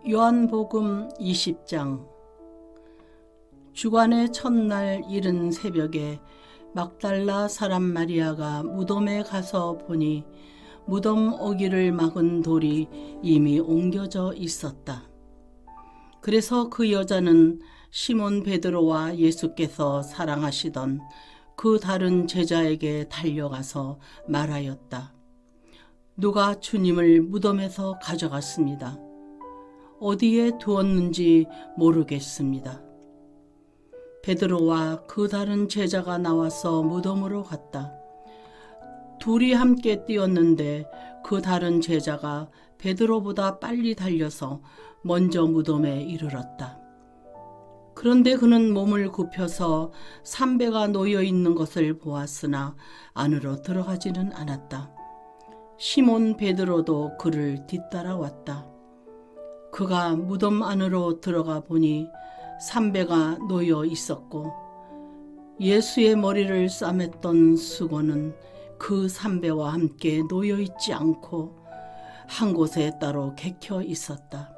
요한복음 20장. 주간의 첫날 이른 새벽에 막달라 사람 마리아가 무덤에 가서 보니 무덤 오기를 막은 돌이 이미 옮겨져 있었다. 그래서 그 여자는 시몬 베드로와 예수께서 사랑하시던 그 다른 제자에게 달려가서 말하였다. 누가 주님을 무덤에서 가져갔습니다. 어디에 두었는지 모르겠습니다. 베드로와 그 다른 제자가 나와서 무덤으로 갔다. 둘이 함께 뛰었는데 그 다른 제자가 베드로보다 빨리 달려서 먼저 무덤에 이르렀다. 그런데 그는 몸을 굽혀서 삼배가 놓여 있는 것을 보았으나 안으로 들어가지는 않았다. 시몬 베드로도 그를 뒤따라왔다. 그가 무덤 안으로 들어가 보니 삼배가 놓여 있었고 예수의 머리를 싸맸던 수건은 그 삼배와 함께 놓여 있지 않고 한 곳에 따로 개켜 있었다.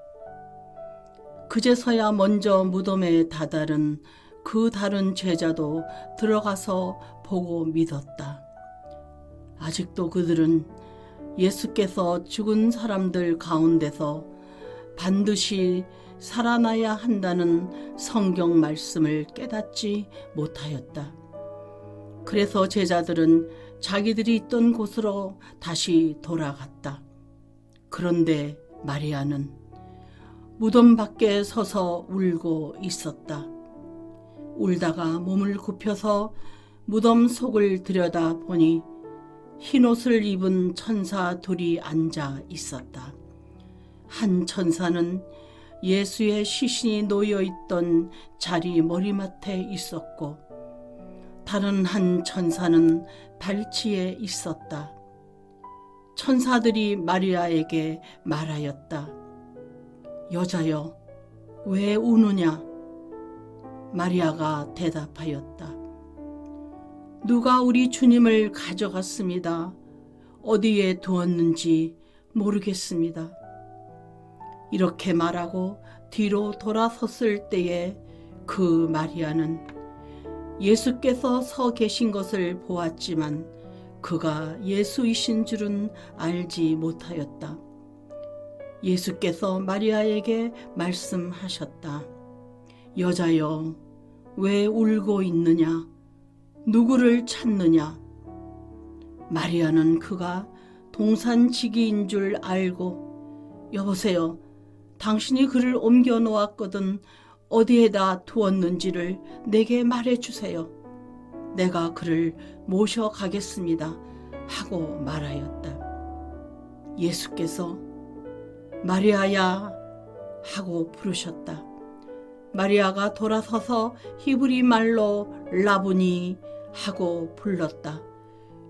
그제서야 먼저 무덤에 다다른 그 다른 제자도 들어가서 보고 믿었다. 아직도 그들은 예수께서 죽은 사람들 가운데서 반드시 살아나야 한다는 성경 말씀을 깨닫지 못하였다. 그래서 제자들은 자기들이 있던 곳으로 다시 돌아갔다. 그런데 마리아는 무덤 밖에 서서 울고 있었다. 울다가 몸을 굽혀서 무덤 속을 들여다 보니 흰옷을 입은 천사 둘이 앉아 있었다. 한 천사는 예수의 시신이 놓여있던 자리 머리맡에 있었고 다른 한 천사는 발치에 있었다. 천사들이 마리아에게 말하였다. 여자여, 왜 우느냐? 마리아가 대답하였다. 누가 우리 주님을 가져갔습니다. 어디에 두었는지 모르겠습니다. 이렇게 말하고 뒤로 돌아섰을 때에 그 마리아는 예수께서 서 계신 것을 보았지만 그가 예수이신 줄은 알지 못하였다. 예수께서 마리아에게 말씀하셨다. 여자여, 왜 울고 있느냐? 누구를 찾느냐? 마리아는 그가 동산지기인 줄 알고 여보세요. 당신이 그를 옮겨 놓았거든 어디에다 두었는지를 내게 말해주세요. 내가 그를 모셔가겠습니다. 하고 말하였다. 예수께서 마리아야 하고 부르셨다. 마리아가 돌아서서 히브리 말로 라보니 하고 불렀다.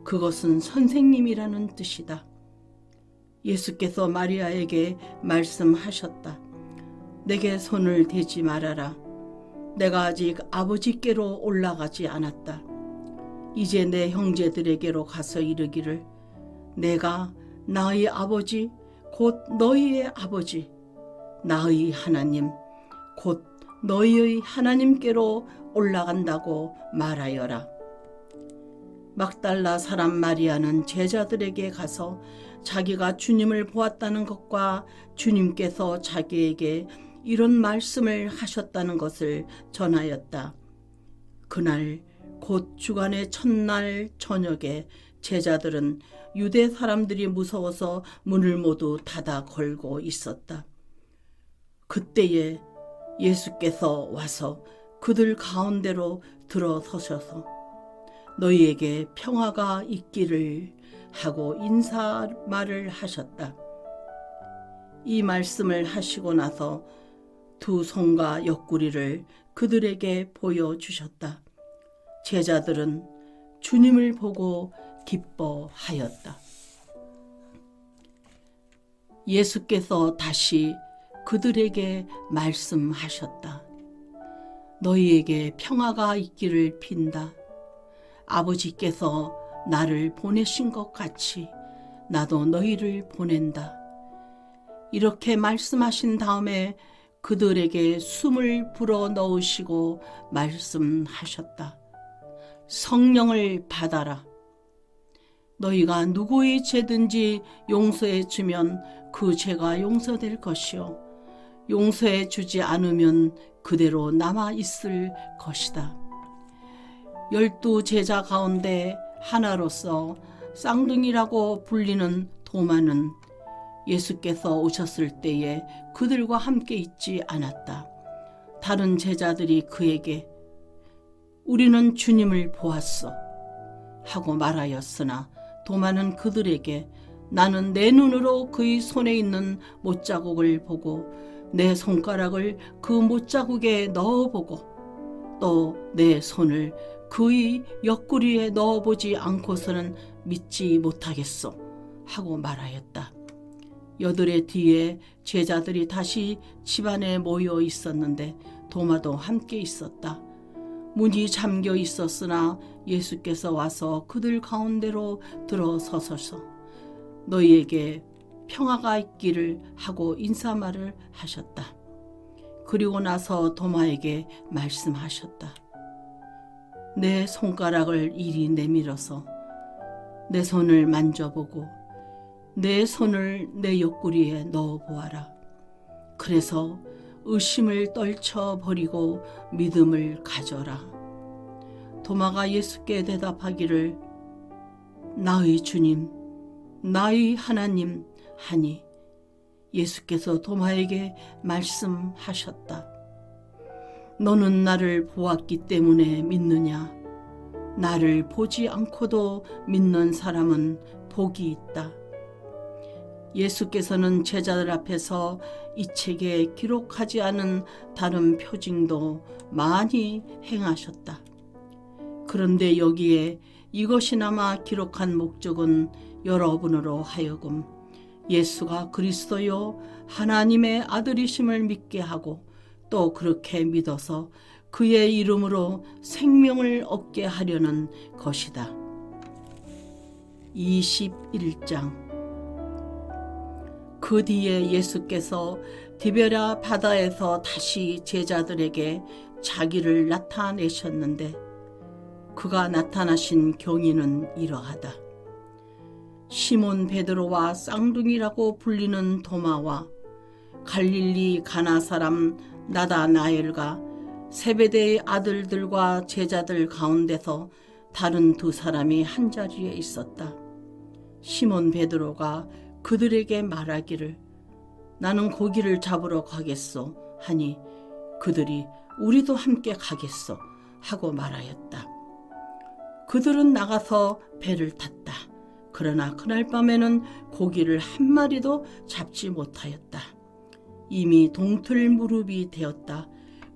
그것은 선생님이라는 뜻이다. 예수께서 마리아에게 말씀하셨다. 내게 손을 대지 말아라. 내가 아직 아버지께로 올라가지 않았다. 이제 내 형제들에게로 가서 이르기를 내가 나의 아버지 곧 너희의 아버지 나의 하나님 곧 너희의 하나님께로 올라간다고 말하여라. 막달라 사람 마리아는 제자들에게 가서 자기가 주님을 보았다는 것과 주님께서 자기에게 이런 말씀을 하셨다는 것을 전하였다. 그날 곧 주간의 첫날 저녁에 제자들은 유대 사람들이 무서워서 문을 모두 닫아 걸고 있었다. 그때에 예수께서 와서 그들 가운데로 들어서셔서 너희에게 평화가 있기를 하고 인사말을 하셨다. 이 말씀을 하시고 나서 두 손과 옆구리를 그들에게 보여주셨다. 제자들은 주님을 보고 기뻐하였다. 예수께서 다시 그들에게 말씀하셨다. 너희에게 평화가 있기를 빈다. 아버지께서 나를 보내신 것 같이 나도 너희를 보낸다. 이렇게 말씀하신 다음에 그들에게 숨을 불어 넣으시고 말씀하셨다. 성령을 받아라. 너희가 누구의 죄든지 용서해 주면 그 죄가 용서될 것이요 용서해 주지 않으면 그대로 남아 있을 것이다. 12 제자 가운데 하나로서 쌍둥이라고 불리는 도마는 예수께서 오셨을 때에 그들과 함께 있지 않았다. 다른 제자들이 그에게 우리는 주님을 보았어 하고 말하였으나 도마는 그들에게 나는 내 눈으로 그의 손에 있는 못자국을 보고 내 손가락을 그 못자국에 넣어보고 또 내 손을 그의 옆구리에 넣어보지 않고서는 믿지 못하겠소 하고 말하였다. 여드레 뒤에 제자들이 다시 집안에 모여 있었는데 도마도 함께 있었다. 문이 잠겨 있었으나 예수께서 와서 그들 가운데로 들어서셔서 너희에게 평화가 있기를 하고 인사말을 하셨다. 그리고 나서 도마에게 말씀하셨다. 내 손가락을 이리 내밀어서 내 손을 만져보고 내 손을 내 옆구리에 넣어보아라. 그래서 의심을 떨쳐버리고 믿음을 가져라. 도마가 예수께 대답하기를 나의 주님, 나의 하나님 하니 예수께서 도마에게 말씀하셨다. 너는 나를 보았기 때문에 믿느냐? 나를 보지 않고도 믿는 사람은 복이 있다. 예수께서는 제자들 앞에서 이 책에 기록하지 않은 다른 표징도 많이 행하셨다. 그런데 여기에 이것이나마 기록한 목적은 여러분으로 하여금 예수가 그리스도요 하나님의 아들이심을 믿게 하고 또 그렇게 믿어서 그의 이름으로 생명을 얻게 하려는 것이다. 21장 그 뒤에 예수께서 디베랴 바다에서 다시 제자들에게 자기를 나타내셨는데 그가 나타나신 경위는 이러하다. 시몬 베드로와 쌍둥이라고 불리는 도마와 갈릴리 가나 사람 나다나엘과 세베대의 아들들과 제자들 가운데서 다른 두 사람이 한자리에 있었다. 시몬 베드로가 그들에게 말하기를 나는 고기를 잡으러 가겠소 하니 그들이 우리도 함께 가겠소 하고 말하였다. 그들은 나가서 배를 탔다. 그러나 그날 밤에는 고기를 한 마리도 잡지 못하였다. 이미 동틀 무렵이 되었다.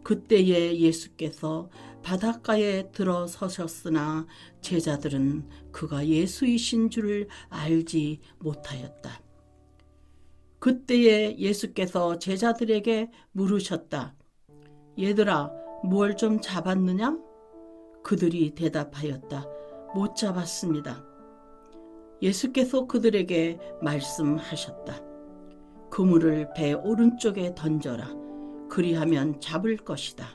그때에 예수께서 바닷가에 들어서셨으나 제자들은 그가 예수이신 줄을 알지 못하였다. 그때에 예수께서 제자들에게 물으셨다. 얘들아, 뭘 좀 잡았느냐? 그들이 대답하였다. 못 잡았습니다. 예수께서 그들에게 말씀하셨다. 그물을 배 오른쪽에 던져라. 그리하면 잡을 것이다.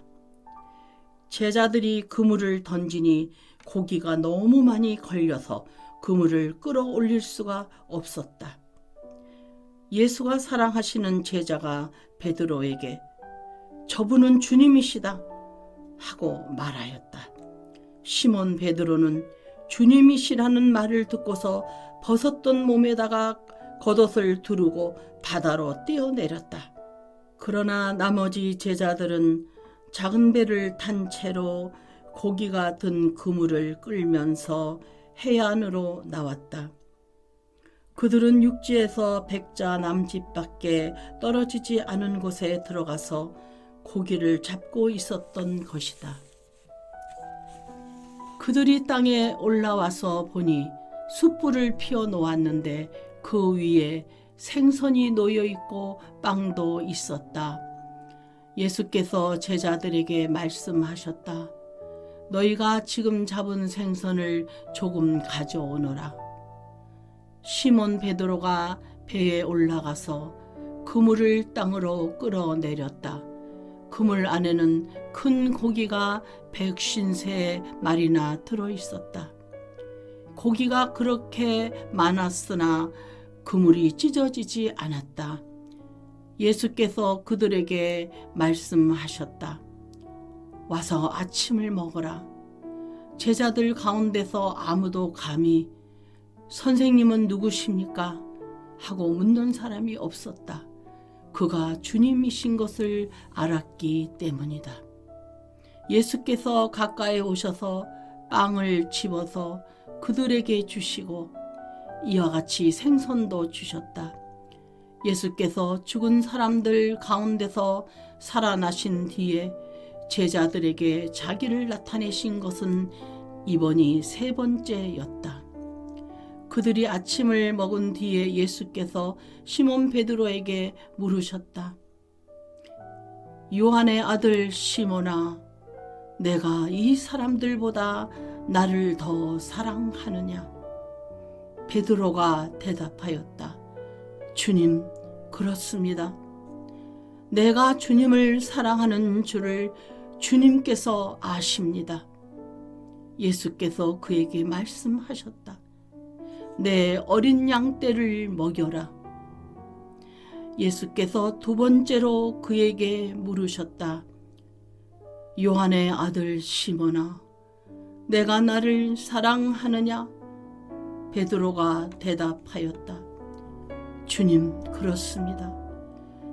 제자들이 그물을 던지니 고기가 너무 많이 걸려서 그물을 끌어올릴 수가 없었다. 예수가 사랑하시는 제자가 베드로에게 저분은 주님이시다 하고 말하였다. 시몬 베드로는 주님이시라는 말을 듣고서 벗었던 몸에다가 겉옷을 두르고 바다로 뛰어내렸다. 그러나 나머지 제자들은 작은 배를 탄 채로 고기가 든 그물을 끌면서 해안으로 나왔다. 그들은 육지에서 100자 남짓밖에 떨어지지 않은 곳에 들어가서 고기를 잡고 있었던 것이다. 그들이 땅에 올라와서 보니 숯불을 피워 놓았는데 그 위에 생선이 놓여 있고 빵도 있었다. 예수께서 제자들에게 말씀하셨다. 너희가 지금 잡은 생선을 조금 가져오너라. 시몬 베드로가 배에 올라가서 그물을 땅으로 끌어내렸다. 그물 안에는 큰 고기가 153마리나 들어있었다. 고기가 그렇게 많았으나 그물이 찢어지지 않았다. 예수께서 그들에게 말씀하셨다. 와서 아침을 먹어라. 제자들 가운데서 아무도 감히 선생님은 누구십니까? 하고 묻는 사람이 없었다. 그가 주님이신 것을 알았기 때문이다. 예수께서 가까이 오셔서 빵을 집어서 그들에게 주시고 이와 같이 생선도 주셨다. 예수께서 죽은 사람들 가운데서 살아나신 뒤에 제자들에게 자기를 나타내신 것은 이번이 3번째였다. 그들이 아침을 먹은 뒤에 예수께서 시몬 베드로에게 물으셨다. 요한의 아들 시몬아, 내가 이 사람들보다 나를 더 사랑하느냐? 베드로가 대답하였다. 주님, 그렇습니다. 내가 주님을 사랑하는 줄을 주님께서 아십니다. 예수께서 그에게 말씀하셨다. 내 어린 양떼를 먹여라. 예수께서 2번째로 그에게 물으셨다. 요한의 아들 시몬아, 내가 나를 사랑하느냐? 베드로가 대답하였다. 주님, 그렇습니다.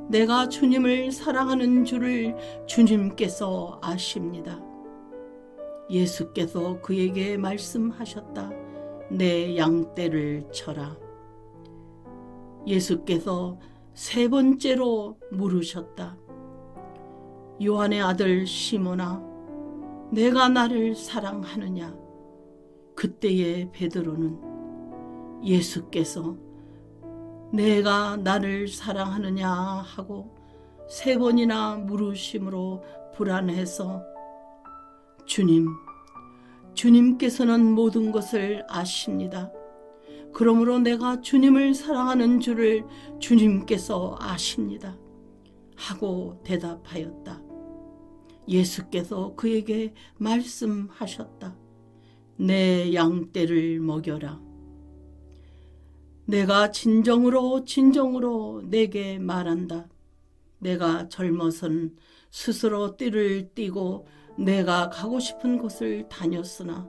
내가 주님을 사랑하는 줄을 주님께서 아십니다. 예수께서 그에게 말씀하셨다. 내 양떼를 쳐라. 예수께서 3번째로 물으셨다. 요한의 아들 시몬아, 내가 나를 사랑하느냐? 그때의 베드로는 예수께서 내가 나를 사랑하느냐 하고 3번이나 물으심으로 불안해서 주님께서는 모든 것을 아십니다. 그러므로 내가 주님을 사랑하는 줄을 주님께서 아십니다. 하고 대답하였다. 예수께서 그에게 말씀하셨다. 내 양떼를 먹여라. 내가 진정으로 내게 말한다. 내가 젊어서는 스스로 띠를 띠고 내가 가고 싶은 곳을 다녔으나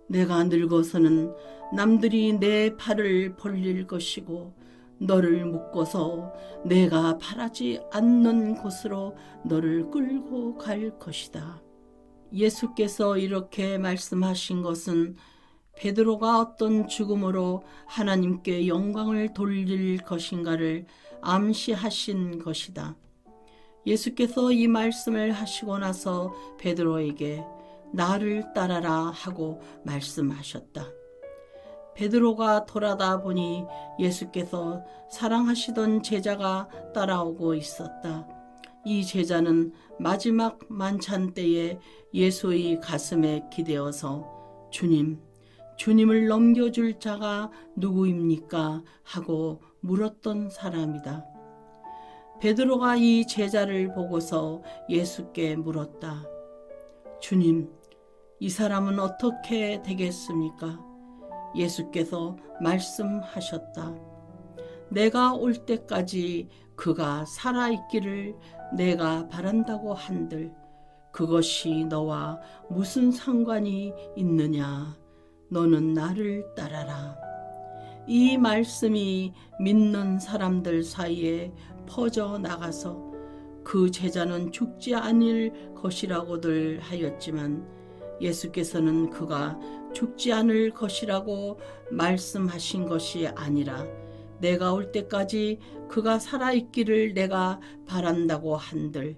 내가 늙어서는 남들이 내 팔을 벌릴 것이고 너를 묶어서 내가 바라지 않는 곳으로 너를 끌고 갈 것이다. 예수께서 이렇게 말씀하신 것은 베드로가 어떤 죽음으로 하나님께 영광을 돌릴 것인가를 암시하신 것이다. 예수께서 이 말씀을 하시고 나서 베드로에게 나를 따라라 하고 말씀하셨다. 베드로가 돌아다 보니 예수께서 사랑하시던 제자가 따라오고 있었다. 이 제자는 마지막 만찬 때에 예수의 가슴에 기대어서 주님을 넘겨줄 자가 누구입니까? 하고 물었던 사람이다. 베드로가 이 제자를 보고서 예수께 물었다. 주님, 이 사람은 어떻게 되겠습니까? 예수께서 말씀하셨다. 내가 올 때까지 그가 살아있기를 내가 바란다고 한들 그것이 너와 무슨 상관이 있느냐? 너는 나를 따라라. 이 말씀이 믿는 사람들 사이에 퍼져나가서 그 제자는 죽지 않을 것이라고들 하였지만 예수께서는 그가 죽지 않을 것이라고 말씀하신 것이 아니라 내가 올 때까지 그가 살아있기를 내가 바란다고 한들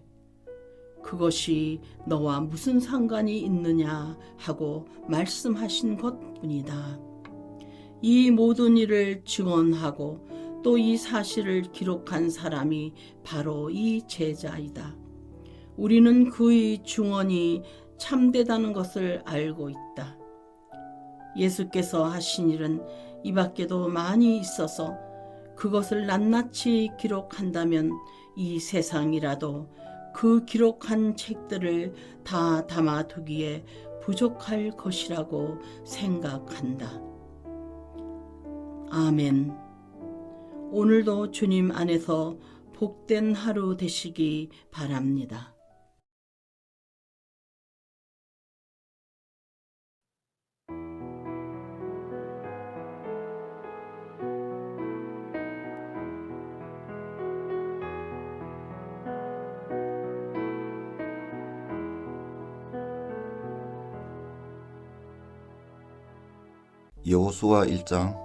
그것이 너와 무슨 상관이 있느냐 하고 말씀하신 것뿐이다. 이 모든 일을 증언하고 또 이 사실을 기록한 사람이 바로 이 제자이다. 우리는 그의 증언이 참되다는 것을 알고 있다. 예수께서 하신 일은 이 밖에도 많이 있어서 그것을 낱낱이 기록한다면 이 세상이라도 그 기록한 책들을 다 담아두기에 부족할 것이라고 생각한다. 아멘. 오늘도 주님 안에서 복된 하루 되시기 바랍니다. 여호수아 1장.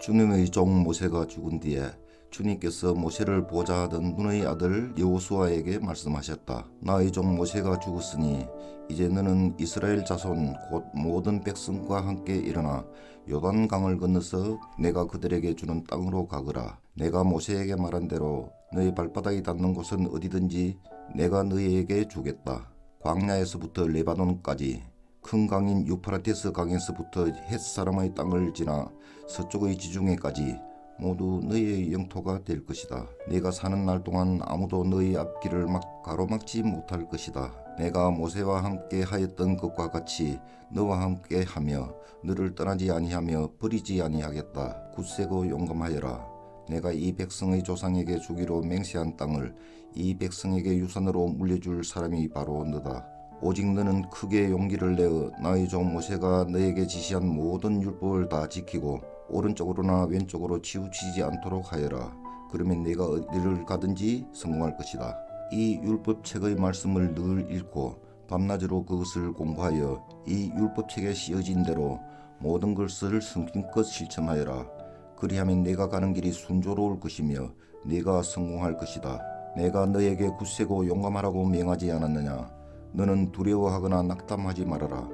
주님의 종 모세가 죽은 뒤에 주님께서 모세를 보좌 하던 눈의 아들 여호수아에게 말씀하셨다. 나의 종 모세가 죽었으니 이제 너는 이스라엘 자손 곧 모든 백성과 함께 일어나 요단강을 건너서 내가 그들에게 주는 땅으로 가거라. 내가 모세에게 말한 대로 너희 발바닥이 닿는 곳은 어디든지 내가 너희에게 주겠다. 광야에서부터 레바논까지 큰 강인 유프라테스 강에서부터 헷사람의 땅을 지나 서쪽의 지중해까지 모두 너희의 영토가 될 것이다. 네가 사는 날 동안 아무도 너희 앞길을 가로막지 못할 것이다. 내가 모세와 함께 하였던 것과 같이 너와 함께 하며 너를 떠나지 아니하며 버리지 아니하겠다. 굳세고 용감하여라. 내가 이 백성의 조상에게 주기로 맹세한 땅을 이 백성에게 유산으로 물려줄 사람이 바로 너다. 오직 너는 크게 용기를 내어 나의 종 모세가 너에게 지시한 모든 율법을 다 지키고 오른쪽으로나 왼쪽으로 치우치지 않도록 하여라. 그러면 네가 어디를 가든지 성공할 것이다. 이 율법책의 말씀을 늘 읽고 밤낮으로 그것을 공부하여 이 율법책에 씌어진 대로 모든 것을 성심껏 실천하여라. 그리하면 네가 가는 길이 순조로울 것이며 네가 성공할 것이다. 내가 너에게 굳세고 용감하라고 명하지 않았느냐? 너는 두려워하거나 낙담하지 말아라.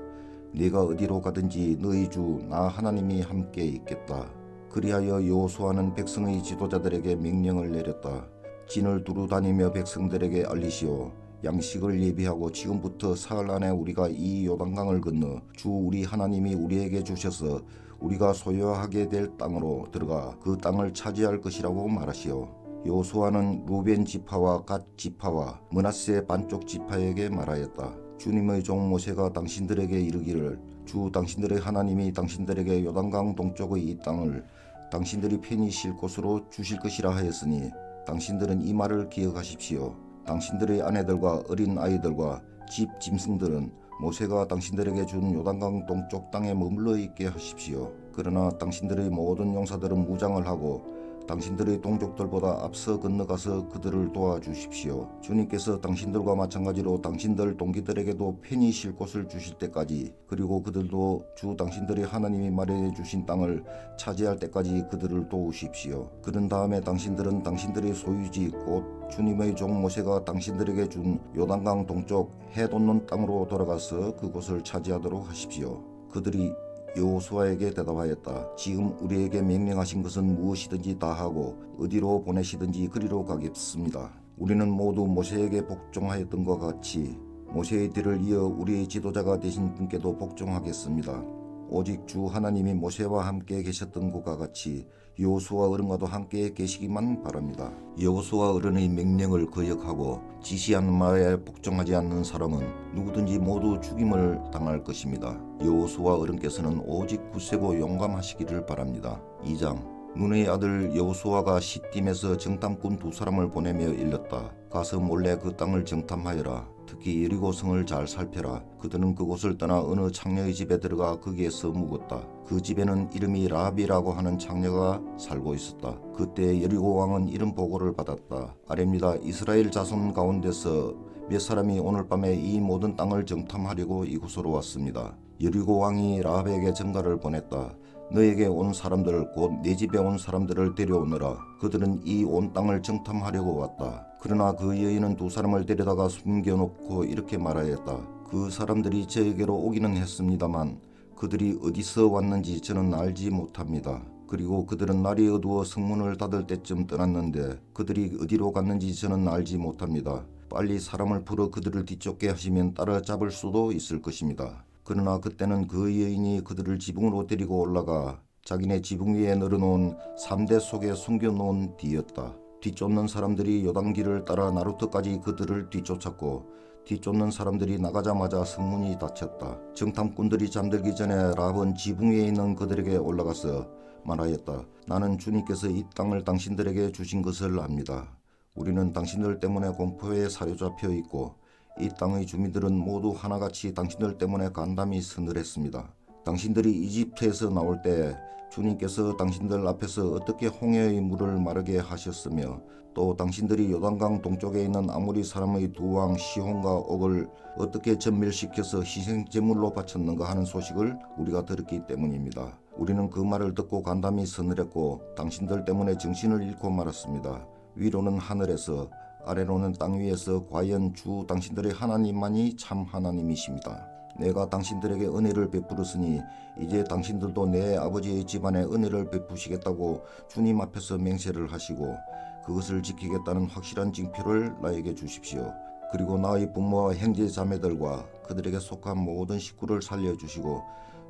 네가 어디로 가든지 너희 주 나 하나님이 함께 있겠다. 그리하여 여호수아는 백성의 지도자들에게 명령을 내렸다. 진을 두루 다니며 백성들에게 알리시오. 양식을 예비하고 지금부터 사흘 안에 우리가 이 요단강을 건너 주 우리 하나님이 우리에게 주셔서 우리가 소유하게 될 땅으로 들어가 그 땅을 차지할 것이라고 말하시오. 여호수아는 루벤 지파와 갓 지파와 므낫세 반쪽 지파에게 말하였다. 주님의 종 모세가 당신들에게 이르기를 주 당신들의 하나님이 당신들에게 요단강 동쪽의 이 땅을 당신들이 편히 쉴 곳으로 주실 것이라 하였으니 당신들은 이 말을 기억하십시오. 당신들의 아내들과 어린 아이들과 집 짐승들은 모세가 당신들에게 준 요단강 동쪽 땅에 머물러 있게 하십시오. 그러나 당신들의 모든 용사들은 무장을 하고 당신들의 동족들보다 앞서 건너가서 그들을 도와주십시오. 주님께서 당신들과 마찬가지로 당신들 동기들에게도 편히 쉴 곳을 주실 때까지 그리고 그들도 주 당신들의 하나님이 마련해 주신 땅을 차지할 때까지 그들을 도우십시오. 그런 다음에 당신들은 당신들의 소유지 곧 주님의 종 모세가 당신들에게 준 요단강 동쪽 해 돋는 땅으로 돌아가서 그곳을 차지하도록 하십시오. 그들이 여호수아에게 대답하였다. 지금 우리에게 명령하신 것은 무엇이든지 다 하고 어디로 보내시든지 그리로 가겠습니다. 우리는 모두 모세에게 복종하였던 것 같이 모세의 뒤를 이어 우리의 지도자가 되신 분께도 복종하겠습니다. 오직 주 하나님이 모세와 함께 계셨던 것과 같이 여호수아 어른과도 함께 계시기만 바랍니다. 여호수아 어른의 명령을 거역하고 지시하는 말에 복종하지 않는 사람은 누구든지 모두 죽임을 당할 것입니다. 여호수아 어른께서는 오직 굳세고 용감하시기를 바랍니다. 2장. 눈의 아들 여호수아가 시딤에서 정탐꾼 2사람을 보내며 일렀다. 가서 몰래 그 땅을 정탐하여라. 특히 여리고 성을 잘 살펴라. 그들은 그곳을 떠나 어느 창녀의 집에 들어가 거기에서 묵었다. 그 집에는 이름이 라합이라고 하는 창녀가 살고 있었다. 그때 여리고 왕은 이런 보고를 받았다. 아뢰입니다. 이스라엘 자손 가운데서 몇 사람이 오늘 밤에 이 모든 땅을 정탐하려고 이곳으로 왔습니다. 여리고 왕이 라합에게 전가를 보냈다. 너에게 온 사람들 곧 내 집에 온 사람들을 데려오너라. 그들은 이 온 땅을 정탐하려고 왔다. 그러나 그 여인은 2사람을 데려다가 숨겨놓고 이렇게 말하였다. 그 사람들이 저에게로 오기는 했습니다만 그들이 어디서 왔는지 저는 알지 못합니다. 그리고 그들은 날이 어두워 성문을 닫을 때쯤 떠났는데 그들이 어디로 갔는지 저는 알지 못합니다. 빨리 사람을 풀어 그들을 뒤쫓게 하시면 따라잡을 수도 있을 것입니다. 그러나 그때는 그 여인이 그들을 지붕으로 데리고 올라가 자기네 지붕 위에 늘어놓은 3대 속에 숨겨놓은 뒤였다. 뒤쫓는 사람들이 요단길을 따라 나루터까지 그들을 뒤쫓았고 뒤쫓는 사람들이 나가자마자 성문이 닫혔다. 정탐꾼들이 잠들기 전에 라합은 지붕 위에 있는 그들에게 올라가서 말하였다. 나는 주님께서 이 땅을 당신들에게 주신 것을 압니다. 우리는 당신들 때문에 공포에 사로잡혀 있고 이 땅의 주민들은 모두 하나같이 당신들 때문에 간담이 서늘했습니다. 당신들이 이집트에서 나올 때 주님께서 당신들 앞에서 어떻게 홍해의 물을 마르게 하셨으며 또 당신들이 요단강 동쪽에 있는 아모리 사람의 두 왕 시혼과 옥을 어떻게 전멸시켜서 희생제물로 바쳤는가 하는 소식을 우리가 들었기 때문입니다. 우리는 그 말을 듣고 간담이 서늘했고 당신들 때문에 정신을 잃고 말았습니다. 위로는 하늘에서 아래로는 땅 위에서 과연 주 당신들의 하나님만이 참 하나님이십니다. 내가 당신들에게 은혜를 베풀었으니 이제 당신들도 내 아버지의 집안에 은혜를 베푸시겠다고 주님 앞에서 맹세를 하시고 그것을 지키겠다는 확실한 징표를 나에게 주십시오. 그리고 나의 부모와 형제 자매들과 그들에게 속한 모든 식구를 살려주시고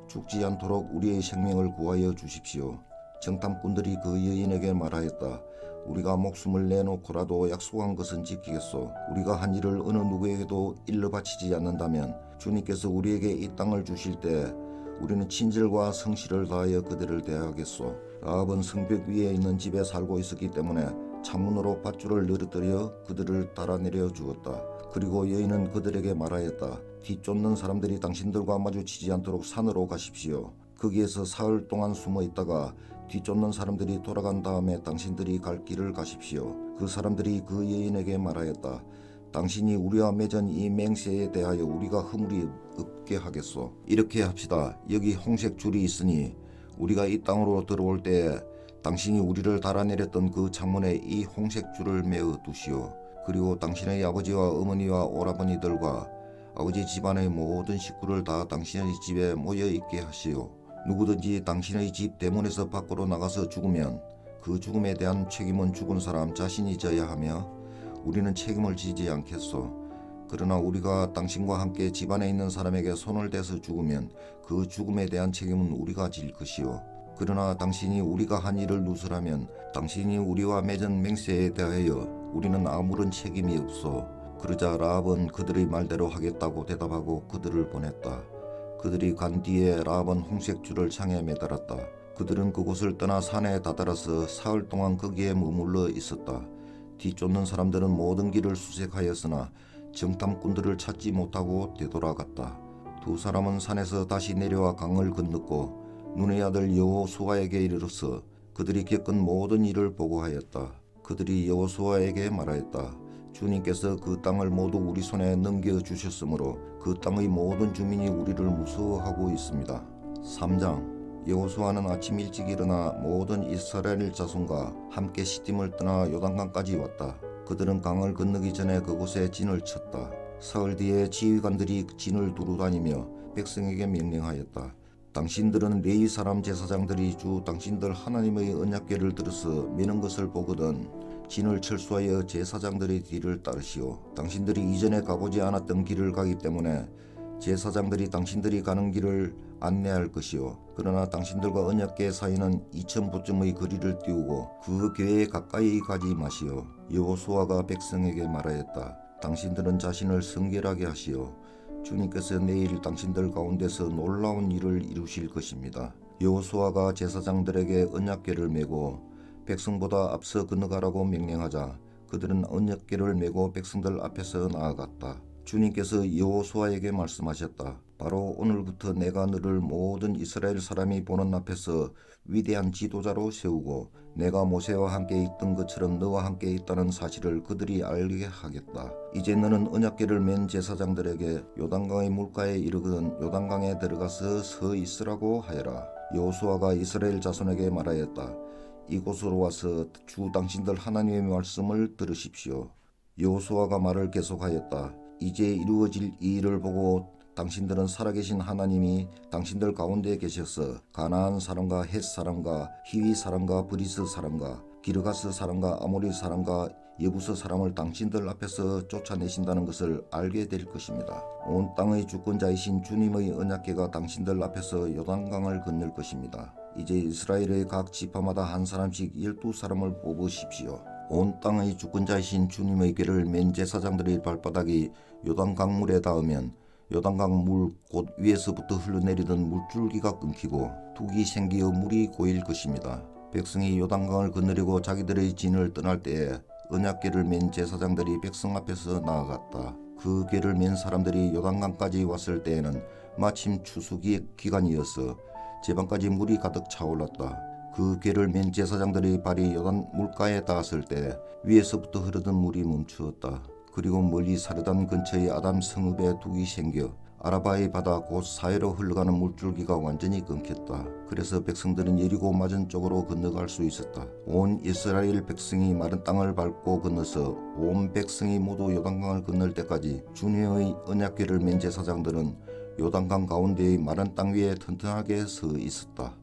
죽지 않도록 우리의 생명을 구하여 주십시오. 정탐꾼들이 그 여인에게 말하였다. 우리가 목숨을 내놓고라도 약속한 것은 지키겠소. 우리가 한 일을 어느 누구에게도 일러 바치지 않는다면 주님께서 우리에게 이 땅을 주실 때 우리는 친절과 성실을 다하여 그들을 대하겠소. 라합은 성벽 위에 있는 집에 살고 있었기 때문에 창문으로 밧줄을 늘어뜨려 그들을 따라내려 주었다. 그리고 여인은 그들에게 말하였다. 뒤쫓는 사람들이 당신들과 마주치지 않도록 산으로 가십시오. 거기에서 사흘 동안 숨어 있다가 뒤쫓는 사람들이 돌아간 다음에 당신들이 갈 길을 가십시오. 그 사람들이 그 여인에게 말하였다. 당신이 우리와 맺은 이 맹세에 대하여 우리가 허물이 없게 하겠소. 이렇게 합시다. 여기 홍색 줄이 있으니 우리가 이 땅으로 들어올 때에 당신이 우리를 달아내렸던 그 창문에 이 홍색 줄을 메어 두시오. 그리고 당신의 아버지와 어머니와 오라버니들과 아버지 집안의 모든 식구를 다 당신의 집에 모여 있게 하시오. 누구든지 당신의 집 대문에서 밖으로 나가서 죽으면 그 죽음에 대한 책임은 죽은 사람 자신이 져야 하며 우리는 책임을 지지 않겠소. 그러나 우리가 당신과 함께 집안에 있는 사람에게 손을 대서 죽으면 그 죽음에 대한 책임은 우리가 질 것이오. 그러나 당신이 우리가 한 일을 누설하면 당신이 우리와 맺은 맹세에 대하여 우리는 아무런 책임이 없소. 그러자 라합은 그들의 말대로 하겠다고 대답하고 그들을 보냈다. 그들이 간 뒤에 라합은 홍색 줄을 창에 매달았다. 그들은 그곳을 떠나 산에 다다라서 사흘 동안 거기에 머물러 있었다. 뒤쫓는 사람들은 모든 길을 수색하였으나 정탐꾼들을 찾지 못하고 되돌아갔다. 두 사람은 산에서 다시 내려와 강을 건넜고 눈의 아들 여호수아에게 이르러서 그들이 겪은 모든 일을 보고하였다. 그들이 여호수아에게 말하였다. 주님께서 그 땅을 모두 우리 손에 넘겨주셨으므로 그 땅의 모든 주민이 우리를 무서워하고 있습니다. 3장 여호수아는 아침 일찍 일어나 모든 이스라엘 자손과 함께 시딤을 떠나 요단강까지 왔다. 그들은 강을 건너기 전에 그곳에 진을 쳤다. 사흘 뒤에 지휘관들이 진을 두루다니며 백성에게 명령하였다. 당신들은 레위 사람 제사장들이 주 당신들 하나님의 언약궤를 들어서 미는 것을 보거든 진을 철수하여 제사장들의 뒤를 따르시오. 당신들이 이전에 가보지 않았던 길을 가기 때문에 제사장들이 당신들이 가는 길을 안내할 것이오. 그러나 당신들과 언약궤 사이는 2000보쯤의 거리를 띄우고 그 궤에 가까이 가지 마시오. 여호수아가 백성에게 말하였다. 당신들은 자신을 성결하게 하시오. 주님께서 내일 당신들 가운데서 놀라운 일을 이루실 것입니다. 여호수아가 제사장들에게 언약궤를 메고 백성보다 앞서 건너가라고 명령하자 그들은 언약궤를 메고 백성들 앞에서 나아갔다. 주님께서 여호수아에게 말씀하셨다. 바로 오늘부터 내가 너를 모든 이스라엘 사람이 보는 앞에서 위대한 지도자로 세우고 내가 모세와 함께 있던 것처럼 너와 함께 있다는 사실을 그들이 알게 하겠다. 이제 너는 언약궤를 맨 제사장들에게 요단강의 물가에 이르거든 요단강에 들어가서 서 있으라고 하여라. 여호수아가 이스라엘 자손에게 말하였다. 이곳으로 와서 주 당신들 하나님의 말씀을 들으십시오. 여호수아가 말을 계속하였다. 이제 이루어질 이 일을 보고 당신들은 살아계신 하나님이 당신들 가운데 계셔서 가나안 사람과 헷 사람과 히위 사람과 브리스 사람과 기르가스 사람과 아모리 사람과 여부스 사람을 당신들 앞에서 쫓아내신다는 것을 알게 될 것입니다. 온 땅의 주권자이신 주님의 언약궤가 당신들 앞에서 요단강을 건널 것입니다. 이제 이스라엘의 각 지파마다 한 사람씩 12사람을 뽑으십시오. 온 땅의 주권자이신 주님의 궤를 맨 제사장들의 발바닥이 요단 강물에 닿으면 요단강 물 곧 위에서부터 흘러내리던 물줄기가 끊기고 둑이 생기어 물이 고일 것입니다. 백성이 요단강을 건너려고 자기들의 진을 떠날 때에 언약궤를 맨 제사장들이 백성 앞에서 나아갔다. 그 궤를 맨 사람들이 요단강까지 왔을 때에는 마침 추수기 기간이어서 제방까지 물이 가득 차올랐다. 그 궤를 맨 제사장들의 발이 요단 물가에 닿았을 때 위에서부터 흐르던 물이 멈추었다. 그리고 멀리 사르단 근처의 아담 성읍에 둑이 생겨 아라바의 바다 곧 사해로 흘러가는 물줄기가 완전히 끊겼다. 그래서 백성들은 여리고 맞은 쪽으로 건너갈 수 있었다. 온 이스라엘 백성이 마른 땅을 밟고 건너서 온 백성이 모두 요단강을 건널 때까지 주님의 언약궤를 맨 제사장들은 요단강 가운데의 마른 땅 위에 튼튼하게 서 있었다.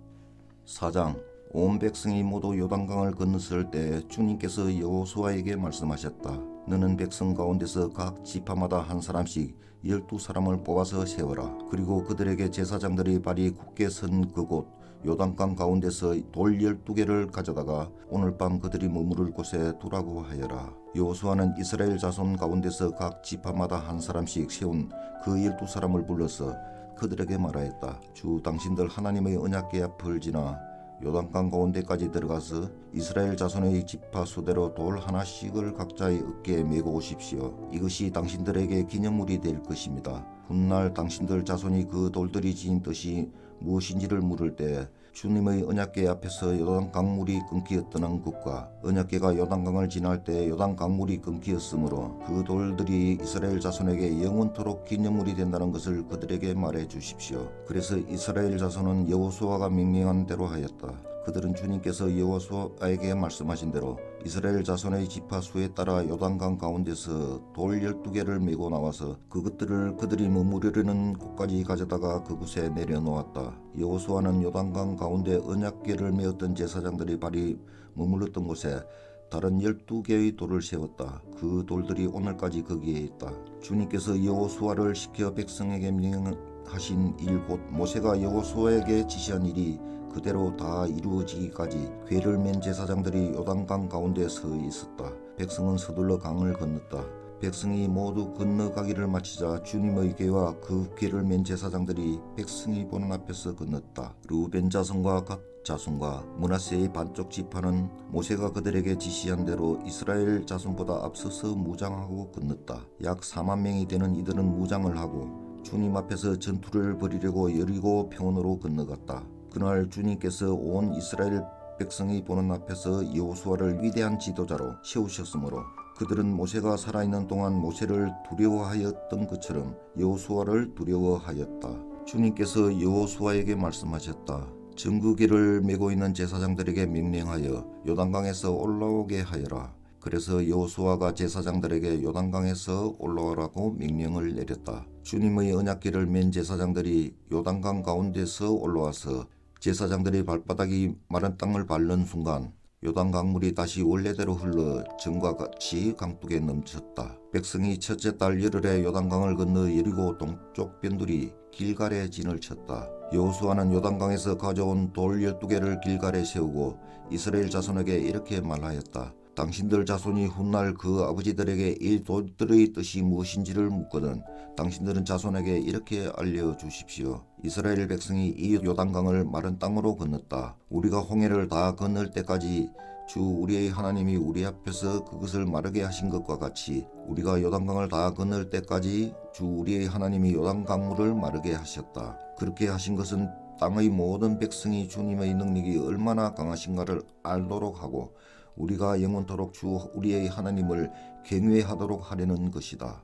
4장. 온 백성이 모두 요단강을 건넜을 때 주님께서 여호수아에게 말씀하셨다. 너는 백성 가운데서 각 지파마다 한 사람씩 12사람을 뽑아서 세워라. 그리고 그들에게 제사장들의 발이 굳게 선 그곳 요단강 가운데서 돌 12개를 가져다가 오늘 밤 그들이 머무를 곳에 두라고 하여라. 여호수아는 이스라엘 자손 가운데서 각 지파마다 한 사람씩 세운 그 12사람을 불러서 그들에게 말하였다. 주 당신들 하나님의 언약궤 앞을 지나 요단강 가운데까지 들어가서 이스라엘 자손의 지파 수대로 돌 하나씩을 각자의 어깨에 메고 오십시오. 이것이 당신들에게 기념물이 될 것입니다. 훗날 당신들 자손이 그 돌들이 지닌 뜻이 무엇인지를 물을 때 주님의 언약궤 앞에서 요단강 물이 끊기었다는 것과 언약궤가 요단강을 지날 때 요단강 물이 끊기었으므로 그 돌들이 이스라엘 자손에게 영원토록 기념물이 된다는 것을 그들에게 말해 주십시오. 그래서 이스라엘 자손은 여호수아가 명령한 대로 하였다. 그들은 주님께서 여호수아에게 말씀하신 대로 이스라엘 자손의 지파 수에 따라 요단강 가운데서 돌 12개를 메고 나와서 그것들을 그들이 머무르려는 곳까지 가져다가 그곳에 내려놓았다. 여호수아는 요단강 가운데 언약궤를 메었던 제사장들의 발이 머물렀던 곳에 다른 12개의 돌을 세웠다. 그 돌들이 오늘까지 거기에 있다. 주님께서 여호수아를 시켜 백성에게 명령하신 일 곧 모세가 여호수아에게 지시한 일이 그대로 다 이루어지기까지 궤를 맨 제사장들이 요단강 가운데 서 있었다. 백성은 서둘러 강을 건넜다. 백성이 모두 건너가기를 마치자 주님의 궤와 그 궤를 맨 제사장들이 백성이 보는 앞에서 건넜다. 르우벤 자손과 갓 자손과 므낫세의 반쪽 지파는 모세가 그들에게 지시한 대로 이스라엘 자손보다 앞서서 무장하고 건넜다. 약 4만 명이 되는 이들은 무장을 하고 주님 앞에서 전투를 벌이려고 여리고 평원으로 건너갔다. 그날 주님께서 온 이스라엘 백성이 보는 앞에서 여호수아를 위대한 지도자로 세우셨으므로 그들은 모세가 살아있는 동안 모세를 두려워하였던 것처럼 여호수아를 두려워하였다. 주님께서 여호수아에게 말씀하셨다. 전구기를 메고 있는 제사장들에게 명령하여 요단강에서 올라오게 하여라. 그래서 여호수아가 제사장들에게 요단강에서 올라오라고 명령을 내렸다. 주님의 언약궤를 맨 제사장들이 요단강 가운데서 올라와서 제사장들의 발바닥이 마른 땅을 밟는 순간 요단 강물이 다시 원래대로 흘러 전과 같이 강둑에 넘쳤다. 백성이 첫째 달 열흘에 요단강을 건너 여리고 동쪽 변두리 길갈에 진을 쳤다. 여호수아는 요단강에서 가져온 돌 12개를 길갈에 세우고 이스라엘 자손에게 이렇게 말하였다. 당신들 자손이 훗날 그 아버지들에게 이 돌들의 뜻이 무엇인지를 묻거든 당신들은 자손에게 이렇게 알려주십시오. 이스라엘 백성이 이 요단강을 마른 땅으로 건넜다. 우리가 홍해를 다 건널 때까지 주 우리의 하나님이 우리 앞에서 그것을 마르게 하신 것과 같이 우리가 요단강을 다 건널 때까지 주 우리의 하나님이 요단강물을 마르게 하셨다. 그렇게 하신 것은 땅의 모든 백성이 주님의 능력이 얼마나 강하신가를 알도록 하고 우리가 영원토록 주 우리의 하나님을 경외하도록 하려는 것이다.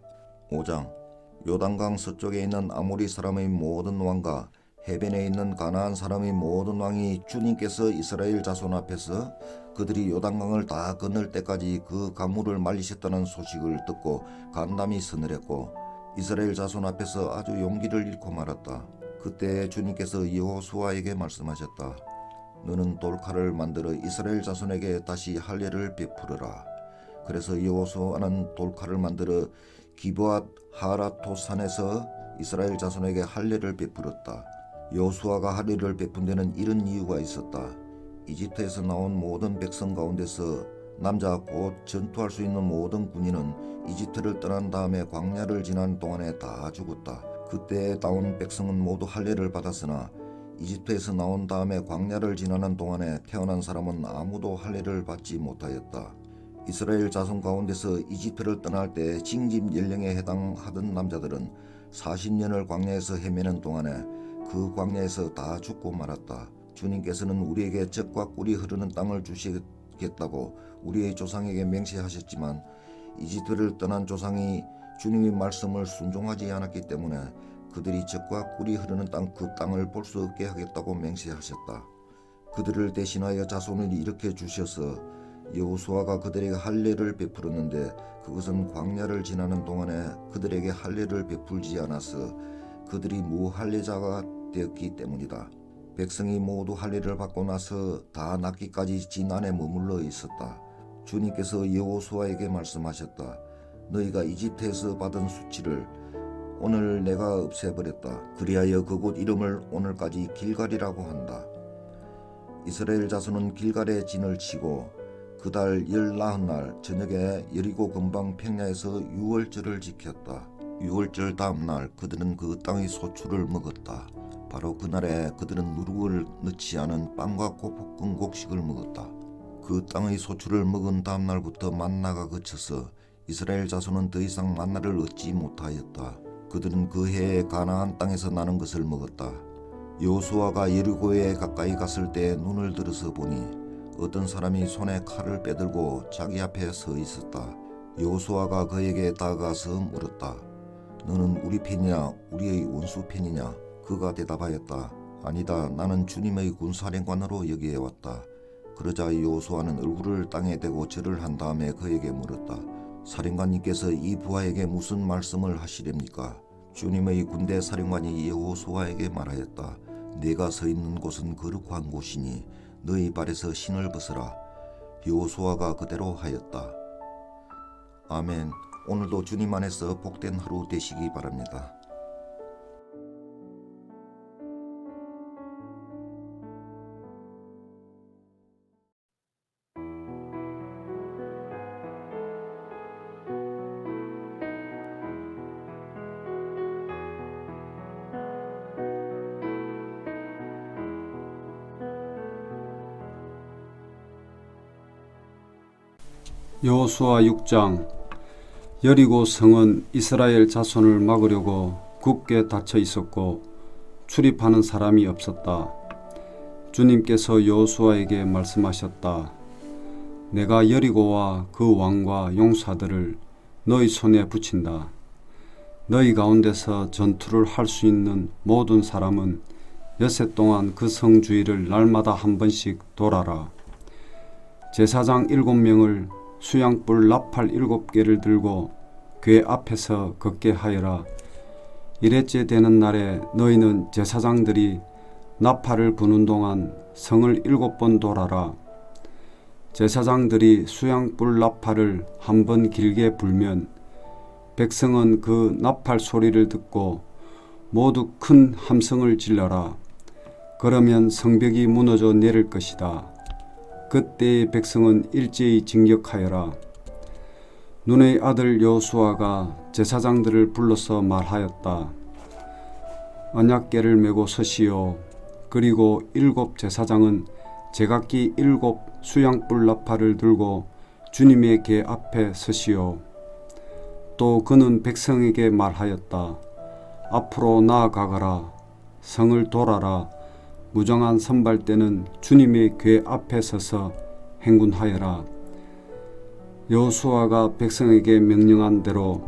5장. 요단강 서쪽에 있는 아모리 사람의 모든 왕과 해변에 있는 가나안 사람의 모든 왕이 주님께서 이스라엘 자손 앞에서 그들이 요단강을 다 건널 때까지 그 강물을 말리셨다는 소식을 듣고 간담이 서늘했고 이스라엘 자손 앞에서 아주 용기를 잃고 말았다. 그때 주님께서 여호수아에게 말씀하셨다. 너는 돌칼을 만들어 이스라엘 자손에게 다시 할례를 베풀어라. 그래서 여호수아는 돌칼을 만들어 기브앗 하라토 산에서 이스라엘 자손에게 할례를 베풀었다. 여호수아가 할례를 베푼 데는 이런 이유가 있었다. 이집트에서 나온 모든 백성 가운데서 남자 곧 전투할 수 있는 모든 군인은 이집트를 떠난 다음에 광야를 지난 동안에 다 죽었다. 그때 나온 백성은 모두 할례를 받았으나 이집트에서 나온 다음에 광야를 지나는 동안에 태어난 사람은 아무도 할례를 받지 못하였다. 이스라엘 자손 가운데서 이집트를 떠날 때 징집 연령에 해당하던 남자들은 40년을 광야에서 헤매는 동안에 그 광야에서 다 죽고 말았다. 주님께서는 우리에게 젖과 꿀이 흐르는 땅을 주시겠다고 우리의 조상에게 맹세하셨지만 이집트를 떠난 조상이 주님의 말씀을 순종하지 않았기 때문에 그들이 젖과 꿀이 흐르는 땅 그 땅을 볼 수 없게 하겠다고 맹세하셨다. 그들을 대신하여 자손을 일으켜 주셔서 여호수아가 그들에게 할례를 베풀었는데 그것은 광야를 지나는 동안에 그들에게 할례를 베풀지 않아서 그들이 무할례자가 되었기 때문이다. 백성이 모두 할례를 받고 나서 다 낫기까지 진안에 머물러 있었다. 주님께서 여호수아에게 말씀하셨다. 너희가 이집트에서 받은 수치를 오늘 내가 없애버렸다. 그리하여 그곳 이름을 오늘까지 길갈이라고 한다. 이스라엘 자손은 길갈에 진을 치고 그달 14날 저녁에 여리고 근방 평야에서 유월절을 지켰다. 유월절 다음날 그들은 그 땅의 소출을 먹었다. 바로 그날에 그들은 누룩을 넣지 않은 빵과 볶은 곡식을 먹었다. 그 땅의 소출을 먹은 다음날부터 만나가 그쳐서 이스라엘 자손은 더 이상 만나를 얻지 못하였다. 그들은 그 해에 가나안 땅에서 나는 것을 먹었다. 여호수아가 여리고에 가까이 갔을 때 눈을 들어서 보니 어떤 사람이 손에 칼을 빼들고 자기 앞에 서 있었다. 여호수아가 그에게 다가가서 물었다. 너는 우리 편이냐 우리의 원수 편이냐? 그가 대답하였다. 아니다. 나는 주님의 군사령관으로 여기에 왔다. 그러자 여호수아는 얼굴을 땅에 대고 절을 한 다음에 그에게 물었다. 사령관님께서 이 부하에게 무슨 말씀을 하시렵니까? 주님의 군대 사령관이 여호수아에게 말하였다. 네가 서 있는 곳은 거룩한 곳이니 너희 발에서 신을 벗어라. 여호수아가 그대로 하였다. 아멘. 오늘도 주님 안에서 복된 하루 되시기 바랍니다. 여호수아 6장. 여리고 성은 이스라엘 자손을 막으려고 굳게 닫혀 있었고 출입하는 사람이 없었다. 주님께서 여호수아에게 말씀하셨다. 내가 여리고와 그 왕과 용사들을 너희 손에 붙인다. 너희 가운데서 전투를 할 수 있는 모든 사람은 엿새 동안 그 성 주위를 날마다 한 번씩 돌아라. 제사장 7명을 수양불 나팔 7개를 들고 궤 앞에서 걷게 하여라. 일회째 되는 날에 너희는 제사장들이 나팔을 부는 동안 성을 7번 돌아라. 제사장들이 수양불 나팔을 한 번 길게 불면 백성은 그 나팔 소리를 듣고 모두 큰 함성을 질러라. 그러면 성벽이 무너져 내릴 것이다. 그때의 백성은 일제히 진격하여라. 눈의 아들 여호수아가 제사장들을 불러서 말하였다. 언약궤를 메고 서시오. 그리고 7 제사장은 제각기 7 수양불 나팔을 들고 주님의 궤 앞에 서시오. 또 그는 백성에게 말하였다. 앞으로 나아가거라. 성을 돌아라. 무정한 선발대는 주님의 궤 앞에 서서 행군하여라. 여호수아가 백성에게 명령한 대로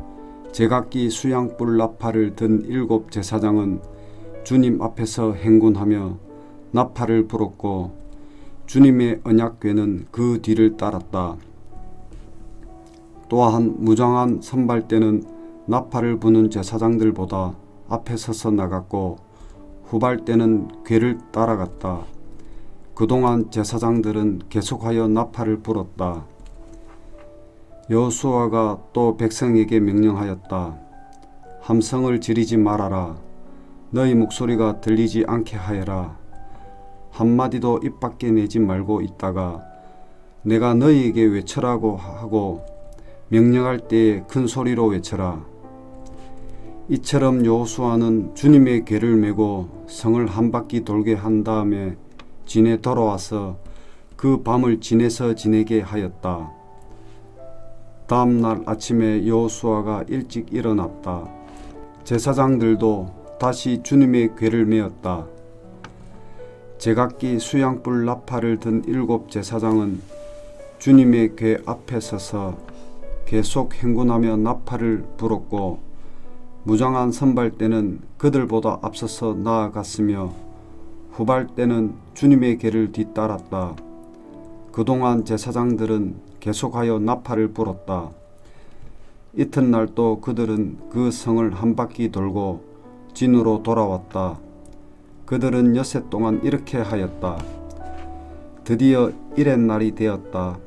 제각기 수양불 나팔을 든 7 제사장은 주님 앞에서 행군하며 나팔을 불었고 주님의 언약궤는 그 뒤를 따랐다. 또한 무장한 선발대는 나팔을 부는 제사장들보다 앞에 서서 나갔고 후발대는 궤를 따라갔다. 그동안 제사장들은 계속하여 나팔을 불었다. 여호수아가 또 백성에게 명령하였다. 함성을 지르지 말아라. 너희 목소리가 들리지 않게 하여라. 한마디도 입 밖에 내지 말고 있다가 내가 너희에게 외쳐라고 하고 명령할 때에 큰 소리로 외쳐라. 이처럼 여호수아는 주님의 궤를 메고 성을 한 바퀴 돌게 한 다음에 진에 돌아와서 그 밤을 진에서 지내게 하였다. 다음 날 아침에 여호수아가 일찍 일어났다. 제사장들도 다시 주님의 궤를 메었다. 제각기 수양불 나팔을 든 7 제사장은 주님의 궤 앞에 서서 계속 행군하며 나팔을 불었고 무장한 선발대는 그들보다 앞서서 나아갔으며 후발대는 주님의 궤를 뒤따랐다. 그동안 제사장들은 계속하여 나팔을 불었다. 이튿날 또 그들은 그 성을 한 바퀴 돌고 진으로 돌아왔다. 그들은 엿새 동안 이렇게 하였다. 드디어 이렛날이 되었다.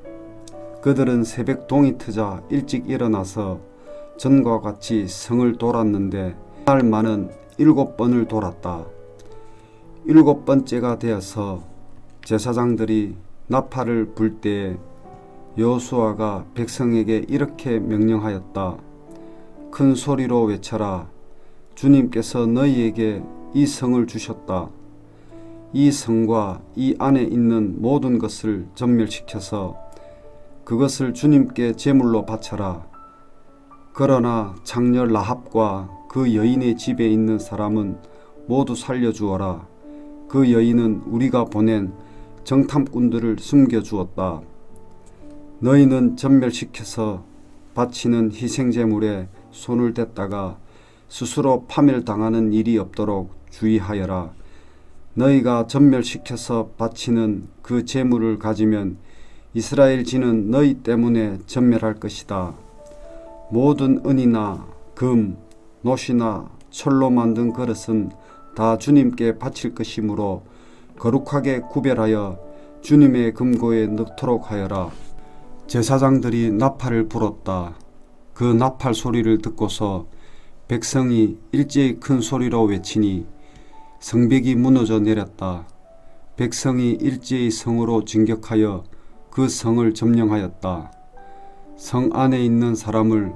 그들은 새벽 동이 트자 일찍 일어나서 전과 같이 성을 돌았는데 날만은 7번을 돌았다. 7번째가 되어서 제사장들이 나팔을 불 때에 여호수아가 백성에게 이렇게 명령하였다. 큰 소리로 외쳐라. 주님께서 너희에게 이 성을 주셨다. 이 성과 이 안에 있는 모든 것을 전멸시켜서 그것을 주님께 제물로 바쳐라. 그러나 장녀 라합과 그 여인의 집에 있는 사람은 모두 살려주어라. 그 여인은 우리가 보낸 정탐꾼들을 숨겨주었다. 너희는 전멸시켜서 바치는 희생제물에 손을 댔다가 스스로 파멸당하는 일이 없도록 주의하여라. 너희가 전멸시켜서 바치는 그 제물을 가지면 이스라엘 진은 너희 때문에 전멸할 것이다. 모든 은이나 금, 놋이나 철로 만든 그릇은 다 주님께 바칠 것이므로 거룩하게 구별하여 주님의 금고에 넣도록 하여라. 제사장들이 나팔을 불었다. 그 나팔 소리를 듣고서 백성이 일제히 큰 소리로 외치니 성벽이 무너져 내렸다. 백성이 일제히 성으로 진격하여 그 성을 점령하였다. 성 안에 있는 사람을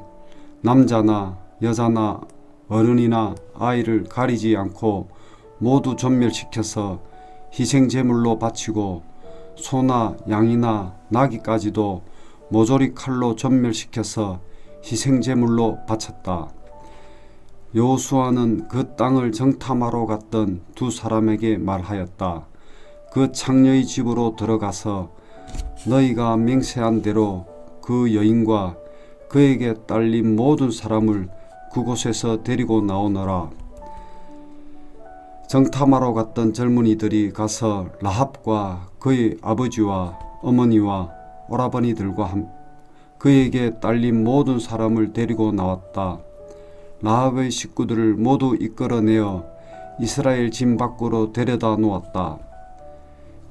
남자나 여자나 어른이나 아이를 가리지 않고 모두 전멸시켜서 희생제물로 바치고 소나 양이나 나귀까지도 모조리 칼로 전멸시켜서 희생제물로 바쳤다. 여호수아는 그 땅을 정탐하러 갔던 2 사람에게 말하였다. 그 창녀의 집으로 들어가서 너희가 맹세한 대로 그 여인과 그에게 딸린 모든 사람을 그곳에서 데리고 나오너라. 정탐하러 갔던 젊은이들이 가서 라합과 그의 아버지와 어머니와 오라버니들과 그에게 딸린 모든 사람을 데리고 나왔다. 라합의 식구들을 모두 이끌어내어 이스라엘 진 밖으로 데려다 놓았다.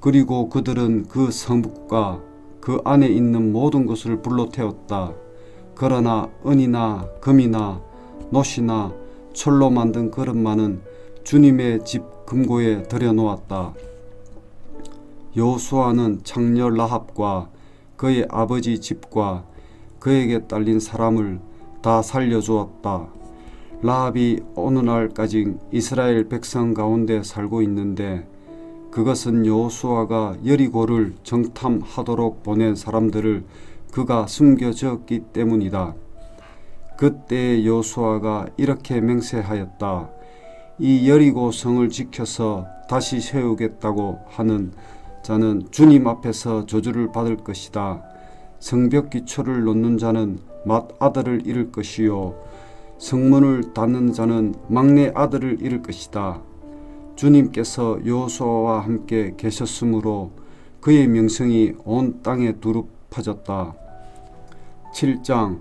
그리고 그들은 그 성읍과 그 안에 있는 모든 것을 불로 태웠다. 그러나 은이나 금이나 놋이나 철로 만든 그릇만은 주님의 집 금고에 들여놓았다. 여호수아는 창녀 라합과 그의 아버지 집과 그에게 딸린 사람을 다 살려주었다. 라합이 오늘날까지 이스라엘 백성 가운데 살고 있는데 그것은 여호수아가 여리고를 정탐하도록 보낸 사람들을 그가 숨겨졌기 때문이다. 그때 여호수아가 이렇게 맹세하였다. 이 여리고 성을 지켜서 다시 세우겠다고 하는 자는 주님 앞에서 저주를 받을 것이다. 성벽 기초를 놓는 자는 맏아들을 잃을 것이요 성문을 닫는 자는 막내 아들을 잃을 것이다. 주님께서 여호수아와 함께 계셨으므로 그의 명성이 온 땅에 두루 퍼졌다. 7장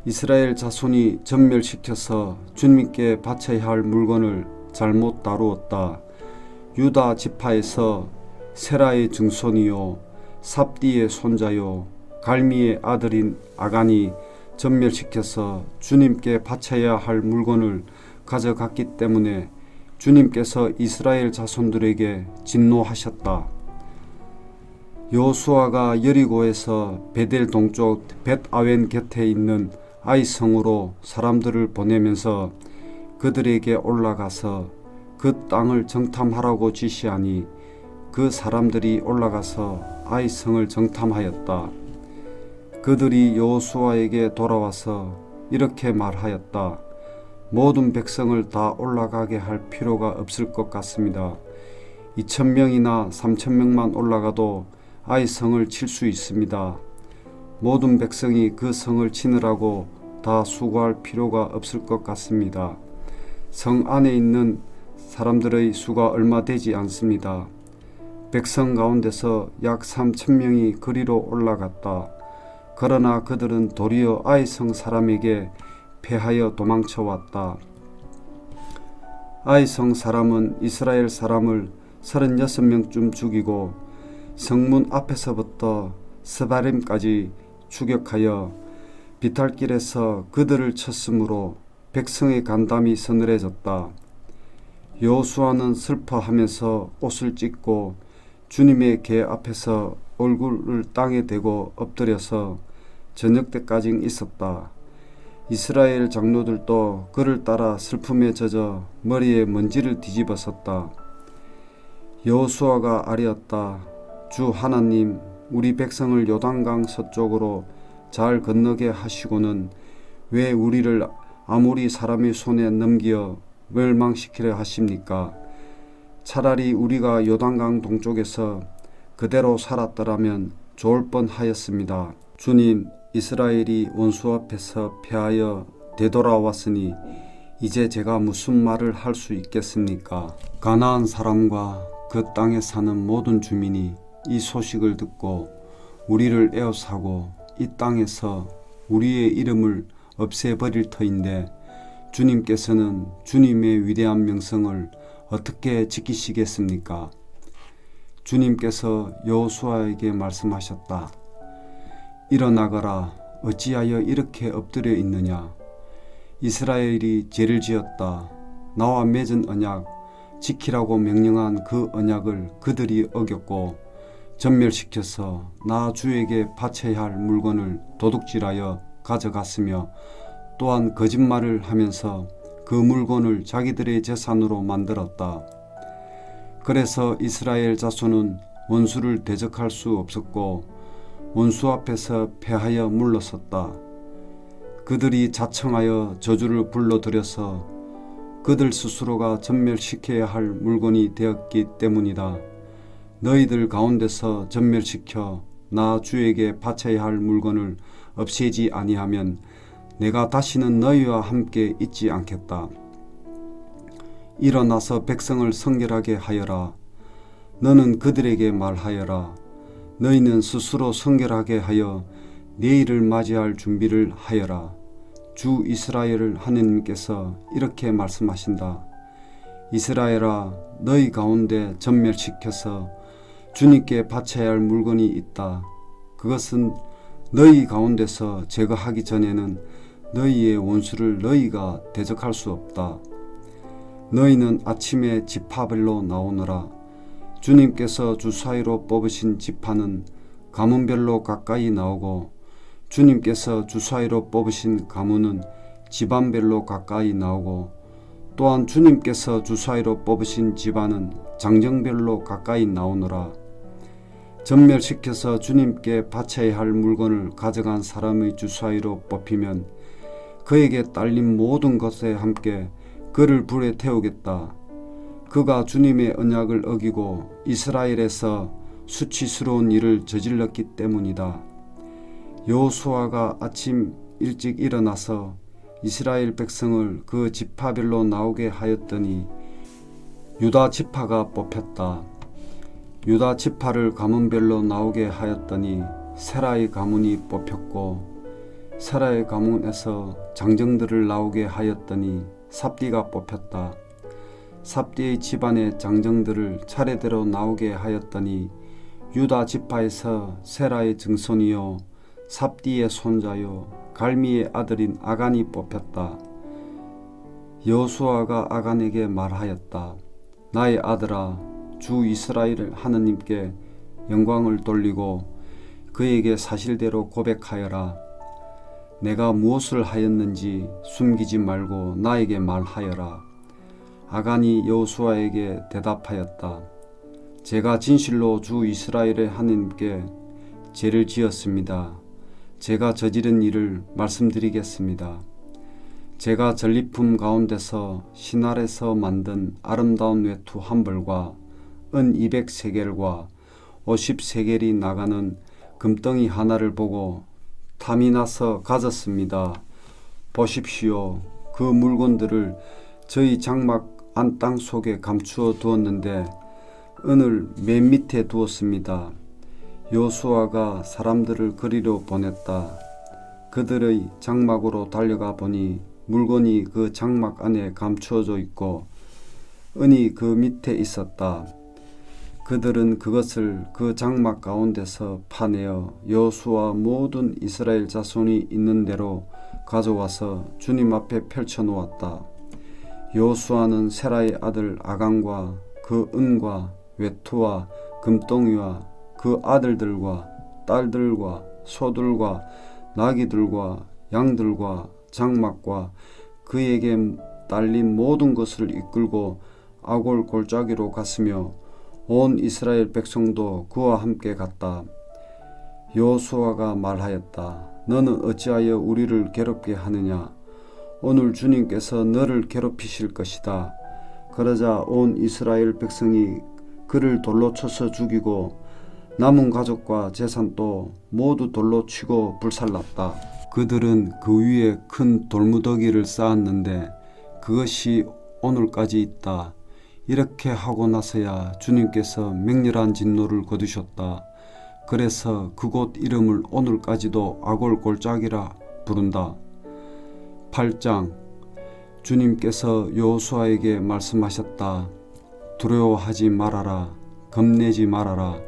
이스라엘 자손이 전멸시켜서 주님께 바쳐야 할 물건을 잘못 다루었다. 유다 지파에서 세라의 증손이요 삽디의 손자요 갈미의 아들인 아간이 전멸시켜서 주님께 바쳐야 할 물건을 가져갔기 때문에 주님께서 이스라엘 자손들에게 진노하셨다. 여호수아가 여리고에서 베델 동쪽 벳아웬 곁에 있는 아이 성으로 사람들을 보내면서 그들에게 올라가서 그 땅을 정탐하라고 지시하니 그 사람들이 올라가서 아이 성을 정탐하였다. 그들이 여호수아에게 돌아와서 이렇게 말하였다. 모든 백성을 다 올라가게 할 필요가 없을 것 같습니다. 2,000명이나 3,000명만 올라가도 아이 성을 칠 수 있습니다. 모든 백성이 그 성을 치느라고 다 수고할 필요가 없을 것 같습니다. 성 안에 있는 사람들의 수가 얼마 되지 않습니다. 백성 가운데서 약 3,000명이 그리로 올라갔다. 그러나 그들은 도리어 아이성 사람에게 패하여 도망쳐 왔다. 아이성 사람은 이스라엘 사람을 36명쯤 죽이고 성문 앞에서부터 스바림까지 추격하여 비탈길에서 그들을 쳤으므로 백성의 간담이 서늘해졌다. 여호수아는 슬퍼하면서 옷을 찢고 주님의 궤 앞에서 얼굴을 땅에 대고 엎드려서 저녁 때까지 있었다. 이스라엘 장로들도 그를 따라 슬픔에 젖어 머리에 먼지를 뒤집어 썼다. 여호수아가 아뢰었다. 주 하나님, 우리 백성을 요단강 서쪽으로 잘 건너게 하시고는 왜 우리를 아모리 사람의 손에 넘겨 멸망시키려 하십니까? 차라리 우리가 요단강 동쪽에서 그대로 살았더라면 좋을 뻔하였습니다. 주님, 이스라엘이 원수 앞에서 패하여 되돌아왔으니 이제 제가 무슨 말을 할 수 있겠습니까? 가나안 사람과 그 땅에 사는 모든 주민이 이 소식을 듣고 우리를 에워싸고 이 땅에서 우리의 이름을 없애버릴 터인데 주님께서는 주님의 위대한 명성을 어떻게 지키시겠습니까? 주님께서 여호수아에게 말씀하셨다. 일어나거라. 어찌하여 이렇게 엎드려 있느냐? 이스라엘이 죄를 지었다. 나와 맺은 언약, 지키라고 명령한 그 언약을 그들이 어겼고 전멸시켜서 나 주에게 바쳐야 할 물건을 도둑질하여 가져갔으며 또한 거짓말을 하면서 그 물건을 자기들의 재산으로 만들었다. 그래서 이스라엘 자손은 원수를 대적할 수 없었고 원수 앞에서 패하여 물러섰다. 그들이 자청하여 저주를 불러들여서 그들 스스로가 전멸시켜야 할 물건이 되었기 때문이다. 너희들 가운데서 전멸시켜 나 주에게 바쳐야 할 물건을 없애지 아니하면 내가 다시는 너희와 함께 있지 않겠다. 일어나서 백성을 성결하게 하여라. 너는 그들에게 말하여라. 너희는 스스로 성결하게 하여 내일을 맞이할 준비를 하여라. 주 이스라엘 하느님께서 이렇게 말씀하신다. 이스라엘아, 너희 가운데 전멸시켜서 주님께 바쳐야 할 물건이 있다. 그것은 너희 가운데서 제거하기 전에는 너희의 원수를 너희가 대적할 수 없다. 너희는 아침에 지파별로 나오너라. 주님께서 주 사이로 뽑으신 지파는 가문별로 가까이 나오고 주님께서 주 사이로 뽑으신 가문은 집안별로 가까이 나오고 또한 주님께서 주 사이로 뽑으신 집안은 장정별로 가까이 나오너라. 전멸시켜서 주님께 바쳐야 할 물건을 가져간 사람의 주 사이로 뽑히면 그에게 딸린 모든 것에 함께 그를 불에 태우겠다. 그가 주님의 언약을 어기고 이스라엘에서 수치스러운 일을 저질렀기 때문이다. 여호수아가 아침 일찍 일어나서 이스라엘 백성을 그 지파별로 나오게 하였더니 유다 지파가 뽑혔다. 유다 지파를 가문별로 나오게 하였더니 세라의 가문이 뽑혔고 세라의 가문에서 장정들을 나오게 하였더니 삽디가 뽑혔다. 삽디의 집안의 장정들을 차례대로 나오게 하였더니 유다 지파에서 세라의 증손이요 삽디의 손자요 갈미의 아들인 아간이 뽑혔다. 여호수아가 아간에게 말하였다. 나의 아들아, 주 이스라엘 하느님께 영광을 돌리고 그에게 사실대로 고백하여라. 내가 무엇을 하였는지 숨기지 말고 나에게 말하여라. 아간이 여호수아에게 대답하였다. 제가 진실로 주 이스라엘의 하느님께 죄를 지었습니다. 제가 저지른 일을 말씀드리겠습니다. 제가 전리품 가운데서 신할에서 만든 아름다운 외투 한 벌과 은 200세겔과 50세겔이 나가는 금덩이 하나를 보고 탐이 나서 가졌습니다. 보십시오. 그 물건들을 저희 장막 안 땅 속에 감추어 두었는데 은을 맨 밑에 두었습니다. 여호수아가 사람들을 그리로 보냈다. 그들의 장막으로 달려가 보니 물건이 그 장막 안에 감추어져 있고 은이 그 밑에 있었다. 그들은 그것을 그 장막 가운데서 파내어 여호수아 모든 이스라엘 자손이 있는 대로 가져와서 주님 앞에 펼쳐 놓았다. 여호수아는 세라의 아들 아간과 그 은과 외투와 금덩이와 그 아들들과 딸들과 소들과 나귀들과 양들과 장막과 그에게 딸린 모든 것을 이끌고 아골 골짜기로 갔으며 온 이스라엘 백성도 그와 함께 갔다. 여호수아가 말하였다. 너는 어찌하여 우리를 괴롭게 하느냐? 오늘 주님께서 너를 괴롭히실 것이다. 그러자 온 이스라엘 백성이 그를 돌로 쳐서 죽이고 남은 가족과 재산도 모두 돌로 치고 불살랐다. 그들은 그 위에 큰 돌무더기를 쌓았는데 그것이 오늘까지 있다. 이렇게 하고 나서야 주님께서 맹렬한 진노를 거두셨다. 그래서 그곳 이름을 오늘까지도 아골 골짜기라 부른다. 8장. 주님께서 여호수아에게 말씀하셨다. 두려워하지 말아라. 겁내지 말아라.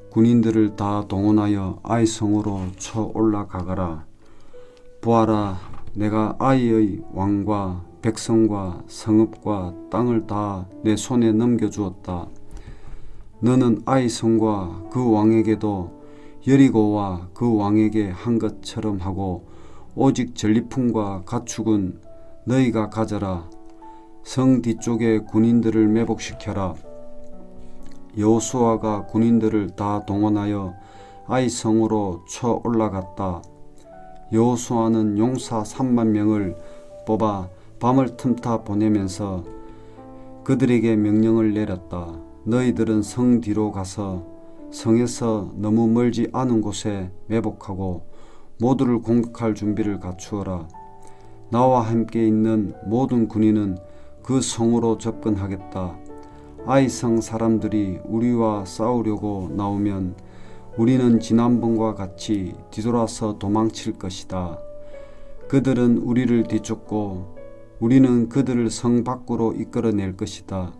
군인들을 다 동원하여 아이 성으로 쳐 올라가거라. 보아라, 내가 아이의 왕과 백성과 성읍과 땅을 다 내 손에 넘겨주었다. 너는 아이 성과 그 왕에게도 여리고와 그 왕에게 한 것처럼 하고 오직 전리품과 가축은 너희가 가져라. 성 뒤쪽에 군인들을 매복시켜라. 여호수아가 군인들을 다 동원하여 아이 성으로 쳐 올라갔다. 여호수아는 용사 3만 명을 뽑아 밤을 틈타 보내면서 그들에게 명령을 내렸다. 너희들은 성 뒤로 가서 성에서 너무 멀지 않은 곳에 매복하고 모두를 공격할 준비를 갖추어라. 나와 함께 있는 모든 군인은 그 성으로 접근하겠다. 아이 성 사람들이 우리와 싸우려고 나오면 우리는 지난번과 같이 뒤돌아서 도망칠 것이다. 그들은 우리를 뒤쫓고 우리는 그들을 성 밖으로 이끌어낼 것이다.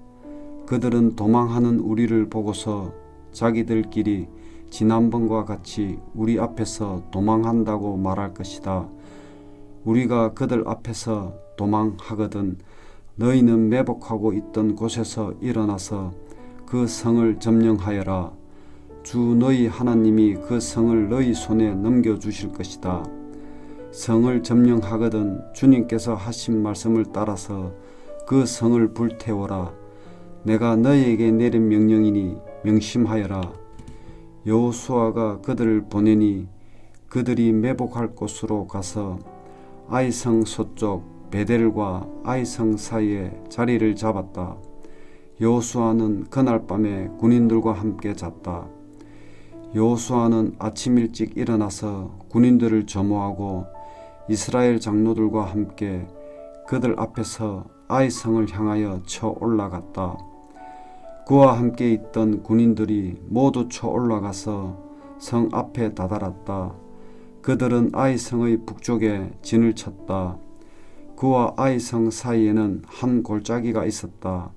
그들은 도망하는 우리를 보고서 자기들끼리 지난번과 같이 우리 앞에서 도망한다고 말할 것이다. 우리가 그들 앞에서 도망하거든 너희는 매복하고 있던 곳에서 일어나서 그 성을 점령하여라. 주 너희 하나님이 그 성을 너희 손에 넘겨주실 것이다. 성을 점령하거든 주님께서 하신 말씀을 따라서 그 성을 불태워라. 내가 너희에게 내린 명령이니 명심하여라. 여호수아가 그들을 보내니 그들이 매복할 곳으로 가서 아이성 서쪽 베델과 아이성 사이에 자리를 잡았다. 여호수아는 그날 밤에 군인들과 함께 잤다. 여호수아는 아침 일찍 일어나서 군인들을 점호하고 이스라엘 장로들과 함께 그들 앞에서 아이성을 향하여 쳐 올라갔다. 그와 함께 있던 군인들이 모두 쳐 올라가서 성 앞에 다다랐다. 그들은 아이성의 북쪽에 진을 쳤다. 그와 아이성 사이에는 한 골짜기가 있었다.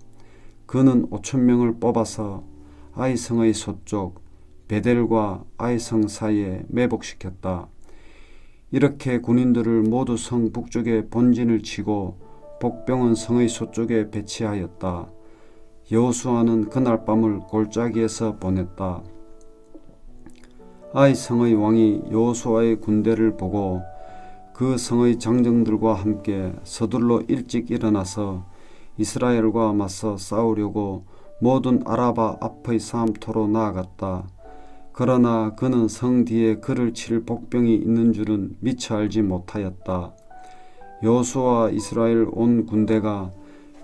그는 5,000명을 뽑아서 아이성의 서쪽 베델과 아이성 사이에 매복시켰다. 이렇게 군인들을 모두 성 북쪽에 본진을 치고 복병은 성의 서쪽에 배치하였다. 여호수아는 그날 밤을 골짜기에서 보냈다. 아이 성의 왕이 여호수아의 군대를 보고 그 성의 장정들과 함께 서둘러 일찍 일어나서 이스라엘과 맞서 싸우려고 모든 아라바 앞의 싸움터로 나아갔다. 그러나 그는 성 뒤에 그를 칠 복병이 있는 줄은 미처 알지 못하였다. 여호수아와 이스라엘 온 군대가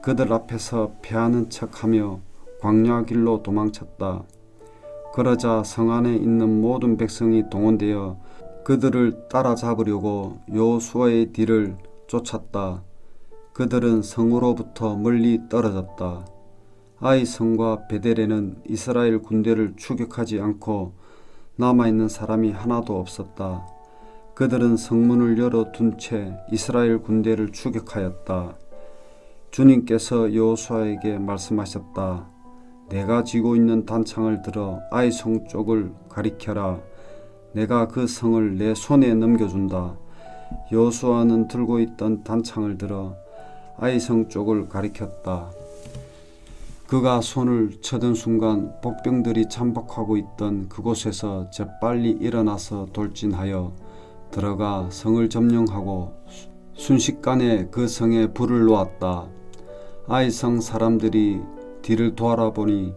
그들 앞에서 패하는 척하며 광야 길로 도망쳤다. 그러자 성 안에 있는 모든 백성이 동원되어 그들을 따라잡으려고 여호수아의 뒤를 쫓았다. 그들은 성으로부터 멀리 떨어졌다. 아이 성과 베델에는 이스라엘 군대를 추격하지 않고 남아있는 사람이 하나도 없었다. 그들은 성문을 열어둔 채 이스라엘 군대를 추격하였다. 주님께서 여호수아에게 말씀하셨다. 내가 쥐고 있는 단창을 들어 아이 성 쪽을 가리켜라. 내가 그 성을 내 손에 넘겨준다. 여호수아는 들고 있던 단창을 들어 아이 성 쪽을 가리켰다. 그가 손을 쳐든 순간 복병들이 잠복하고 있던 그곳에서 재빨리 일어나서 돌진하여 들어가 성을 점령하고 순식간에 그 성에 불을 놓았다. 아이 성 사람들이 뒤를 돌아보니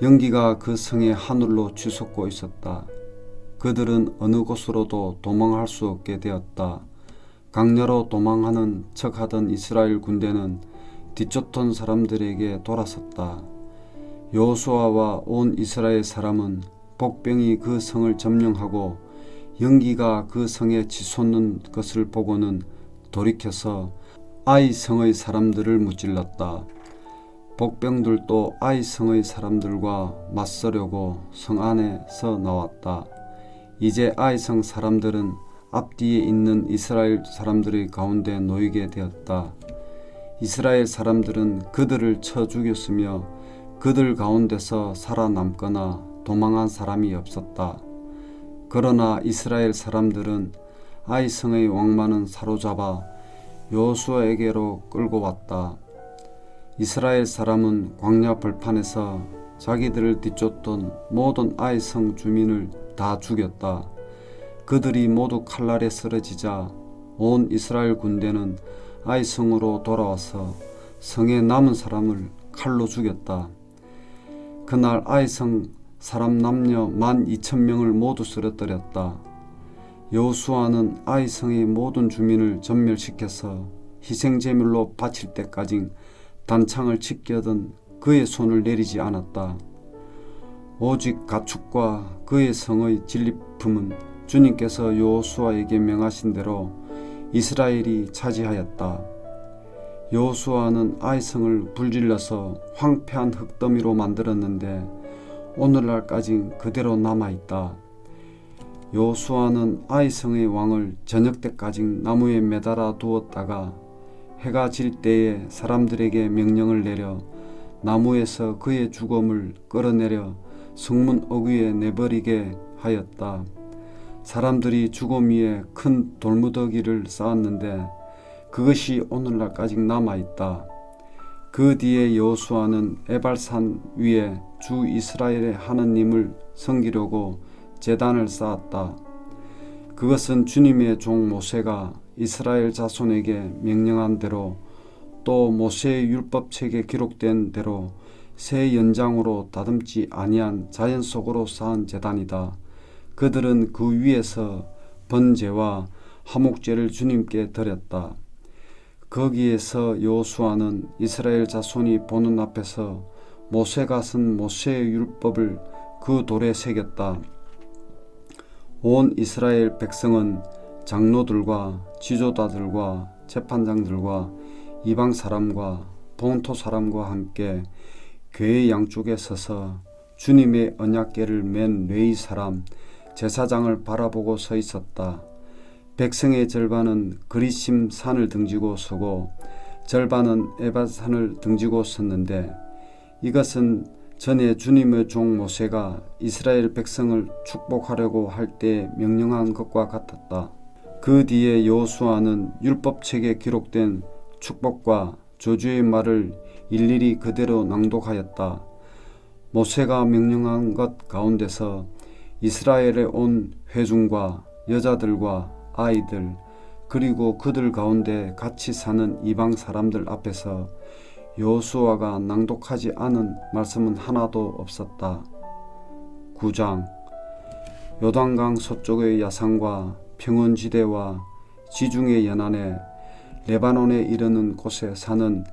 연기가 그 성의 하늘로 치솟고 있었다. 그들은 어느 곳으로도 도망할 수 없게 되었다. 강야로 도망하는 척하던 이스라엘 군대는 뒤쫓던 사람들에게 돌아섰다. 여호수아와 온 이스라엘 사람은 복병이 그 성을 점령하고 연기가 그 성에 치솟는 것을 보고는 돌이켜서 아이 성의 사람들을 무찔렀다. 복병들도 아이 성의 사람들과 맞서려고 성 안에서 나왔다. 이제 아이 성 사람들은 앞뒤에 있는 이스라엘 사람들의 가운데 놓이게 되었다. 이스라엘 사람들은 그들을 쳐 죽였으며 그들 가운데서 살아남거나 도망한 사람이 없었다. 그러나 이스라엘 사람들은 아이 성의 왕만은 사로잡아 여호수아에게로 끌고 왔다. 이스라엘 사람은 광야 벌판에서 자기들을 뒤쫓던 모든 아이 성 주민을 다 죽였다. 그들이 모두 칼날에 쓰러지자 온 이스라엘 군대는 아이 성으로 돌아와서 성에 남은 사람을 칼로 죽였다. 그날 아이 성 사람 남녀 12,000명을 모두 쓰러뜨렸다. 여호수아는 아이 성의 모든 주민을 전멸시켜서 희생제물로 바칠 때까지 단창을 지켜던 그의 손을 내리지 않았다. 오직 가축과 그의 성의 진리품은 주님께서 여호수아에게 명하신 대로 이스라엘이 차지하였다. 여호수아는 아이 성을 불질러서 황폐한 흙더미로 만들었는데 오늘날까지 그대로 남아있다. 여호수아는 아이 성의 왕을 저녁 때까지 나무에 매달아 두었다가 해가 질 때에 사람들에게 명령을 내려 나무에서 그의 죽음을 끌어내려 성문 어귀에 내버리게 하였다. 사람들이 죽음 위에 큰 돌무더기를 쌓았는데 그것이 오늘날까지 남아있다. 그 뒤에 여호수아는 에발산 위에 주 이스라엘의 하느님을 섬기려고 제단을 쌓았다. 그것은 주님의 종 모세가 이스라엘 자손에게 명령한 대로 또 모세의 율법책에 기록된 대로 새 연장으로 다듬지 아니한 자연 속으로 쌓은 제단이다. 그들은 그 위에서 번제와 화목제를 주님께 드렸다. 거기에서 여호수아는 이스라엘 자손이 보는 앞에서 모세가 쓴 모세의 율법을 그 돌에 새겼다. 온 이스라엘 백성은 장로들과 지도자들과 재판장들과 이방 사람과 본토 사람과 함께 교회 양쪽에 서서 주님의 언약궤를 맨 레위 사람 제사장을 바라보고 서 있었다. 백성의 절반은 그리심 산을 등지고 서고 절반은 에발산을 등지고 섰는데 이것은 전에 주님의 종 모세가 이스라엘 백성을 축복하려고 할 때 명령한 것과 같았다. 그 뒤에 여호수아는 율법책에 기록된 축복과 저주의 말을 일일이 그대로 낭독하였다. 모세가 명령한 것 가운데서 이스라엘에 온 회중과 여자들과 아이들 그리고 그들 가운데 같이 사는 이방 사람들 앞에서 여호수아가 낭독하지 않은 말씀은 하나도 없었다. 9장 요단강 서쪽의 야산과 평원지대와 지중해 연안에 레바논에 이르는 곳에 사는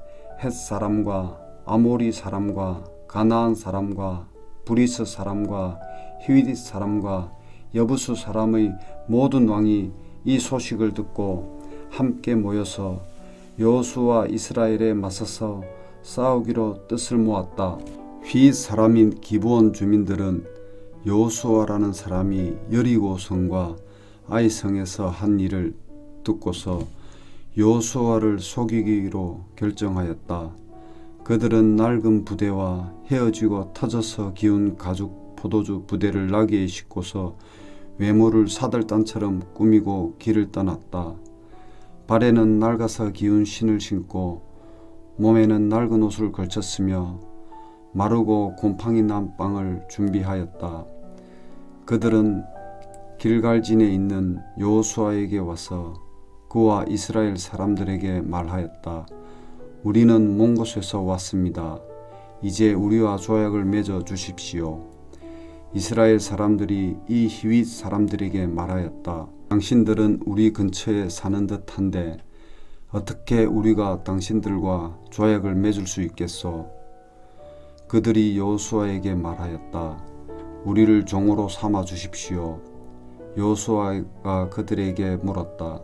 헷 사람과 아모리 사람과 가나안 사람과 브리스 사람과 히윗 사람과 여부수 사람의 모든 왕이 이 소식을 듣고 함께 모여서 여호수아와 이스라엘에 맞서서 싸우기로 뜻을 모았다. 휘잇 사람인 기브온 주민들은 여호수아라는 사람이 여리고 성과 아이 성에서 한 일을 듣고서 여호수아를 속이기로 결정하였다. 그들은 낡은 부대와 헤어지고 터져서 기운 가죽 포도주 부대를 나귀에 싣고서 외모를 사들단처럼 꾸미고 길을 떠났다. 발에는 낡아서 기운 신을 신고 몸에는 낡은 옷을 걸쳤으며 마르고 곰팡이 난 빵을 준비하였다. 그들은 길갈진에 있는 여호수아에게 와서 그와 이스라엘 사람들에게 말하였다. 우리는 먼 곳에서 왔습니다. 이제 우리와 조약을 맺어 주십시오. 이스라엘 사람들이 이 히윗 사람들에게 말하였다. 당신들은 우리 근처에 사는 듯한데 어떻게 우리가 당신들과 조약을 맺을 수 있겠소? 그들이 여호수아에게 말하였다. 우리를 종으로 삼아 주십시오. 여호수아가 그들에게 물었다.